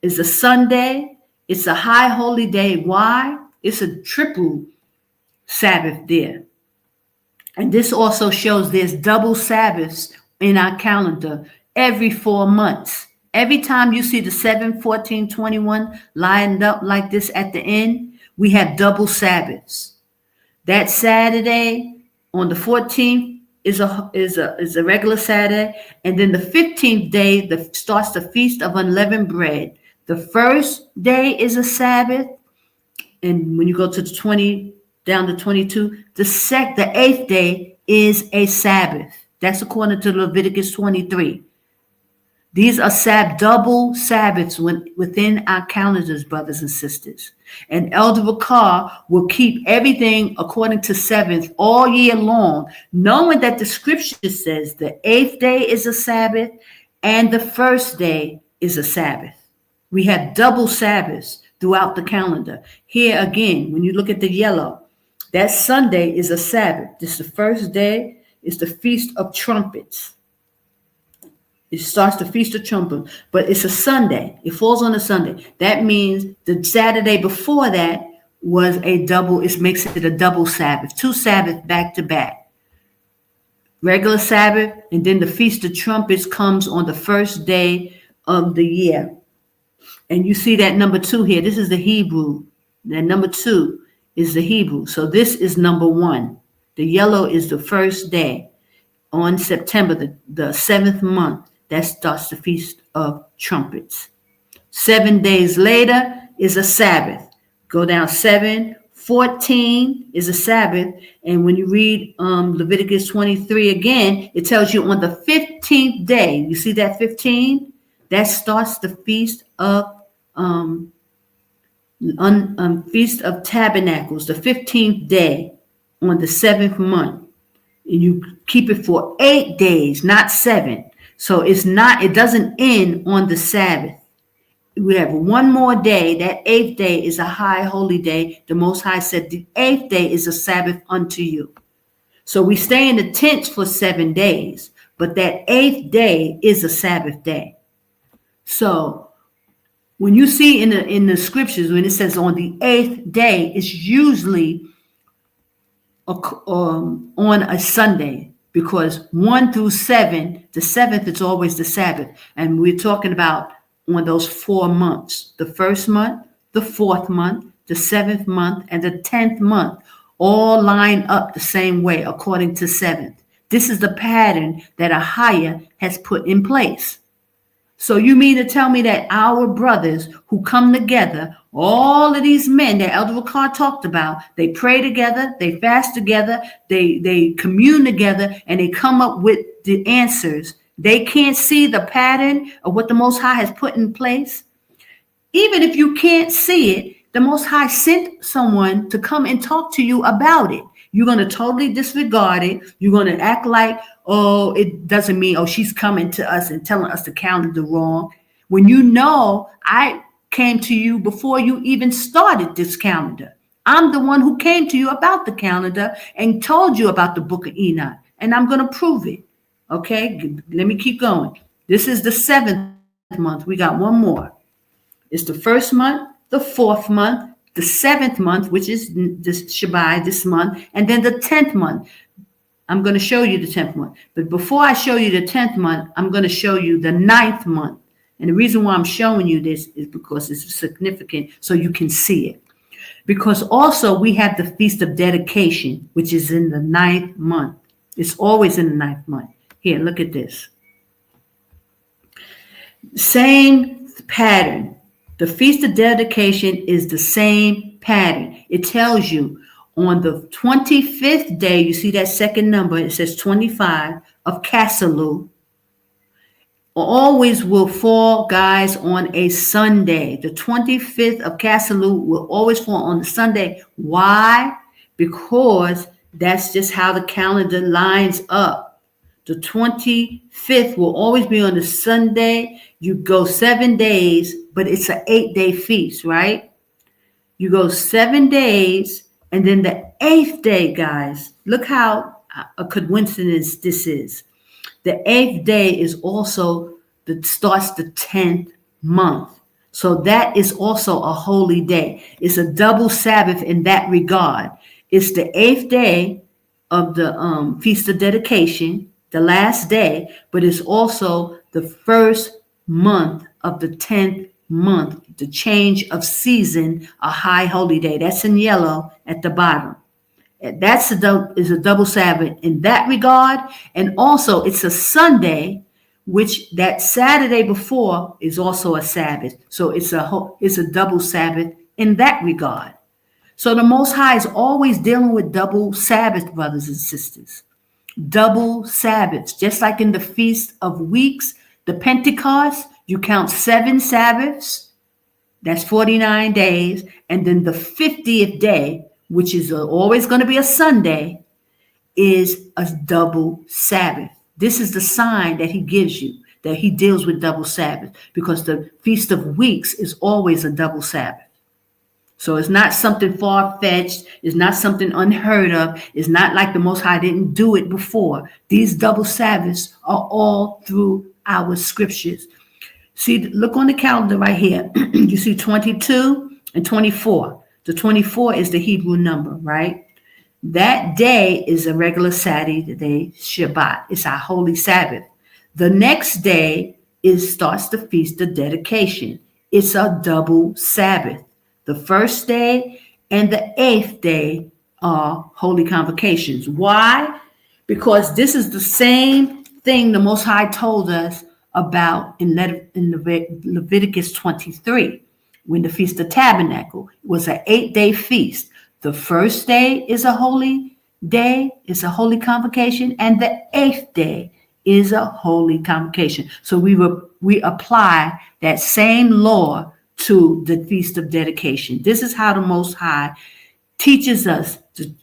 is a Sunday. It's a high holy day. Why? It's a triple Sabbath there. And this also shows there's double Sabbaths in our calendar every 4 months. Every time you see the 7, 14, 21 lined up like this at the end, we have double Sabbaths. That Saturday on the 14th is a regular Saturday, and then the 15th day starts the Feast of Unleavened Bread. The first day is a Sabbath, and when you go to the 20 down to 22, the 8th day is a Sabbath. That's according to Leviticus 23. These are double Sabbaths within our calendars, brothers and sisters. And Elder Vakar will keep everything according to 7th all year long, knowing that the scripture says the 8th day is a Sabbath and the first day is a Sabbath. We have double Sabbaths throughout the calendar. Here again, when you look at the yellow, that Sunday is a Sabbath. This is the first day. It's the Feast of Trumpets. It starts the Feast of Trumpets, but it's a Sunday. It falls on a Sunday. That means the Saturday before that was a double. It makes it a double Sabbath, 2 Sabbaths back to back. Regular Sabbath, and then the Feast of Trumpets comes on the first day of the year. And you see that number 2 here. This is the Hebrew. That number 2 is the Hebrew. So this is number 1. The yellow is the first day on September, the 7th month. That starts the Feast of Trumpets. 7 days later is a Sabbath. Go down 7, 14 is a Sabbath. And when you read Leviticus 23 again, it tells you on the 15th day, you see that 15? That starts the Feast of Feast of Tabernacles, the 15th day on the 7th month. And you keep it for 8 days, not 7. So it doesn't end on the Sabbath. We have one more day. That 8th day is a high holy day. The Most High said the 8th day is a Sabbath unto you. So we stay in the tents for 7 days, but that 8th day is a Sabbath day. So when you see in the scriptures, when it says on the 8th day, it's usually on a Sunday. Because 1 through 7, the 7th is always the Sabbath. And we're talking about on those 4 months. The 1st month, the 4th month, the 7th month, and the 10th month all line up the same way according to 7th. This is the pattern that AHAYAH has put in place. So you mean to tell me that our brothers who come together, all of these men that Elder Vakar talked about, they pray together, they fast together, they commune together, and they come up with the answers. They can't see the pattern of what the Most High has put in place. Even if you can't see it, the Most High sent someone to come and talk to you about it. You're going to totally disregard it. You're going to act like, oh, it doesn't mean, oh, she's coming to us and telling us the calendar wrong. When you know, I came to you before you even started this calendar. I'm the one who came to you about the calendar and told you about the book of Enoch. And I'm going to prove it. Okay, let me keep going. This is the 7th month. We got one more. It's the 1st month, the 4th month, the 7th month, which is this Shabbat this month, and then the 10th month. I'm going to show you the 10th month. But before I show you the 10th month, I'm going to show you the 9th month. And the reason why I'm showing you this is because it's significant so you can see it. Because also we have the Feast of Dedication, which is in the 9th month. It's always in the 9th month. Here, look at this. Same pattern. The Feast of Dedication is the same pattern. It tells you on the 25th day, you see that second number, it says 25 of Caselu, always will fall, guys, on a Sunday. The 25th of Caselu will always fall on the Sunday. Why? Because that's just how the calendar lines up. The 25th will always be on the Sunday. You go 7 days, but it's an 8-day feast, right? You go 7 days, and then the 8th day, guys, look how a coincidence this is. The 8th day is also starts the 10th month. So that is also a holy day. It's a double Sabbath in that regard. It's the 8th day of the Feast of Dedication, the last day, but it's also the 1st month of the 10th month, the change of season, a high holy day. That's in yellow at the bottom. That's a double Sabbath in that regard. And also it's a Sunday, which that Saturday before is also a Sabbath. So it's a double Sabbath in that regard. So the Most High is always dealing with double Sabbath, brothers and sisters. Double Sabbaths, just like in the Feast of Weeks, the Pentecost, you count 7 Sabbaths, that's 49 days, and then the 50th day, which is always going to be a Sunday, is a double Sabbath. This is the sign that he gives you, that he deals with double Sabbath, because the Feast of Weeks is always a double Sabbath. So it's not something far-fetched. It's not something unheard of. It's not like the Most High didn't do it before. These double Sabbaths are all through our scriptures. See, look on the calendar right here. You see 22 and 24. The 24 is the Hebrew number, right? That day is a regular Saturday, Shabbat. It's our holy Sabbath. The next day starts the Feast of Dedication. It's a double Sabbath. The 1st day and the 8th day are holy convocations. Why? Because this is the same thing the Most High told us about in Leviticus 23, when the Feast of Tabernacle was an 8-day feast. The 1st day is a holy day, it's a holy convocation, and the 8th day is a holy convocation. So we apply that same law to the Feast of Dedication. This is how the Most High teaches us.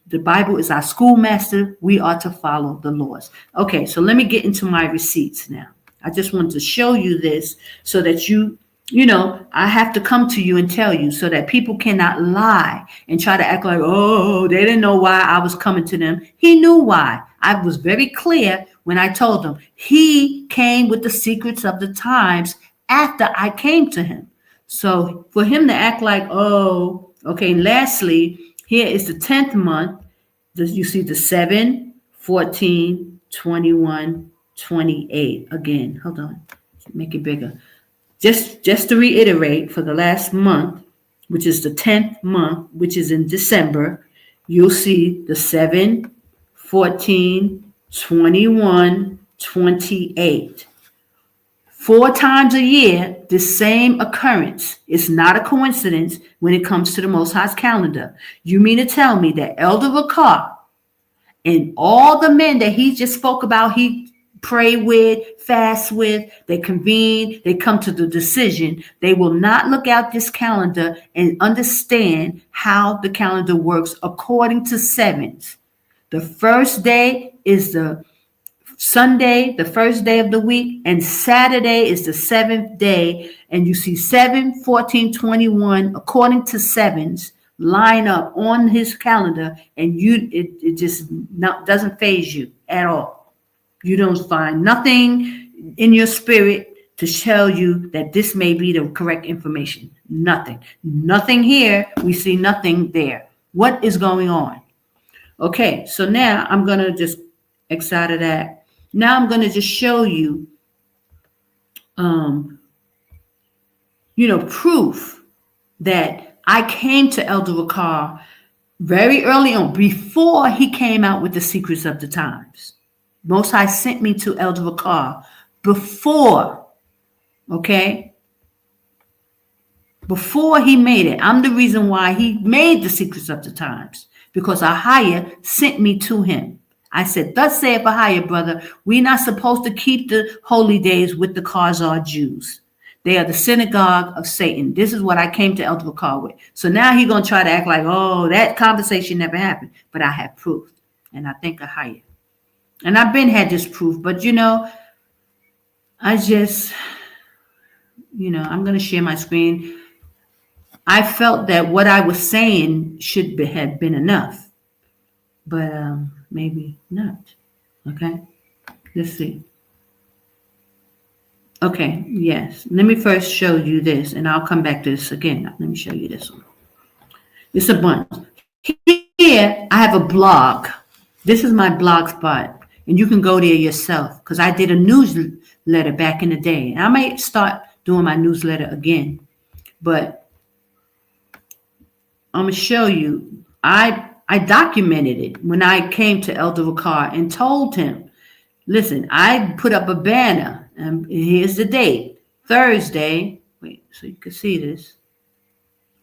The Bible is our schoolmaster. We are to follow the laws. Okay, so let me get into my receipts now. I just wanted to show you this so that you know, I have to come to you and tell you so that people cannot lie and try to act like, oh, they didn't know why I was coming to them. He knew why. I was very clear when I told him. He came with the secrets of the times after I came to him. So for him to act like, oh, okay, lastly, here is the 10th month. You see the 7, 14, 21, 28. Again, hold on, make it bigger. Just to reiterate, for the last month, which is the 10th month, which is in December, you'll see the 7, 14, 21, 28. 4 times a year, the same occurrence. It's not a coincidence when it comes to the Most High's calendar. You mean to tell me that Elder Rakar and all the men that he just spoke about, he pray with, fast with, they convene, they come to the decision. They will not look out this calendar and understand how the calendar works according to sevens. The first day is the Sunday, the first day of the week, and Saturday is the seventh day. And you see 7, 14, 21, according to sevens, line up on his calendar, and it just doesn't faze you at all. You don't find nothing in your spirit to tell you that this may be the correct information. Nothing here. We see nothing there. What is going on? Okay, so now I'm going to just X out of that. Now I'm going to just show you, proof that I came to Elder Ricard very early on, before he came out with the secrets of the times. Most High sent me to Elder Ricard before, okay? Before he made it. I'm the reason why he made the secrets of the times, because AHAYAH sent me to him. I said, thus saith AHAYAH, brother, we're not supposed to keep the holy days with the Khazar Jews. They are the synagogue of Satan. This is what I came to Elder Ricard with. So now he's going to try to act like, oh, that conversation never happened. But I have proof. And I thank AHAYAH. And I've been had this proof. But, I just, I'm going to share my screen. I felt that what I was saying have been enough. But maybe not. Okay, let's see. Okay, yes. Let me first show you this, and I'll come back to this again. Let me show you this one. It's a bunch. Here, I have a blog. This is my blog spot, and you can go there yourself, because I did a newsletter back in the day. And I might start doing my newsletter again, but I'm going to show you. I documented it when I came to Elder Ricard and told him, listen, I put up a banner, and here's the date. Thursday, wait, so you can see this.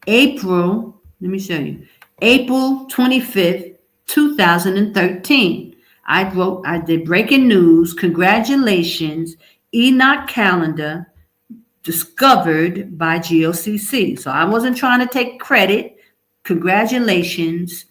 April 25th, 2013. I did breaking news, congratulations, Enoch calendar discovered by GOCC. So I wasn't trying to take credit. Congratulations.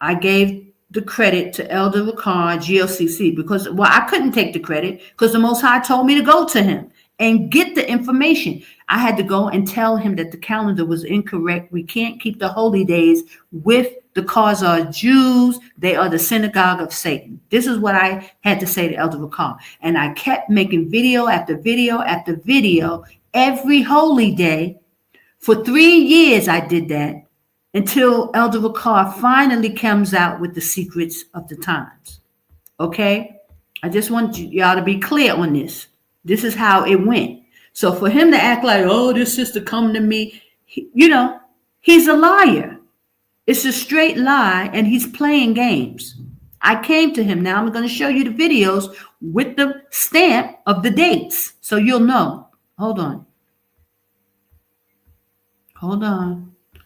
I gave the credit to Elder Ricard, GOCC, because, I couldn't take the credit because the Most High told me to go to him and get the information. I had to go and tell him that the calendar was incorrect. We can't keep the holy days with the Khazar Jews. They are the synagogue of Satan. This is what I had to say to Elder Ricard. And I kept making video after video after video every holy day. For 3 years, I did that, until Elder Ricard finally comes out with the secrets of the times. Okay? I just want y'all to be clear on this. This is how it went. So for him to act like, oh, this sister come to me, he's a liar. It's a straight lie, and he's playing games. I came to him. Now I'm going to show you the videos with the stamp of the dates, so you'll know. Hold on.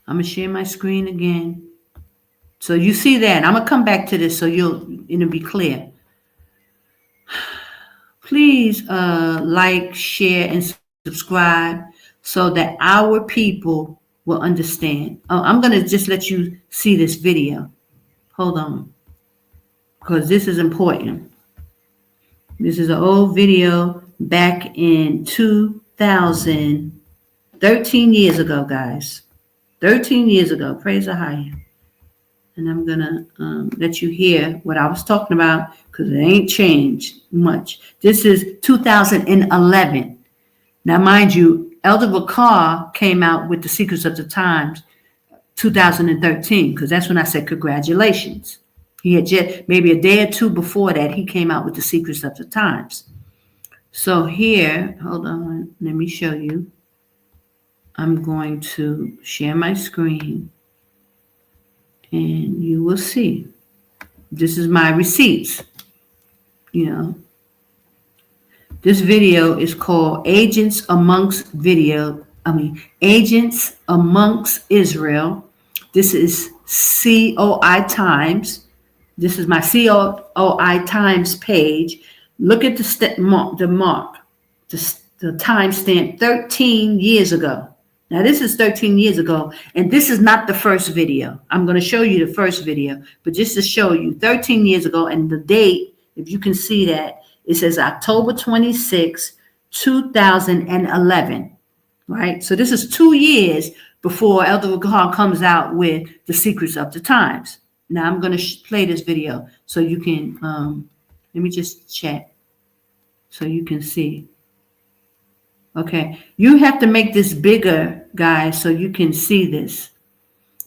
I'm going to share my screen again. So you see that. I'm going to come back to this so it'll be clear. Please like, share, and subscribe so that our people will understand. I'm going to just let you see this video. Hold on. Because this is important. This is an old video back in 2000, 13 years ago, guys. 13 years ago. Praise AHAYAH. And I'm going to let you hear what I was talking about, because it ain't changed much. This is 2011. Now, mind you, Elder Ricard came out with the Secrets of the Times 2013, because that's when I said congratulations. He had just, maybe a day or two before that, he came out with the Secrets of the Times. So here, hold on, let me show you. I'm going to share my screen, and you will see. This is my receipts. This video is called Agents Amongst Israel. This is COI Times. This is my COI Times page. Look at the time stamp 13 years ago. Now this is 13 years ago, and this is not the first video. I'm going to show you the first video, but just to show you 13 years ago, and the date, if you can see that, it says October 26, 2011, right? So this is 2 years before Elder Rawach comes out with the secrets of the times. Now I'm going to play this video so you can, let me just check so you can see. Okay, you have to make this bigger, guys, so you can see this.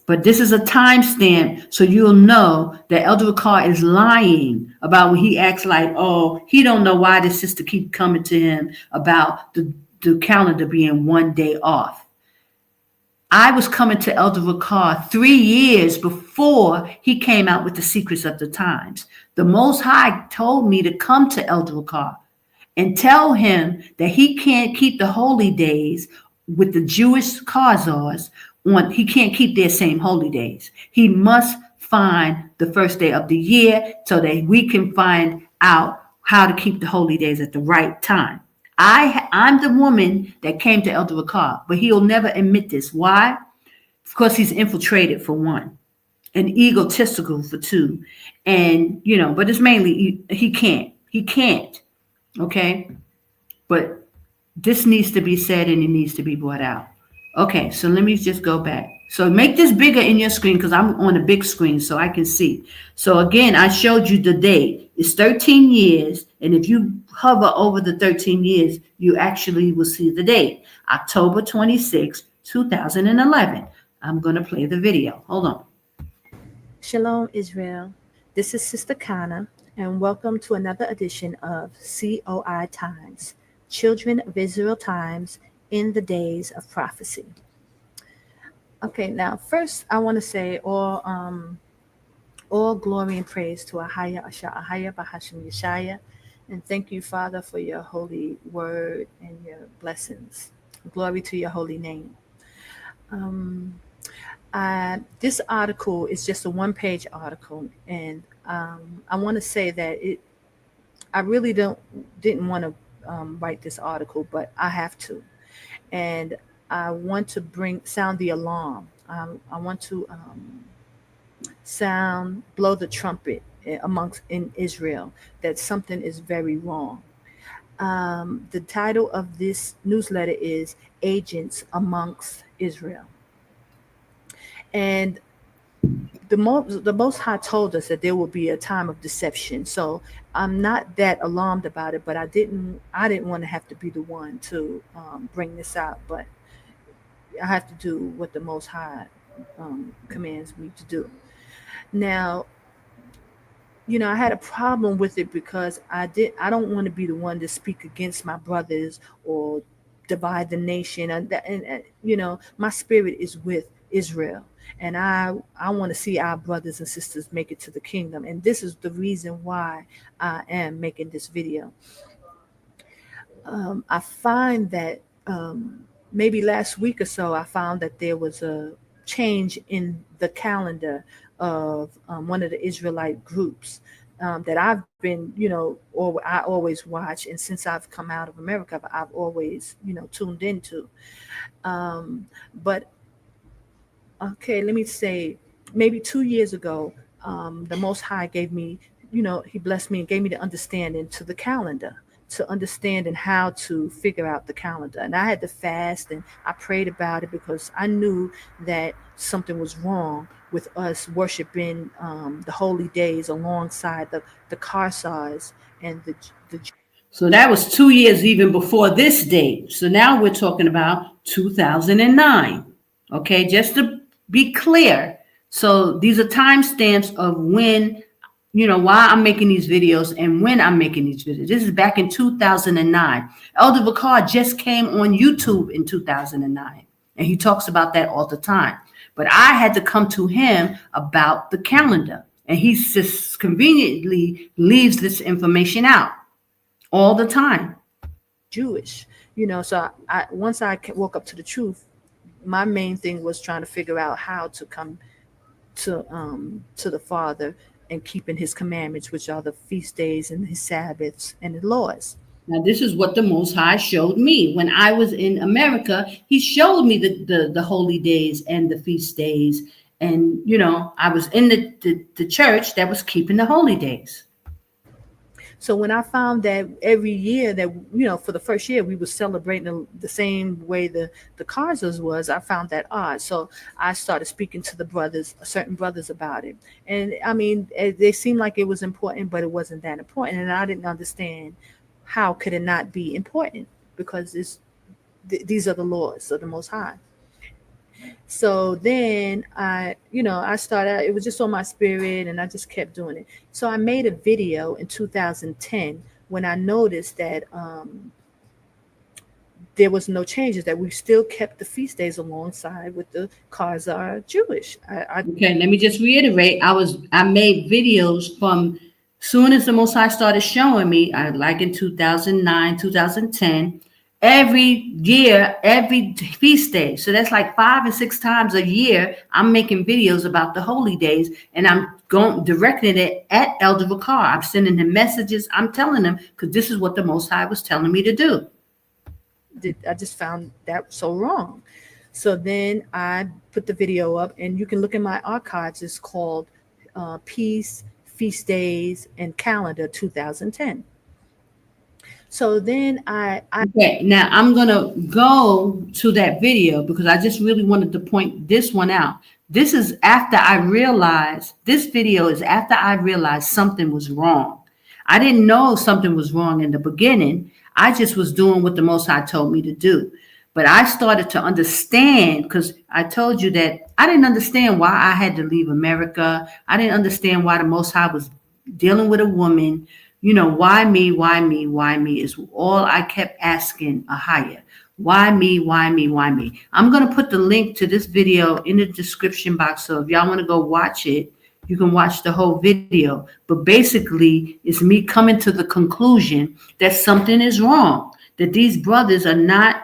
But this is a timestamp, so you'll know that Elder Rawach is lying about when he acts like, oh, he don't know why the sister keep coming to him about the calendar being 1 day off. I was coming to Elder Rawach 3 years before he came out with the secrets of the times. The Most High told me to come to Elder Rawach and tell him that he can't keep the holy days with the Jewish Khazars on. He can't keep their same holy days. He must find the first day of the year so that we can find out how to keep the holy days at the right time. I'm the woman that came to Elder Rawach, but he'll never admit this. Why? Because he's infiltrated, for one, and egotistical, for two. And, but it's mainly he can't. Okay, but this needs to be said and it needs to be brought out. Okay, so let me just go back. So make this bigger in your screen because I'm on a big screen so I can see. So again, I showed you the date. It's 13 years. And if you hover over the 13 years, you actually will see the date. October 26, 2011. I'm going to play the video. Hold on. Shalom, Israel. This is Sister Kana, and welcome to another edition of COI Times, Children of Israel Times in the Days of Prophecy. Okay, now first I want to say all glory and praise to AHAYAH, Bahasham Yashaya, and thank you, Father, for your holy word and your blessings. Glory to your holy name. This article is just a one-page article, and I want to say that I really didn't want to write this article, but I have to, and I want to sound the alarm. I want to blow the trumpet in Israel that something is very wrong. The title of this newsletter is "Agents Amongst Israel." And the Most High told us that there will be a time of deception. So I'm not that alarmed about it, but I didn't want to have to be the one to bring this out. But I have to do what the Most High commands me to do. Now, I had a problem with it because I don't want to be the one to speak against my brothers or divide the nation. And my spirit is with Israel. And I want to see our brothers and sisters make it to the kingdom. And this is the reason why I am making this video. I find that maybe last week or so, I found that there was a change in the calendar of one of the Israelite groups that I've been, or I always watch. And since I've come out of America, I've always, tuned into. But okay, let me say, maybe 2 years ago, the Most High gave me, he blessed me and gave me the understanding to the calendar, to understand and how to figure out the calendar. And I had to fast and I prayed about it because I knew that something was wrong with us worshiping the holy days alongside the Karsars and the. So that was 2 years even before this date. So now we're talking about 2009. Okay, just to be clear. So these are timestamps of when, why I'm making these videos and when I'm making these videos. This is back in 2009. Elder Rawach just came on YouTube in 2009, and he talks about that all the time. But I had to come to him about the calendar, and he just conveniently leaves this information out all the time. Jewish, so once I woke up to the truth, my main thing was trying to figure out how to come to the Father and keeping his commandments, which are the feast days and his Sabbaths and the laws. Now, this is what the Most High showed me. When I was in America, he showed me the holy days and the feast days. And, I was in the church that was keeping the holy days. So when I found that every year that, for the first year, we were celebrating the same way the Khazars was, I found that odd. So I started speaking to the brothers, certain brothers about it. And I mean, they seemed like it was important, but it wasn't that important. And I didn't understand how could it not be important, because these are the laws of the Most High. So then I started, it was just on my spirit, and I just kept doing it. So I made a video in 2010 when I noticed that there was no changes, that we still kept the feast days alongside with the Khazar Jewish. Okay, let me just reiterate. I made videos from soon as the Most High started showing me, like in 2009, 2010, every year, every feast day. So that's like 5 and 6 times a year. I'm making videos about the holy days, and I'm directing it at Elder Vakar. I'm sending him messages. I'm telling him, because this is what the Most High was telling me to do. I just found that so wrong. So then I put the video up, and you can look in my archives. It's called Peace, Feast Days, and Calendar 2010. So then okay, now I'm going to go to that video because I just really wanted to point this one out. This is after I realized, this video is after I realized something was wrong. I didn't know something was wrong in the beginning. I just was doing what the Most High told me to do. But I started to understand, because I told you that I didn't understand why I had to leave America. I didn't understand why the Most High was dealing with a woman. Why me, why me, why me is all I kept asking AHAYAH. Why me, why me, why me? I'm going to put the link to this video in the description box. So if y'all want to go watch it, you can watch the whole video. But basically, it's me coming to the conclusion that something is wrong, that these brothers are not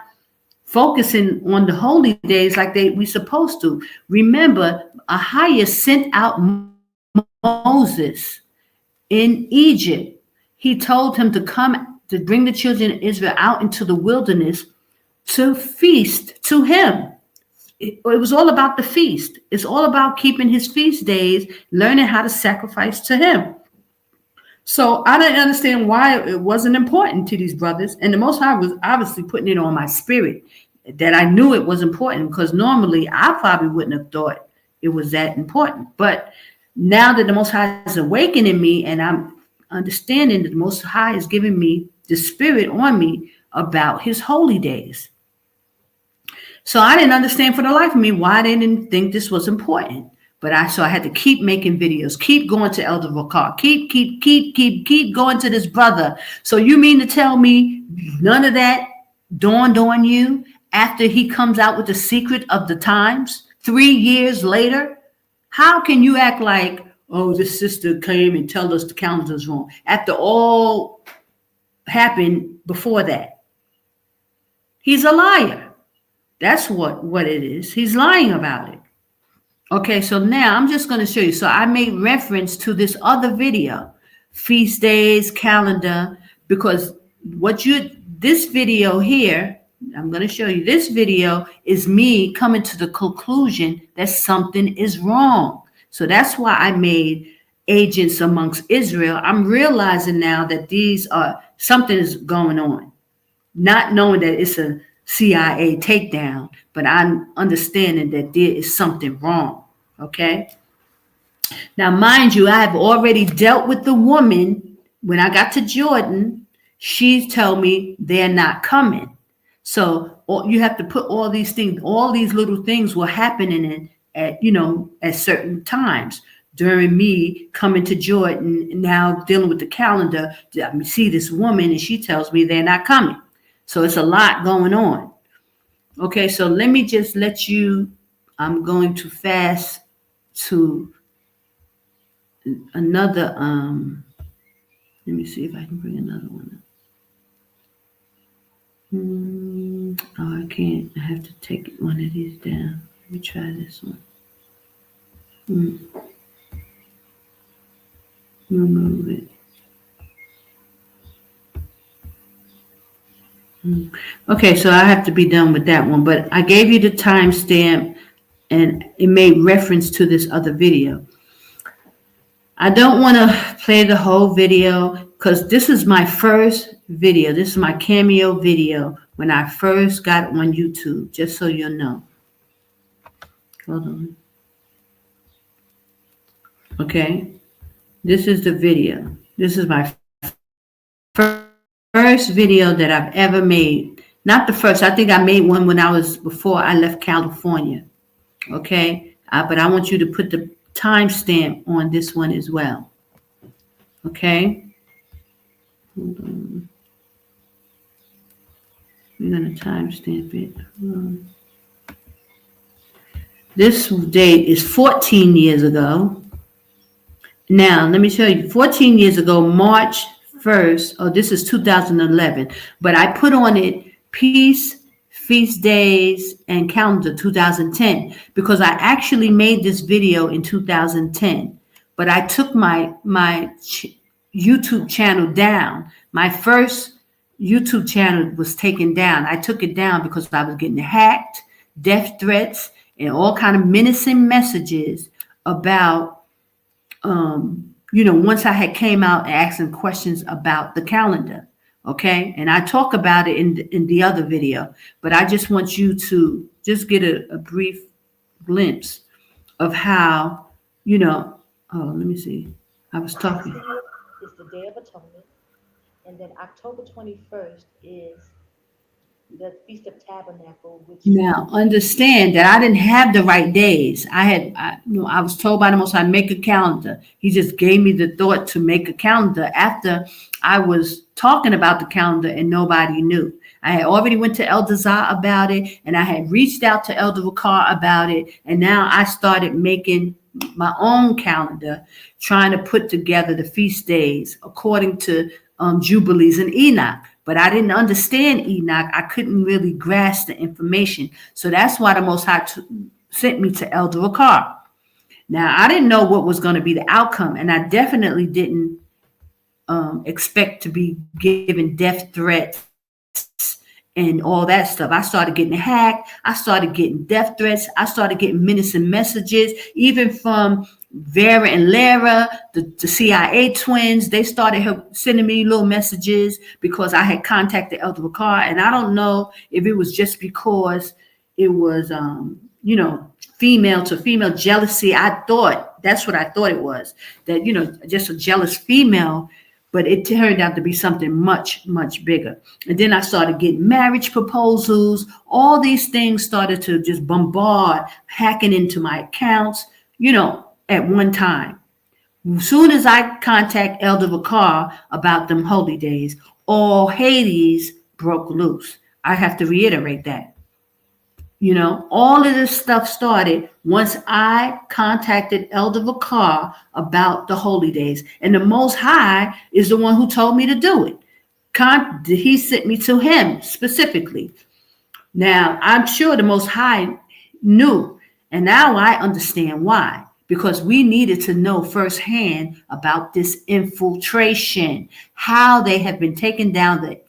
focusing on the holy days like we supposed to. Remember, AHAYAH sent out Moses in Egypt. He told him to come to bring the children of Israel out into the wilderness to feast to him. It was all about the feast. It's all about keeping his feast days, learning how to sacrifice to him. So I didn't understand why it wasn't important to these brothers. And the Most High was obviously putting it on my spirit that I knew it was important, because normally I probably wouldn't have thought it was that important. But now that the Most High is awakening me, and I'm understanding that the Most High is giving me the spirit on me about his holy days. So I didn't understand for the life of me why they didn't think this was important. But I had to keep making videos, keep going to Elder Vakar, keep going to this brother. So you mean to tell me none of that dawned on you after he comes out with the secret of the times 3 years later? How can you act like, oh, this sister came and tell us the calendar's wrong after all happened before that? He's a liar. That's what it is. He's lying about it. Okay, so now I'm just going to show you. So I made reference to this other video, feast days, calendar, because this video here, I'm going to show you, this video is me coming to the conclusion that something is wrong. So that's why I made agents amongst Israel. I'm realizing now that something is going on, not knowing that it's a CIA takedown, but I'm understanding that there is something wrong. Okay. Now, mind you, I have already dealt with the woman. When I got to Jordan, she told me they're not coming. So you have to put all these things, all these little things were happening at certain times during me coming to Jordan, now dealing with the calendar. I see this woman and she tells me they're not coming. So it's a lot going on. Okay, so let me just let you, I'm going to fast to another, let me see if I can bring another one up. Oh, I can't, I have to take one of these down. Let me try this one. Remove it. Okay, so I have to be done with that one, but I gave you the timestamp and it made reference to this other video. I don't want to play the whole video because this is my first video. This is my cameo video when I first got on YouTube, just so you'll know. Hold on. Okay, this is the video. This is my first video that I've ever made. Not the first. I think I made one when before I left California. Okay, but I want you to put the timestamp on this one as well. Okay. Hold on. We're going to timestamp it. This date is 14 years ago. Now, let me tell you, 14 years ago, March 1st, oh, this is 2011, but I put on it Peace, Feast Days, and Calendar 2010 because I actually made this video in 2010, but I took my YouTube channel down. My first YouTube channel was taken down. I took it down because I was getting hacked, death threats, and all kind of menacing messages about, once I had came out and asking questions about the calendar. Okay. And I talk about it in the other video, but I just want you to just get a brief glimpse of how, let me see. I was talking. Is the Day of Atonement. And then October 21st is the Feast of Tabernacle, which now understand that I didn't have the right days. I was told by the Most High, make a calendar. He just gave me the thought to make a calendar after I was talking about the calendar and nobody knew. I had already went to Elder Zah about it, and I had reached out to Elder Wakar about it, and now I started making my own calendar, trying to put together the feast days according to Jubilees and Enoch. But I didn't understand Enoch. I couldn't really grasp the information. So that's why the Most High sent me to Elder Wakar. Now, I didn't know what was going to be the outcome, and I definitely didn't expect to be given death threats and all that stuff. I started getting hacked. I started getting death threats. I started getting menacing messages, even from Vera and Lara, the CIA twins. They started sending me little messages because I had contacted Elder Wakar. And I don't know if it was just because it was, female to female jealousy. That's what I thought it was, that, just a jealous female. But it turned out to be something much, much bigger. And then I started getting marriage proposals. All these things started to just bombard, hacking into my accounts, at one time. As soon as I contact Elder Wakar about them holy days, all Hades broke loose. I have to reiterate that. All of this stuff started once I contacted Elder Wakar about the holy days. And the Most High is the one who told me to do it. He sent me to him specifically. Now, I'm sure the Most High knew. And now I understand why. Because we needed to know firsthand about this infiltration, how they have been taking down the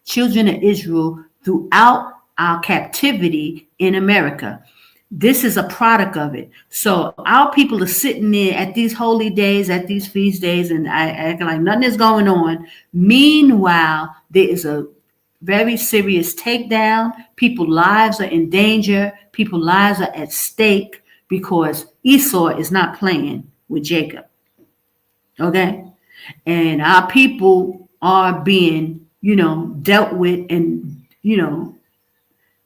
children of Israel throughout our captivity in America. This is a product of it. So our people are sitting there at these holy days, at these feast days, and acting like nothing is going on. Meanwhile, there is a very serious takedown. People's lives are in danger. People's lives are at stake because Esau is not playing with Jacob. Okay? And our people are being, dealt with and,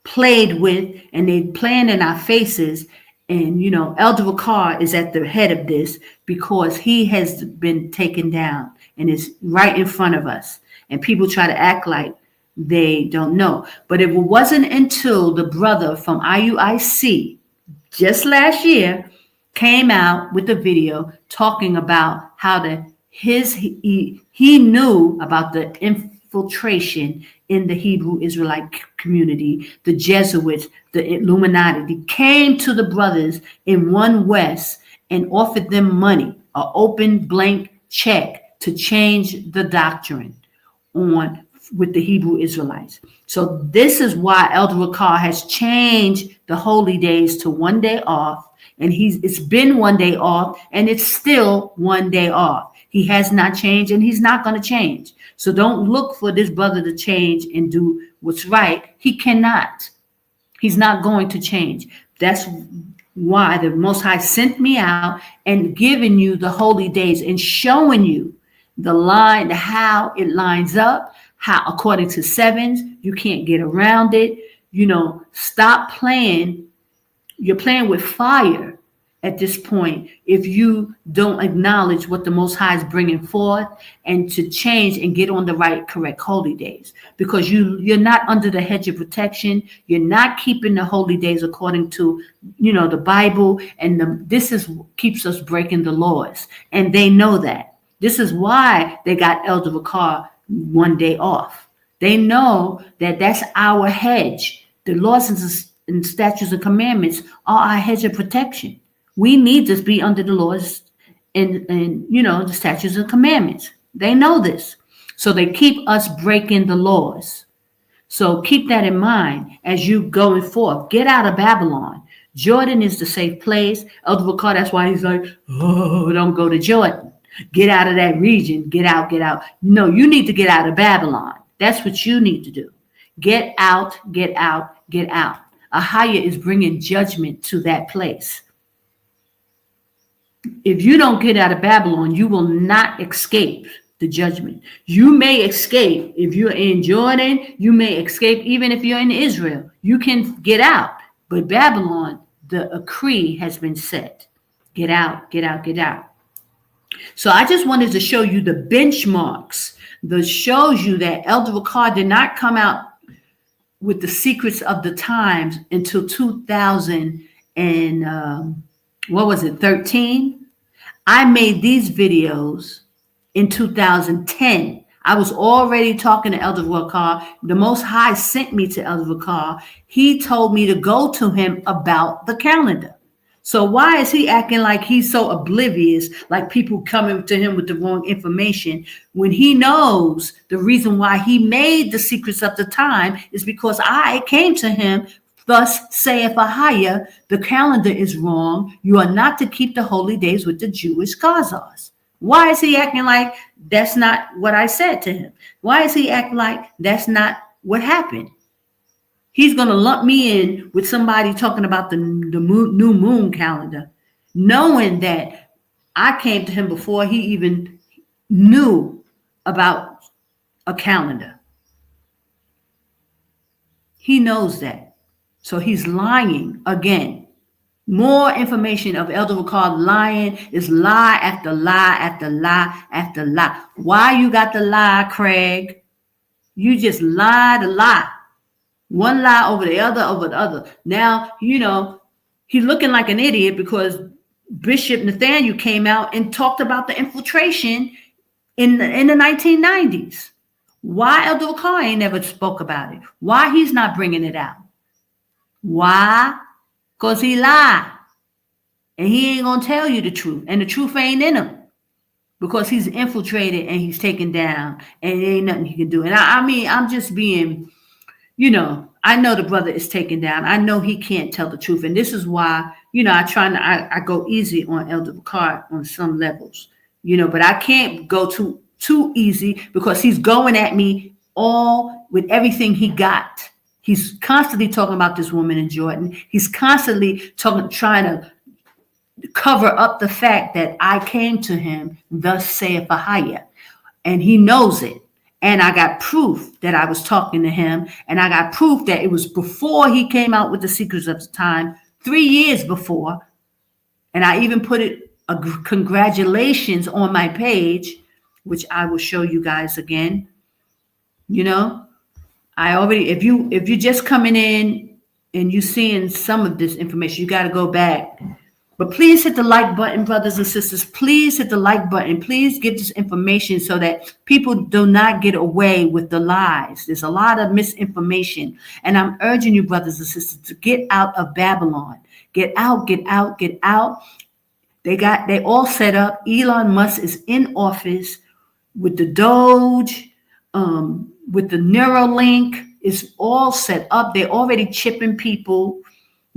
played with, and they playing in our faces. And, Elder Wakar is at the head of this because he has been taken down and is right in front of us. And people try to act like they don't know. But it wasn't until the brother from IUIC just last year came out with a video talking about how he knew about the infiltration in the Hebrew Israelite community, the Jesuits, the Illuminati. They came to the brothers in One West and offered them money, an open blank check to change the doctrine on with the Hebrew Israelites. So this is why Elder Rakar has changed the holy days to one day off, and it's been one day off, and it's still one day off. He has not changed, and he's not going to change. So don't look for this brother to change and do what's right. He cannot. He's not going to change. That's why the Most High sent me out and giving you the holy days and showing you the line, how it lines up, how according to sevens, you can't get around it. Stop playing. You're playing with fire at this point if you don't acknowledge what the Most High is bringing forth and to change and get on the right, correct holy days, because you're not under the hedge of protection. You're not keeping the holy days according to, the Bible, and this is keeps us breaking the laws, and they know that. This is why they got Elder Vakar one day off. They know that that's our hedge. The laws and statutes and commandments are our hedge of protection. We need to be under the laws and the statutes and commandments. They know this. So they keep us breaking the laws. So keep that in mind as you going forth. Get out of Babylon. Jordan is the safe place. Elder Vakar, that's why he's like, oh, don't go to Jordan. Get out of that region. Get out, get out. No, you need to get out of Babylon. That's what you need to do. Get out, get out, get out. AHAYAH is bringing judgment to that place. If you don't get out of Babylon, you will not escape the judgment. You may escape if you're in Jordan. You may escape even if you're in Israel. You can get out. But Babylon, the decree has been set. Get out, get out, get out. So I just wanted to show you the benchmarks that shows you that Elder Vakar did not come out with the secrets of the times until 2000 and 13. I made these videos in 2010. I was already talking to Elder Vakar. The Most High sent me to Elder Vakar. He told me to go to him about the calendar. So why is he acting like he's so oblivious, like people coming to him with the wrong information, when he knows the reason why he made the secrets of the time is because I came to him. Thus saith AHAYAH, the calendar is wrong. You are not to keep the holy days with the Jewish Qadash. Why is he acting like that's not what I said to him? Why is he acting like that's not what happened? He's going to lump me in with somebody talking about the new moon calendar, knowing that I came to him before he even knew about a calendar. He knows that. So he's lying again. More information of Elder Vakar lying is lie after lie after lie after lie. Why you got the lie, Craig? You just lie to lie. One lie over the other. Now, he's looking like an idiot because Bishop Nathaniel came out and talked about the infiltration in the 1990s. Why Elder Vakar ain't never spoke about it? Why he's not bringing it out? Why? Because he lied. And he ain't going to tell you the truth. And the truth ain't in him. Because he's infiltrated and he's taken down. And there ain't nothing he can do. And I mean, I'm just being, I know the brother is taken down. I know he can't tell the truth. And this is why, I go easy on Elder Vakar on some levels. But I can't go too easy because he's going at me all with everything he got. He's constantly talking about this woman in Jordan. He's constantly trying to cover up the fact that I came to him, thus saith AHAYAH. And he knows it. And I got proof that I was talking to him. And I got proof that it was before he came out with the secrets of the time, 3 years before. And I even put it, congratulations on my page, which I will show you guys again. I already, if you're just coming in and you're seeing some of this information, you got to go back. But please hit the like button, brothers and sisters. Please hit the like button. Please get this information so that people do not get away with the lies. There's a lot of misinformation. And I'm urging you, brothers and sisters, to get out of Babylon. Get out, get out, get out. They all set up. Elon Musk is in office with the Doge, with the Neuralink. It's all set up. They're already chipping people.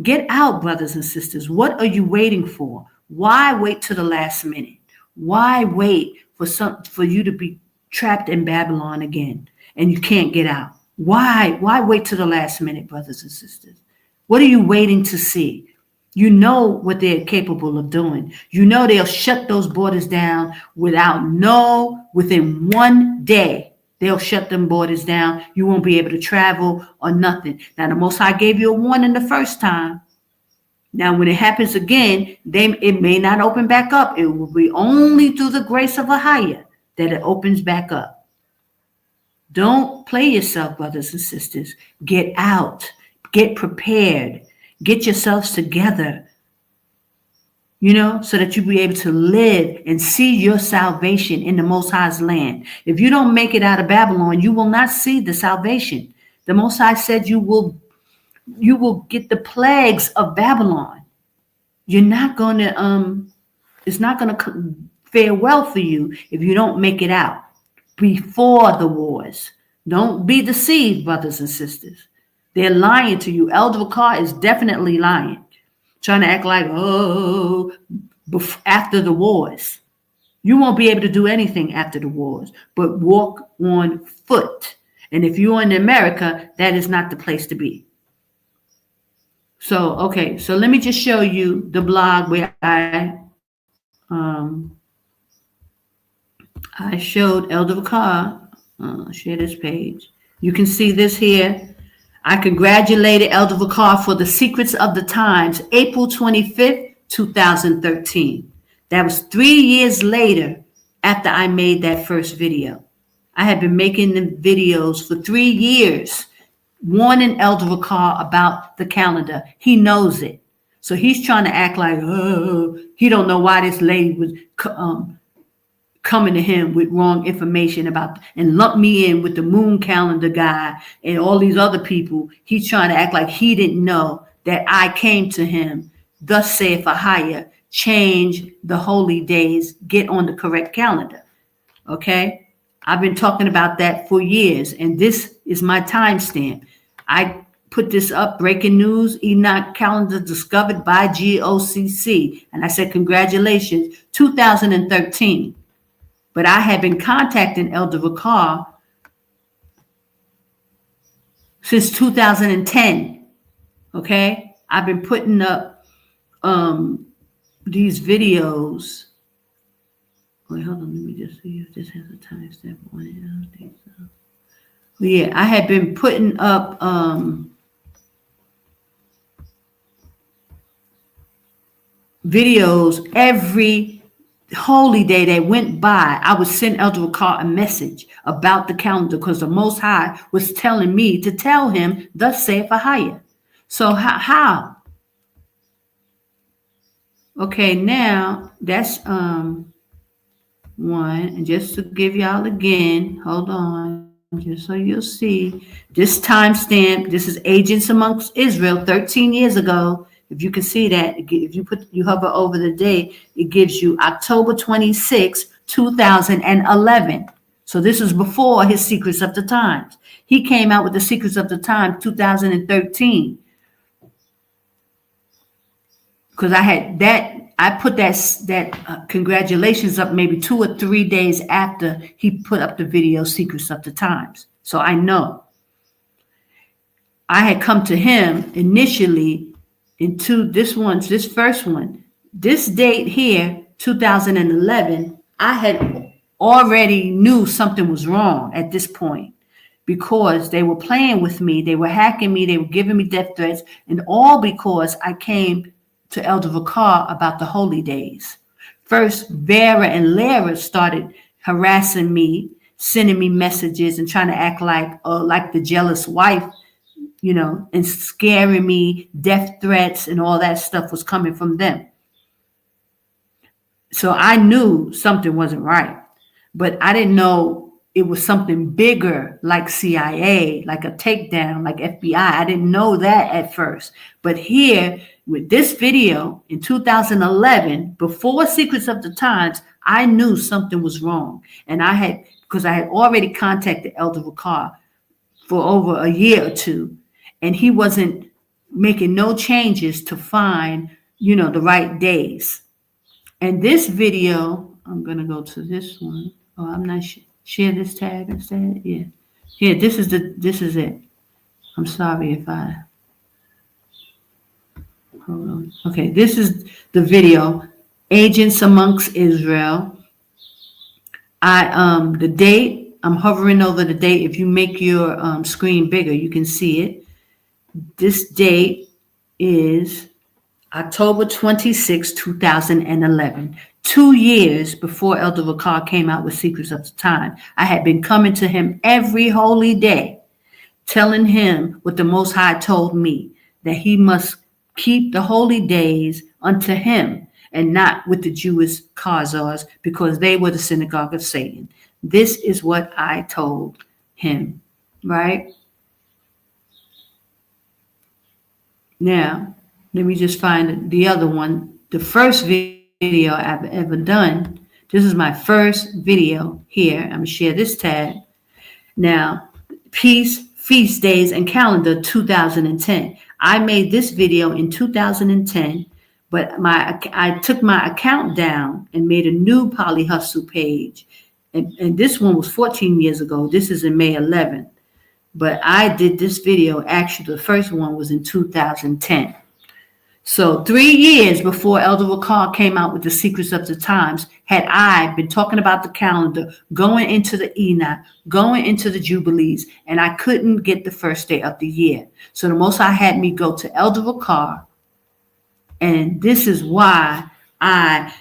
Get out, brothers and sisters. What are you waiting for? Why wait to the last minute? Why wait for you to be trapped in Babylon again and you can't get out? Why wait to the last minute, brothers and sisters? What are you waiting to see? You know what they're capable of doing. You know they'll shut those borders down within 1 day. They'll shut them borders down. You won't be able to travel or nothing. Now, the Most High gave you a warning the first time. Now, when it happens again, it may not open back up. It will be only through the grace of AHAYAH that it opens back up. Don't play yourself, brothers and sisters. Get out. Get prepared. Get yourselves together, so that you'll be able to live and see your salvation in the Most High's land. If you don't make it out of Babylon, you will not see the salvation. The Most High said you will get the plagues of Babylon. You're not going to, it's not going to fare well for you if you don't make it out before the wars. Don't be deceived, brothers and sisters. They're lying to you. Elder Vakar is definitely lying, trying to act like, after the wars. You won't be able to do anything after the wars, but walk on foot. And if you're in America, that is not the place to be. So, okay, so let me just show you the blog where I showed Elder Vakar. Share this page. You can see this here. I congratulated Elder Vakar for the Secrets of the Times, April 25th, 2013. That was 3 years later after I made that first video. I had been making the videos for 3 years, warning Elder Vakar about the calendar. He knows it. So he's trying to act like, he don't know why this lady was coming to him with wrong information and lump me in with the moon calendar guy and all these other people. He's trying to act like he didn't know that I came to him. Thus saith AHAYAH, change the holy days, get on the correct calendar. Okay? I've been talking about that for years, and this is my timestamp. I put this up, breaking news, Enoch calendar discovered by GOCC. And I said, congratulations, 2013. But I had been contacting Elder Vakar since 2010. Okay? I've been putting up these videos. Wait, hold on. Let me just see if this has a timestamp on it. I don't think so. But yeah, I had been putting up videos every holy day that went by. I would send Elder Vakar a message about the calendar because the Most High was telling me to tell him, thus saith AHAYAH. So how? Okay, now that's one. And just to give y'all again, hold on, just so you'll see this timestamp. This is Agents Amongst Israel 13 years ago. If you can see that, if you hover over the date, it gives you October 26, 2011. So this is before his Secrets of the Times. He came out with the Secrets of the Times 2013. Because I put that congratulations up maybe 2 or 3 days after he put up the video Secrets of the Times. So I know. I had come to him initially into this first one, this date here, 2011, I had already knew something was wrong at this point because they were playing with me. They were hacking me. They were giving me death threats, and all because I came to Elder Vakar about the holy days. First, Vera and Lara started harassing me, sending me messages and trying to act like the jealous wife, and scaring me, death threats and all that stuff was coming from them. So I knew something wasn't right, but I didn't know it was something bigger like CIA, like a takedown, like FBI. I didn't know that at first. But here, with this video in 2011, before Secrets of the Times, I knew something was wrong. And because I had already contacted Elder Ricard for over a year or two, and he wasn't making no changes to find, the right days. And this video, I'm going to go to this one. Oh, I'm not share this tag instead. Yeah. Here, this is it. I'm sorry if I, hold on. Okay, this is the video, Agents Amongst Israel. The date, I'm hovering over the date. If you make your screen bigger, you can see it. This date is October 26, 2011. 2 years before Elder Ricard came out with Secrets of the Time. I had been coming to him every holy day, telling him what the Most High told me, that he must keep the holy days unto him and not with the Jewish Khazars, because they were the synagogue of Satan. This is what I told him, right? Now, let me just find the other one. The first video I've ever done. This is my first video here. I'm going to share this tag. Now, Peace, Feast Days, and Calendar 2010. I made this video in 2010, but I took my account down and made a new Poly Hustle page. And this one was 14 years ago. This is in May 11th. But I did this video, actually, the first one was in 2010. So 3 years before Elder Ricard came out with the Secrets of the Times, had I been talking about the calendar, going into the Enoch, going into the Jubilees, and I couldn't get the first day of the year. So the Most High had me go to Elder Ricard, and this is why I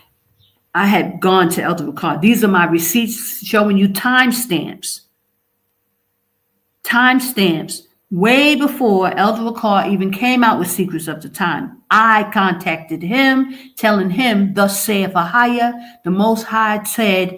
had gone to Elder Ricard. These are my receipts showing you timestamps. Timestamps. Way before Elder Ricard even came out with Secrets of the Time, I contacted him, telling him, thus saith AHAYAH, the Most High said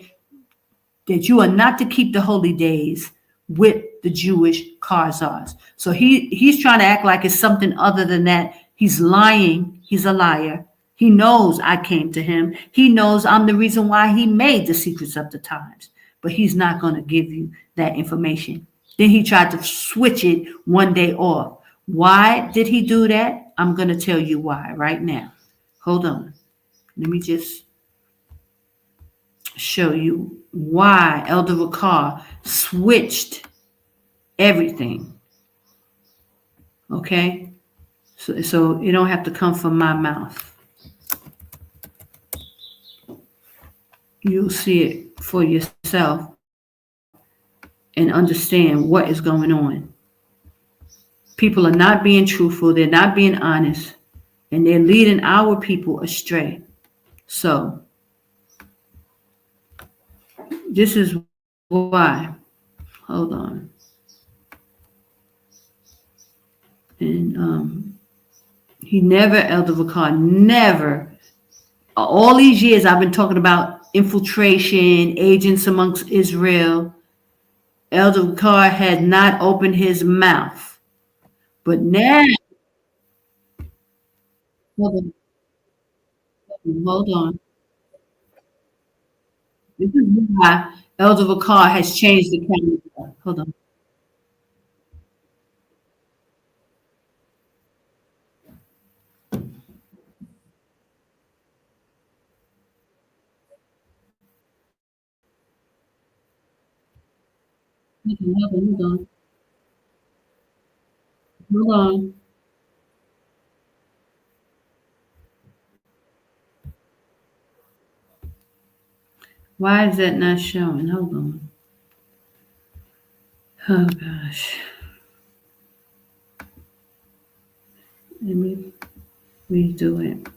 that you are not to keep the holy days with the Jewish Khazars. So he's trying to act like it's something other than that. He's lying. He's a liar. He knows I came to him. He knows I'm the reason why he made the Secrets of the Times. But he's not going to give you that information. Then he tried to switch it one day off. Why did he do that? I'm going to tell you why right now. Hold on. Let me just show you why Elder Ricard switched everything. Okay? So you don't have to come from my mouth. You'll see it for yourself and understand what is going on. People are not being truthful. They're not being honest. And they're leading our people astray. So, this is why. Hold on. And he never, Elder Ricard, never, all these years I've been talking about infiltration, agents amongst Israel. Elder Ricard had not opened his mouth. But now, hold on. This is why Elder Ricard has changed the calendar. Hold on. Hold on. Why is that not showing? Hold on. Oh gosh. Let me redo it.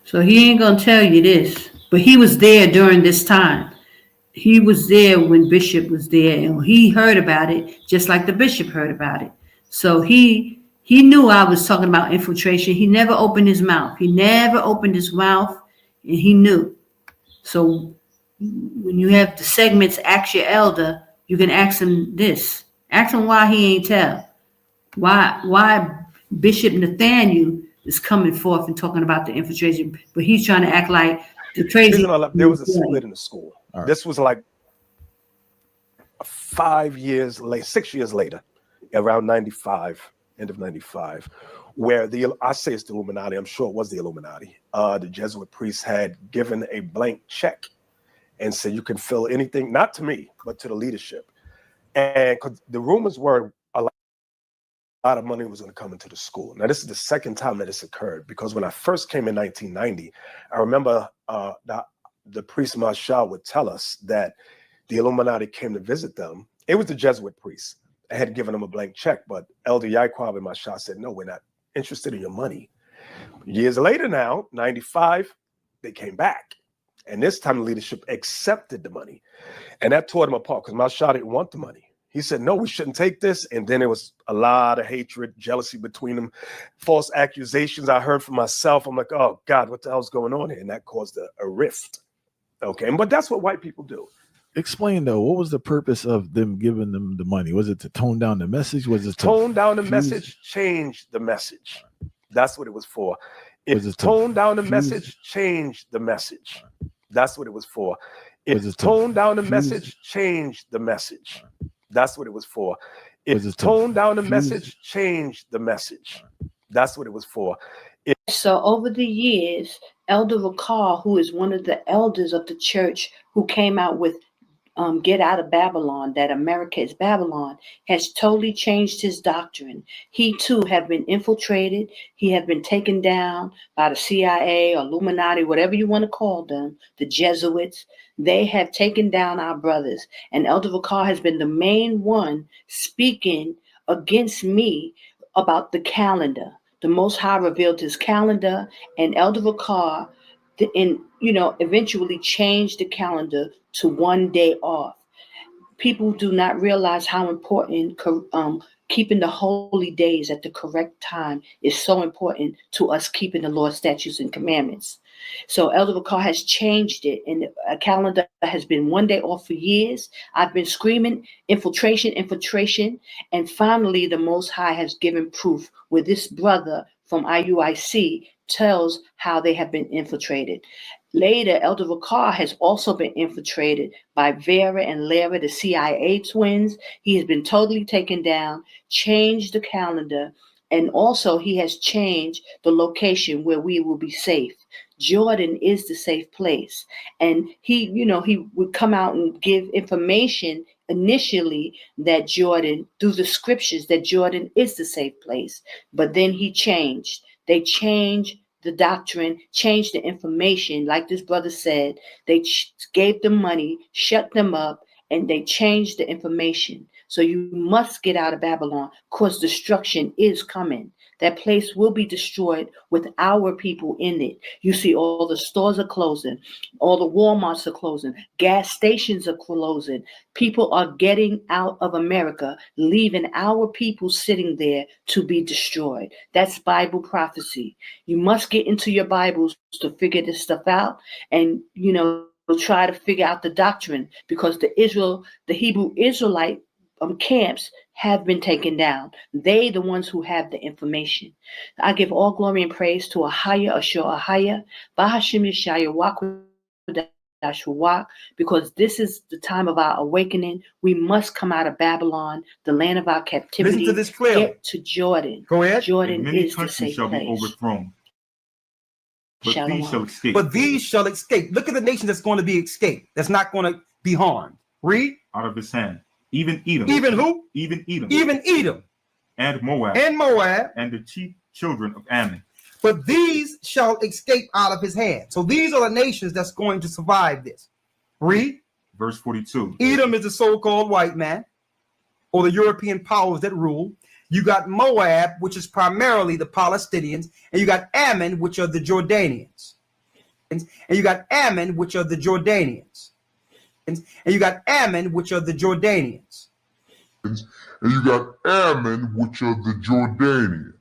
So he ain't gonna tell you this, but he was there during this time. He was there when Bishop was there, and he heard about it just like the bishop heard about it. So he He knew I was talking about infiltration. He never opened his mouth. He never opened his mouth, and he knew. So when you have the segments, ask your elder, you can ask him this. Ask him why he ain't tell. Why Bishop Nathaniel is coming forth and talking about the infiltration, but he's trying to act like the crazy. There was a split in the school. Right. This was like 5 years late, 6 years later, around 95, end of 95, where I say it's the Illuminati, I'm sure it was the Illuminati. The Jesuit priests had given a blank check and said, you can fill anything, not to me, but to the leadership. And because the rumors were a lot of money was going to come into the school. Now, this is the second time that this occurred, because when I first came in 1990, I remember the priest Yashaya would tell us that the Illuminati came to visit them. It was the Jesuit priests. I had given them a blank check, but Elder Yaquab and Yashaya said, no, we're not interested in your money. Years later now, 95, they came back. And this time the leadership accepted the money. And that tore them apart, because Yashaya didn't want the money. He said, no, we shouldn't take this. And then there was a lot of hatred, jealousy between them, false accusations I heard for myself. I'm like, oh, God, what the hell's going on here? And that caused a rift. Okay, but that's what white people do. Explain, though, what was the purpose of them giving them the money? Was it to tone down the message? Was it to tone down the message, change the message? That's what it was for. Tone down the message, change the message. That's what it was for. Tone down the message, change the message. That's what it was for. Tone down the message, change the message. That's what it was for. So over the years, Elder Rakar, who is one of the elders of the church, who came out with Get Out of Babylon, that America is Babylon, has totally changed his doctrine. He too had been infiltrated. He had been taken down by the CIA or Illuminati, whatever you want to call them, the Jesuits. They have taken down our brothers. And Elder Rakar has been the main one speaking against me about the calendar. The Most High revealed his calendar, and Elder Rakar eventually changed the calendar to 1 day off. People do not realize how important keeping the holy days at the correct time is so important to us keeping the Lord's statutes and commandments. So Elder Rakar has changed it, and a calendar has been 1 day off for years. I've been screaming infiltration, and finally the Most High has given proof where this brother from IUIC tells how they have been infiltrated. Later, Elder Rakar has also been infiltrated by Vera and Lara, the CIA twins. He has been totally taken down, changed the calendar, and also he has changed the location where we will be safe. Jordan is the safe place. And he would come out and give information initially that Jordan, through the scriptures, that Jordan is the safe place. But then he changed. They changed the doctrine, changed the information. Like this brother said, they gave them money, shut them up, and they changed the information. So you must get out of Babylon, because destruction is coming. That place will be destroyed with our people in it. You see, all the stores are closing, all the Walmarts are closing, gas stations are closing. People are getting out of America, leaving our people sitting there to be destroyed. That's Bible prophecy. You must get into your Bibles to figure this stuff out, and try to figure out the doctrine, because the Hebrew Israelite camps have been taken down. They the ones who have the information. I give all glory and praise to AHAYAH, AHAYAH, Bahashim Yashaya, Rawach, because this is the time of our awakening. We must come out of Babylon, the land of our captivity. Listen to this clearly. Get to Jordan. Go ahead. Jordan Many is the countries safe shall be place. overthrown, but Shalawam. these shall escape. But these shall escape. Look at the nation that's going to be escaped, that's not going to be harmed. Read. Out of his hand. Even Edom. Even who? Even Edom. Even Edom. And Moab. And Moab. And the chief children of Ammon. But these shall escape out of his hand. So these are the nations that's going to survive this. Read. Verse 42. Edom is the so-called white man, or the European powers that rule. You got Moab, which is primarily the Palestinians, and you got Ammon, which are the Jordanians. And you got Ammon, which are the Jordanians. And you got Ammon, which are the Jordanians. and you got Ammon, which are the Jordanians.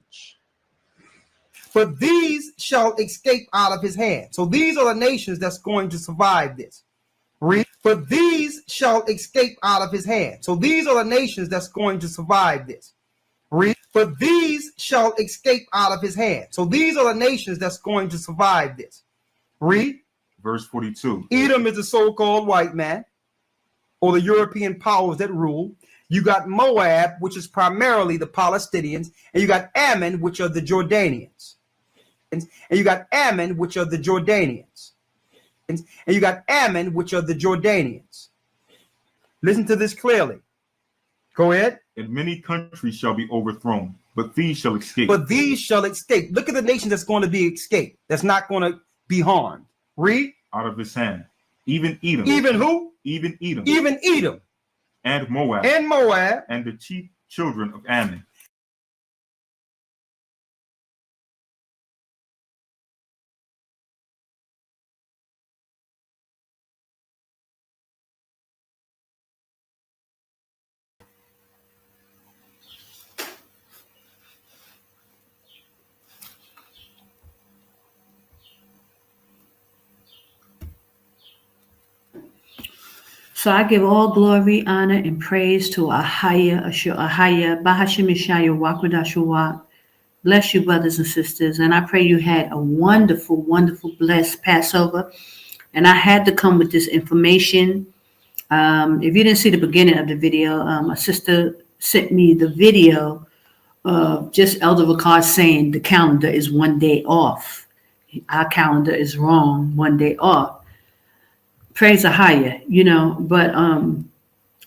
But these shall escape out of his hand. So these are the nations that's going to survive this. Read. But these shall escape out of his hand. So these are the nations that's going to survive this. Read. But these shall escape out of his hand. So these are the nations that's going to survive this. Read. Verse 42. Edom is the so-called white man, or the European powers that rule. You got Moab, which is primarily the Palestinians, and you got Ammon, which are the Jordanians. And you got Ammon, which are the Jordanians. And you got Ammon, which are the Jordanians. Listen to this clearly. Go ahead. And many countries shall be overthrown, but these shall escape. But these shall escape. Look at the nation that's going to be escaped, that's not going to be harmed. Read. Out of his hand. Even Edom. Even who? Even Edom. Even Edom. And Moab. And Moab. And the chief children of Ammon. So I give all glory, honor, and praise to AHAYAH, Bahashim Yashaya, Qadash. Bless you, brothers and sisters. And I pray you had a wonderful, wonderful, blessed Passover. And I had to come with this information. If you didn't see the beginning of the video, a sister sent me the video of just Elder Ricard saying the calendar is one day off. Our calendar is wrong, one day off. Praise AHAYAH, but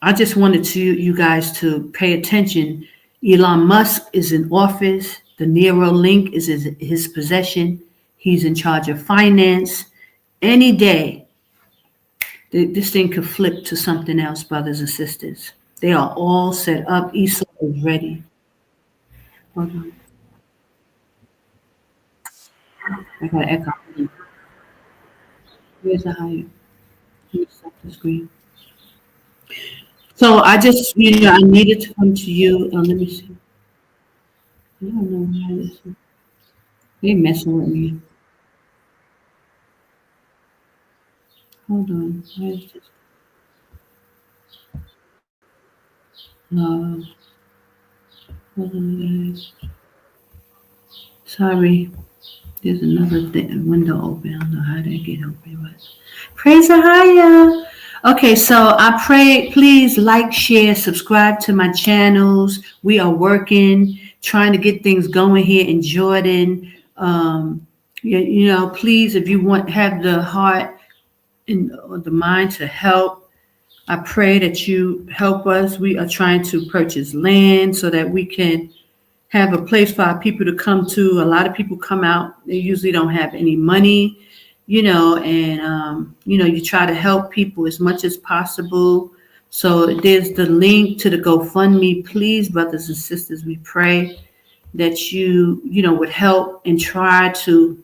I just wanted you guys to pay attention. Elon Musk is in office. The Neuralink is his possession. He's in charge of finance. Any day, this thing could flip to something else, brothers and sisters. They are all set up. Esau is ready. Hold on. I got to echo. Where's AHAYAH? Let me stop the screen. So I just, I needed to come to you. Let me see. I don't know why this is. They're messing with me. Hold on. Why is this? Hold on, guys. Sorry. There's another window open. I don't know how that get open, but praise AHAYAH. Okay, so I pray, please like, share, subscribe to my channels. We are working, trying to get things going here in Jordan. Please, if you have the heart and the mind to help, I pray that you help us. We are trying to purchase land so that we can have a place for our people to come to. A lot of people come out, they usually don't have any money, and you try to help people as much as possible. So there's the link to the GoFundMe. Please, brothers and sisters, we pray that you would help and try to,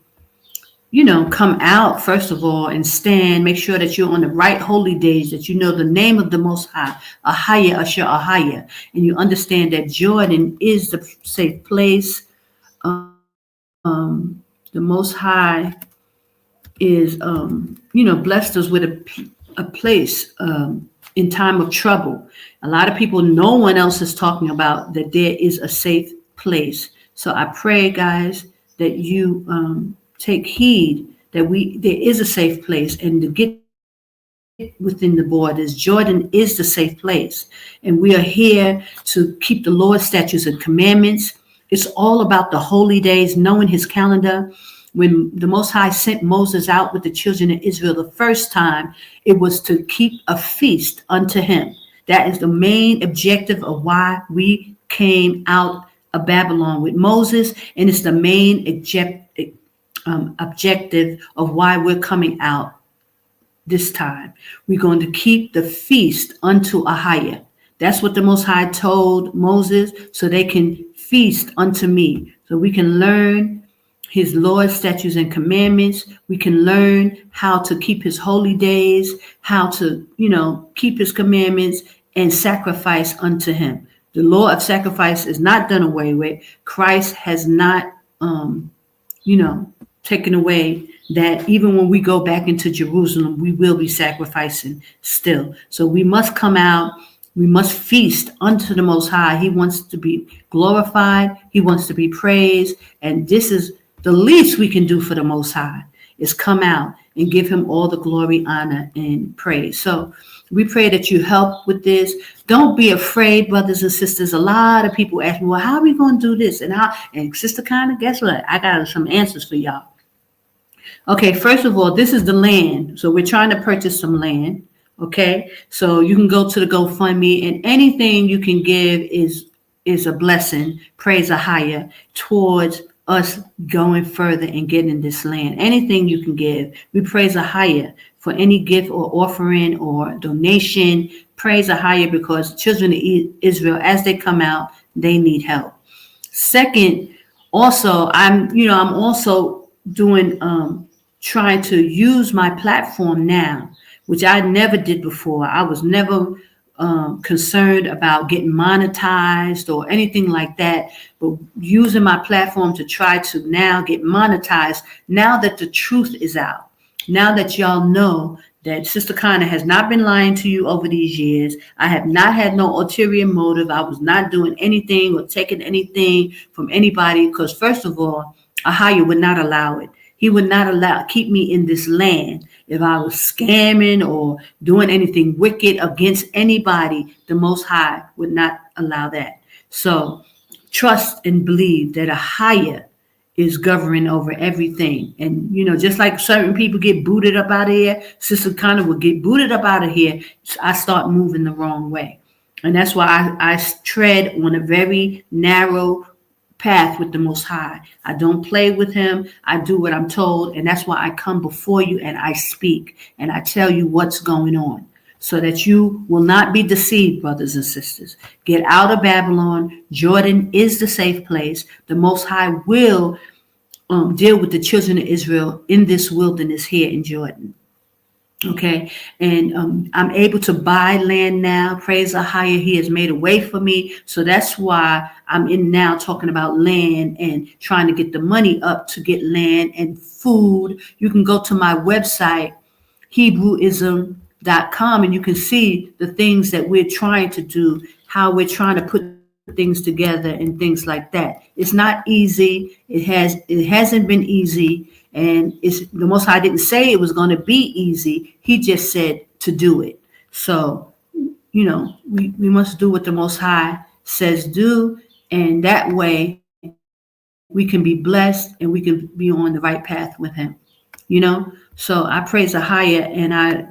come out, first of all, and stand, make sure that you're on the right holy days, that you know the name of the Most High, AHAYAH, and you understand that Jordan is the safe place. The Most High is, blessed us with a place in time of trouble. A lot of people, no one else is talking about that there is a safe place. So I pray, guys, that you take heed that there is a safe place, and to get within the borders. Jordan is the safe place, and we are here to keep the Lord's statutes and commandments. It's all about the holy days, knowing his calendar. When the Most High sent Moses out with the children of Israel the first time, it was to keep a feast unto him. That is the main objective of why we came out of Babylon with Moses, and it's the main objective of why we're coming out this time. We're going to keep the feast unto AHAYAH. That's what the Most High told Moses, so they can feast unto me, so we can learn his Lord's statutes and commandments. We can learn how to keep his holy days, how to, keep his commandments and sacrifice unto him. The law of sacrifice is not done away with. Christ has not, taken away that even when we go back into Jerusalem, we will be sacrificing still. So we must come out. We must feast unto the Most High. He wants to be glorified. He wants to be praised. And this is the least we can do for the Most High, is come out and give him all the glory, honor, and praise. So we pray that you help with this. Don't be afraid, brothers and sisters. A lot of people ask me, well, how are we going to do this? And Sister Connie, guess what? I got some answers for y'all. Okay, first of all, this is the land. So we're trying to purchase some land. Okay, so you can go to the GoFundMe, and anything you can give is a blessing. Praise AHAYAH towards us going further and getting this land. Anything you can give, we praise AHAYAH for any gift or offering or donation. Praise AHAYAH, because children of Israel, as they come out, they need help. Second, also, I'm also doing trying to use my platform now, which I never did before. I was never concerned about getting monetized or anything like that, but using my platform to try to now get monetized, now that the truth is out, now that y'all know that Sister Connor has not been lying to you over these years. I have not had no ulterior motive. I was not doing anything or taking anything from anybody, because first of all, AHAYAH would not allow it. He would not keep me in this land if I was scamming or doing anything wicked against anybody. The Most High would not allow that. So trust and believe that AHAYAH is governing over everything. And, just like certain people get booted up out of here, Sister Connor would get booted up out of here. I start moving the wrong way. And that's why I tread on a very narrow path with the Most High. I don't play with him. I do what I'm told. And that's why I come before you and I speak and I tell you what's going on, so that you will not be deceived, brothers and sisters. Get out of Babylon. Jordan is the safe place. The Most High will deal with the children of Israel in this wilderness here in Jordan. Okay, and I'm able to buy land now. Praise AHAYAH. He has made a way for me. So that's why I'm in now talking about land and trying to get the money up to get land and food. You can go to my website, Hebrewism.com, and you can see the things that we're trying to do, how we're trying to put things together and things like that. It's not easy. It hasn't been easy. And the Most High didn't say it was going to be easy. He just said to do it. So, we must do what the Most High says do. And that way we can be blessed and we can be on the right path with him. So I praise AHAYAH, and I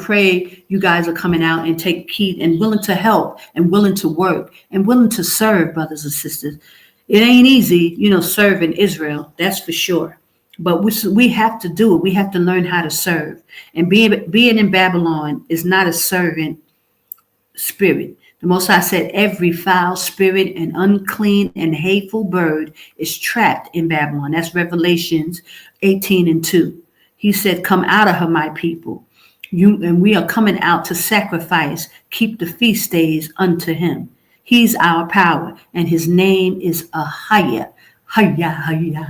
pray you guys are coming out and take heed and willing to help and willing to work and willing to serve, brothers and sisters. It ain't easy, serving Israel. That's for sure. But we have to do it. We have to learn how to serve. And being in Babylon is not a servant spirit. The Most High said every foul spirit and unclean and hateful bird is trapped in Babylon. That's Revelations 18:2. He said, come out of her, my people. And we are coming out to sacrifice, keep the feast days unto him. He's our power, and his name is AHAYAH. AHAYAH.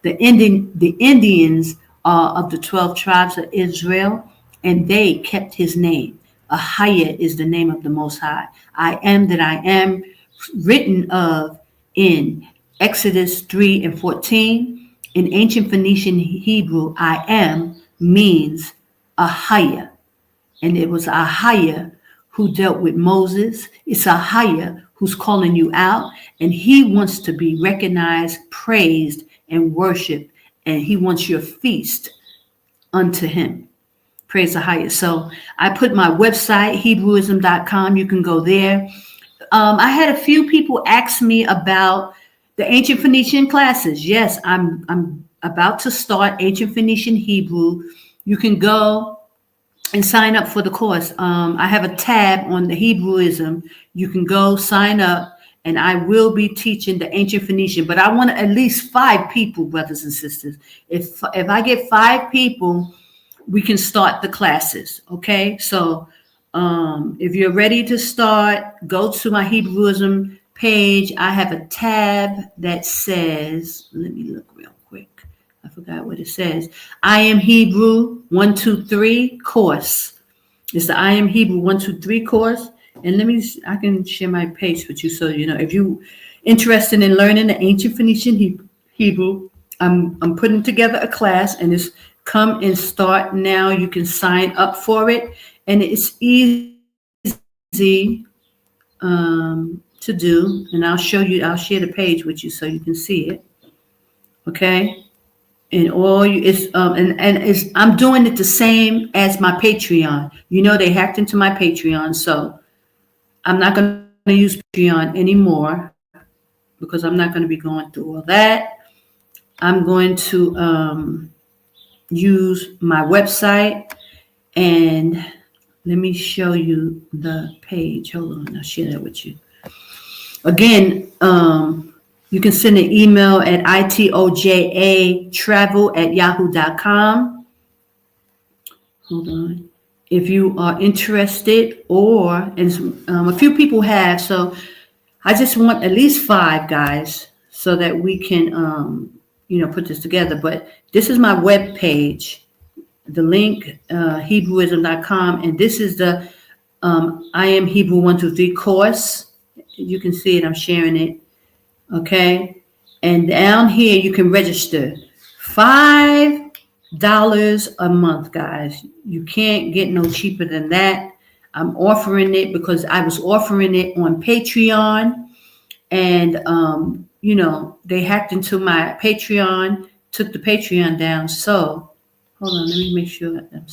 The Indians are of the 12 tribes of Israel, and they kept his name. AHAYAH is the name of the Most High. I am that I am, written of in Exodus 3:14. In ancient Phoenician Hebrew, I am means AHAYAH. And it was AHAYAH who dealt with Moses. It's AHAYAH who's calling you out, and he wants to be recognized, praised, and worshiped, and he wants your feast unto him. Praise AHAYAH. So I put my website, Hebrewism.com. You can go there. I had a few people ask me about the ancient Phoenician classes. Yes, I'm about to start ancient Phoenician Hebrew. You can go and sign up for the course. I have a tab on the Hebrewism. You can go sign up, and I will be teaching the ancient Phoenician. But I want at least 5 people, brothers and sisters. If I get 5 people, we can start the classes. Okay, so If you're ready to start, go to my Hebrewism page. I have a tab that says, let me look real quick. I forgot what it says. I Am Hebrew 123 course. It's the I Am Hebrew 123 course. And I can share my page with you so you know if you interested in learning the ancient Phoenician Hebrew. I'm putting together a class, and it's come and start now. You can sign up for it, and it's easy to do. And I'll share the page with you so you can see it. Okay. And I'm doing it the same as my Patreon. You know, they hacked into my Patreon, so I'm not going to use Patreon anymore because I'm not going to be going through all that. I'm going to use my website, and let me show you the page. Hold on, I'll share that with you. Again, you can send an email at itojatravel@yahoo.com. Hold on. If you are interested, and a few people have, so I just want at least 5 guys so that we can, put this together. But this is my web page, the link, Hebrewism.com, and this is the I Am Hebrew 123 course. You can see it. I'm sharing it. Okay. And down here, you can register. $5 a month, guys. You can't get no cheaper than that. I'm offering it because I was offering it on Patreon, and they hacked into my Patreon, took the Patreon down. So hold on, let me make sure I'm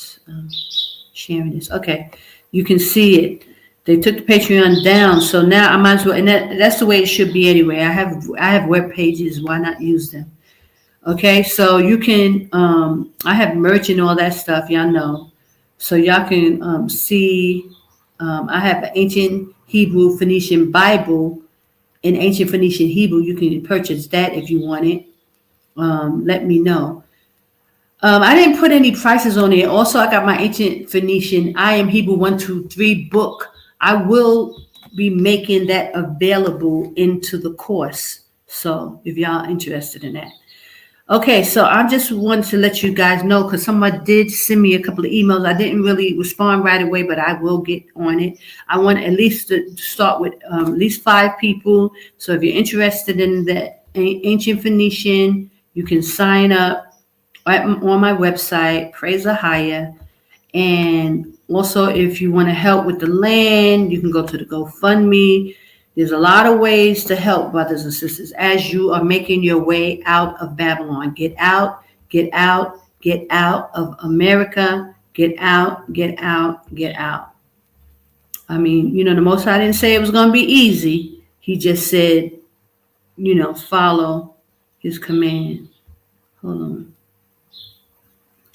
sharing this. Okay, you can see it. They took the Patreon down, so now I might as well, and that's the way it should be anyway. I have web pages. Why not use them? Okay, so you can. I have merch and all that stuff. Y'all know, so y'all can see. I have an ancient Hebrew Phoenician Bible in ancient Phoenician Hebrew. You can purchase that if you want it. Let me know. I didn't put any prices on it. Also, I got my ancient Phoenician I Am Hebrew 123 book. I will be making that available into the course. So if y'all interested in that. Okay, so I just wanted to let you guys know because somebody did send me a couple of emails. I didn't really respond right away, but I will get on it. I want at least to start with at least 5 people. So if you're interested in the ancient Phoenician, you can sign up on my website, Praise AHAYAH. And also, if you want to help with the land, you can go to the GoFundMe. There's a lot of ways to help, brothers and sisters, as you are making your way out of Babylon. Get out, get out, get out of America. Get out, get out, get out. I mean, the Most High didn't say it was going to be easy. He just said, follow his command. Hold on.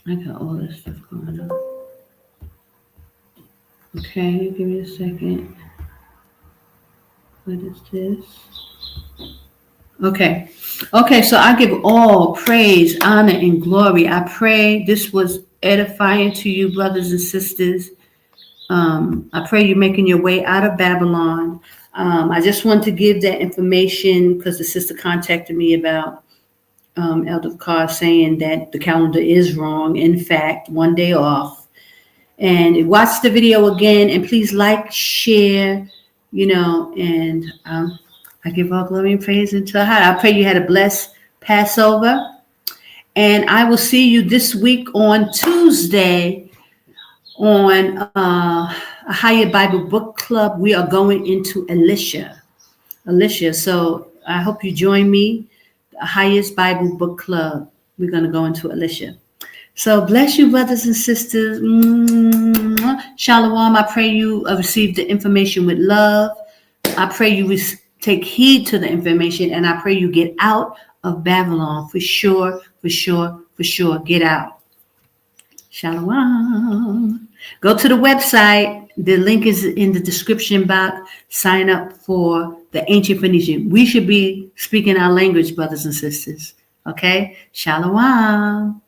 I got all this stuff going on. Okay, give me a second. What is this? Okay, so I give all praise, honor, and glory. I pray this was edifying to you, brothers and sisters. I pray you're making your way out of Babylon. I just want to give that information because the sister contacted me about Elder Carr saying that the calendar is wrong. In fact, one day off. And watch the video again, and please like, share, and I give all glory and praise unto her. I pray you had a blessed Passover. And I will see you this week on Tuesday on AHAYAH Bible Book Club. We are going into Alicia. So I hope you join me. The AHAYAH Bible Book Club. We're going to go into Alicia. So bless you, brothers and sisters. Shalawam. I pray you receive the information with love. I pray you take heed to the information, and I pray you get out of Babylon for sure, for sure, for sure. Get out. Shalawam. Go to the website. The link is in the description box. Sign up for the ancient Phoenician. We should be speaking our language, brothers and sisters. Okay? Shalawam.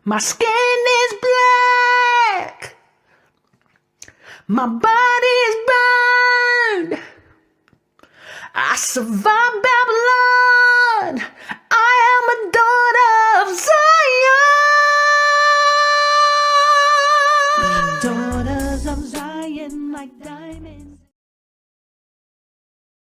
My skin is black. My body is burned. I survived Babylon. I am a dog.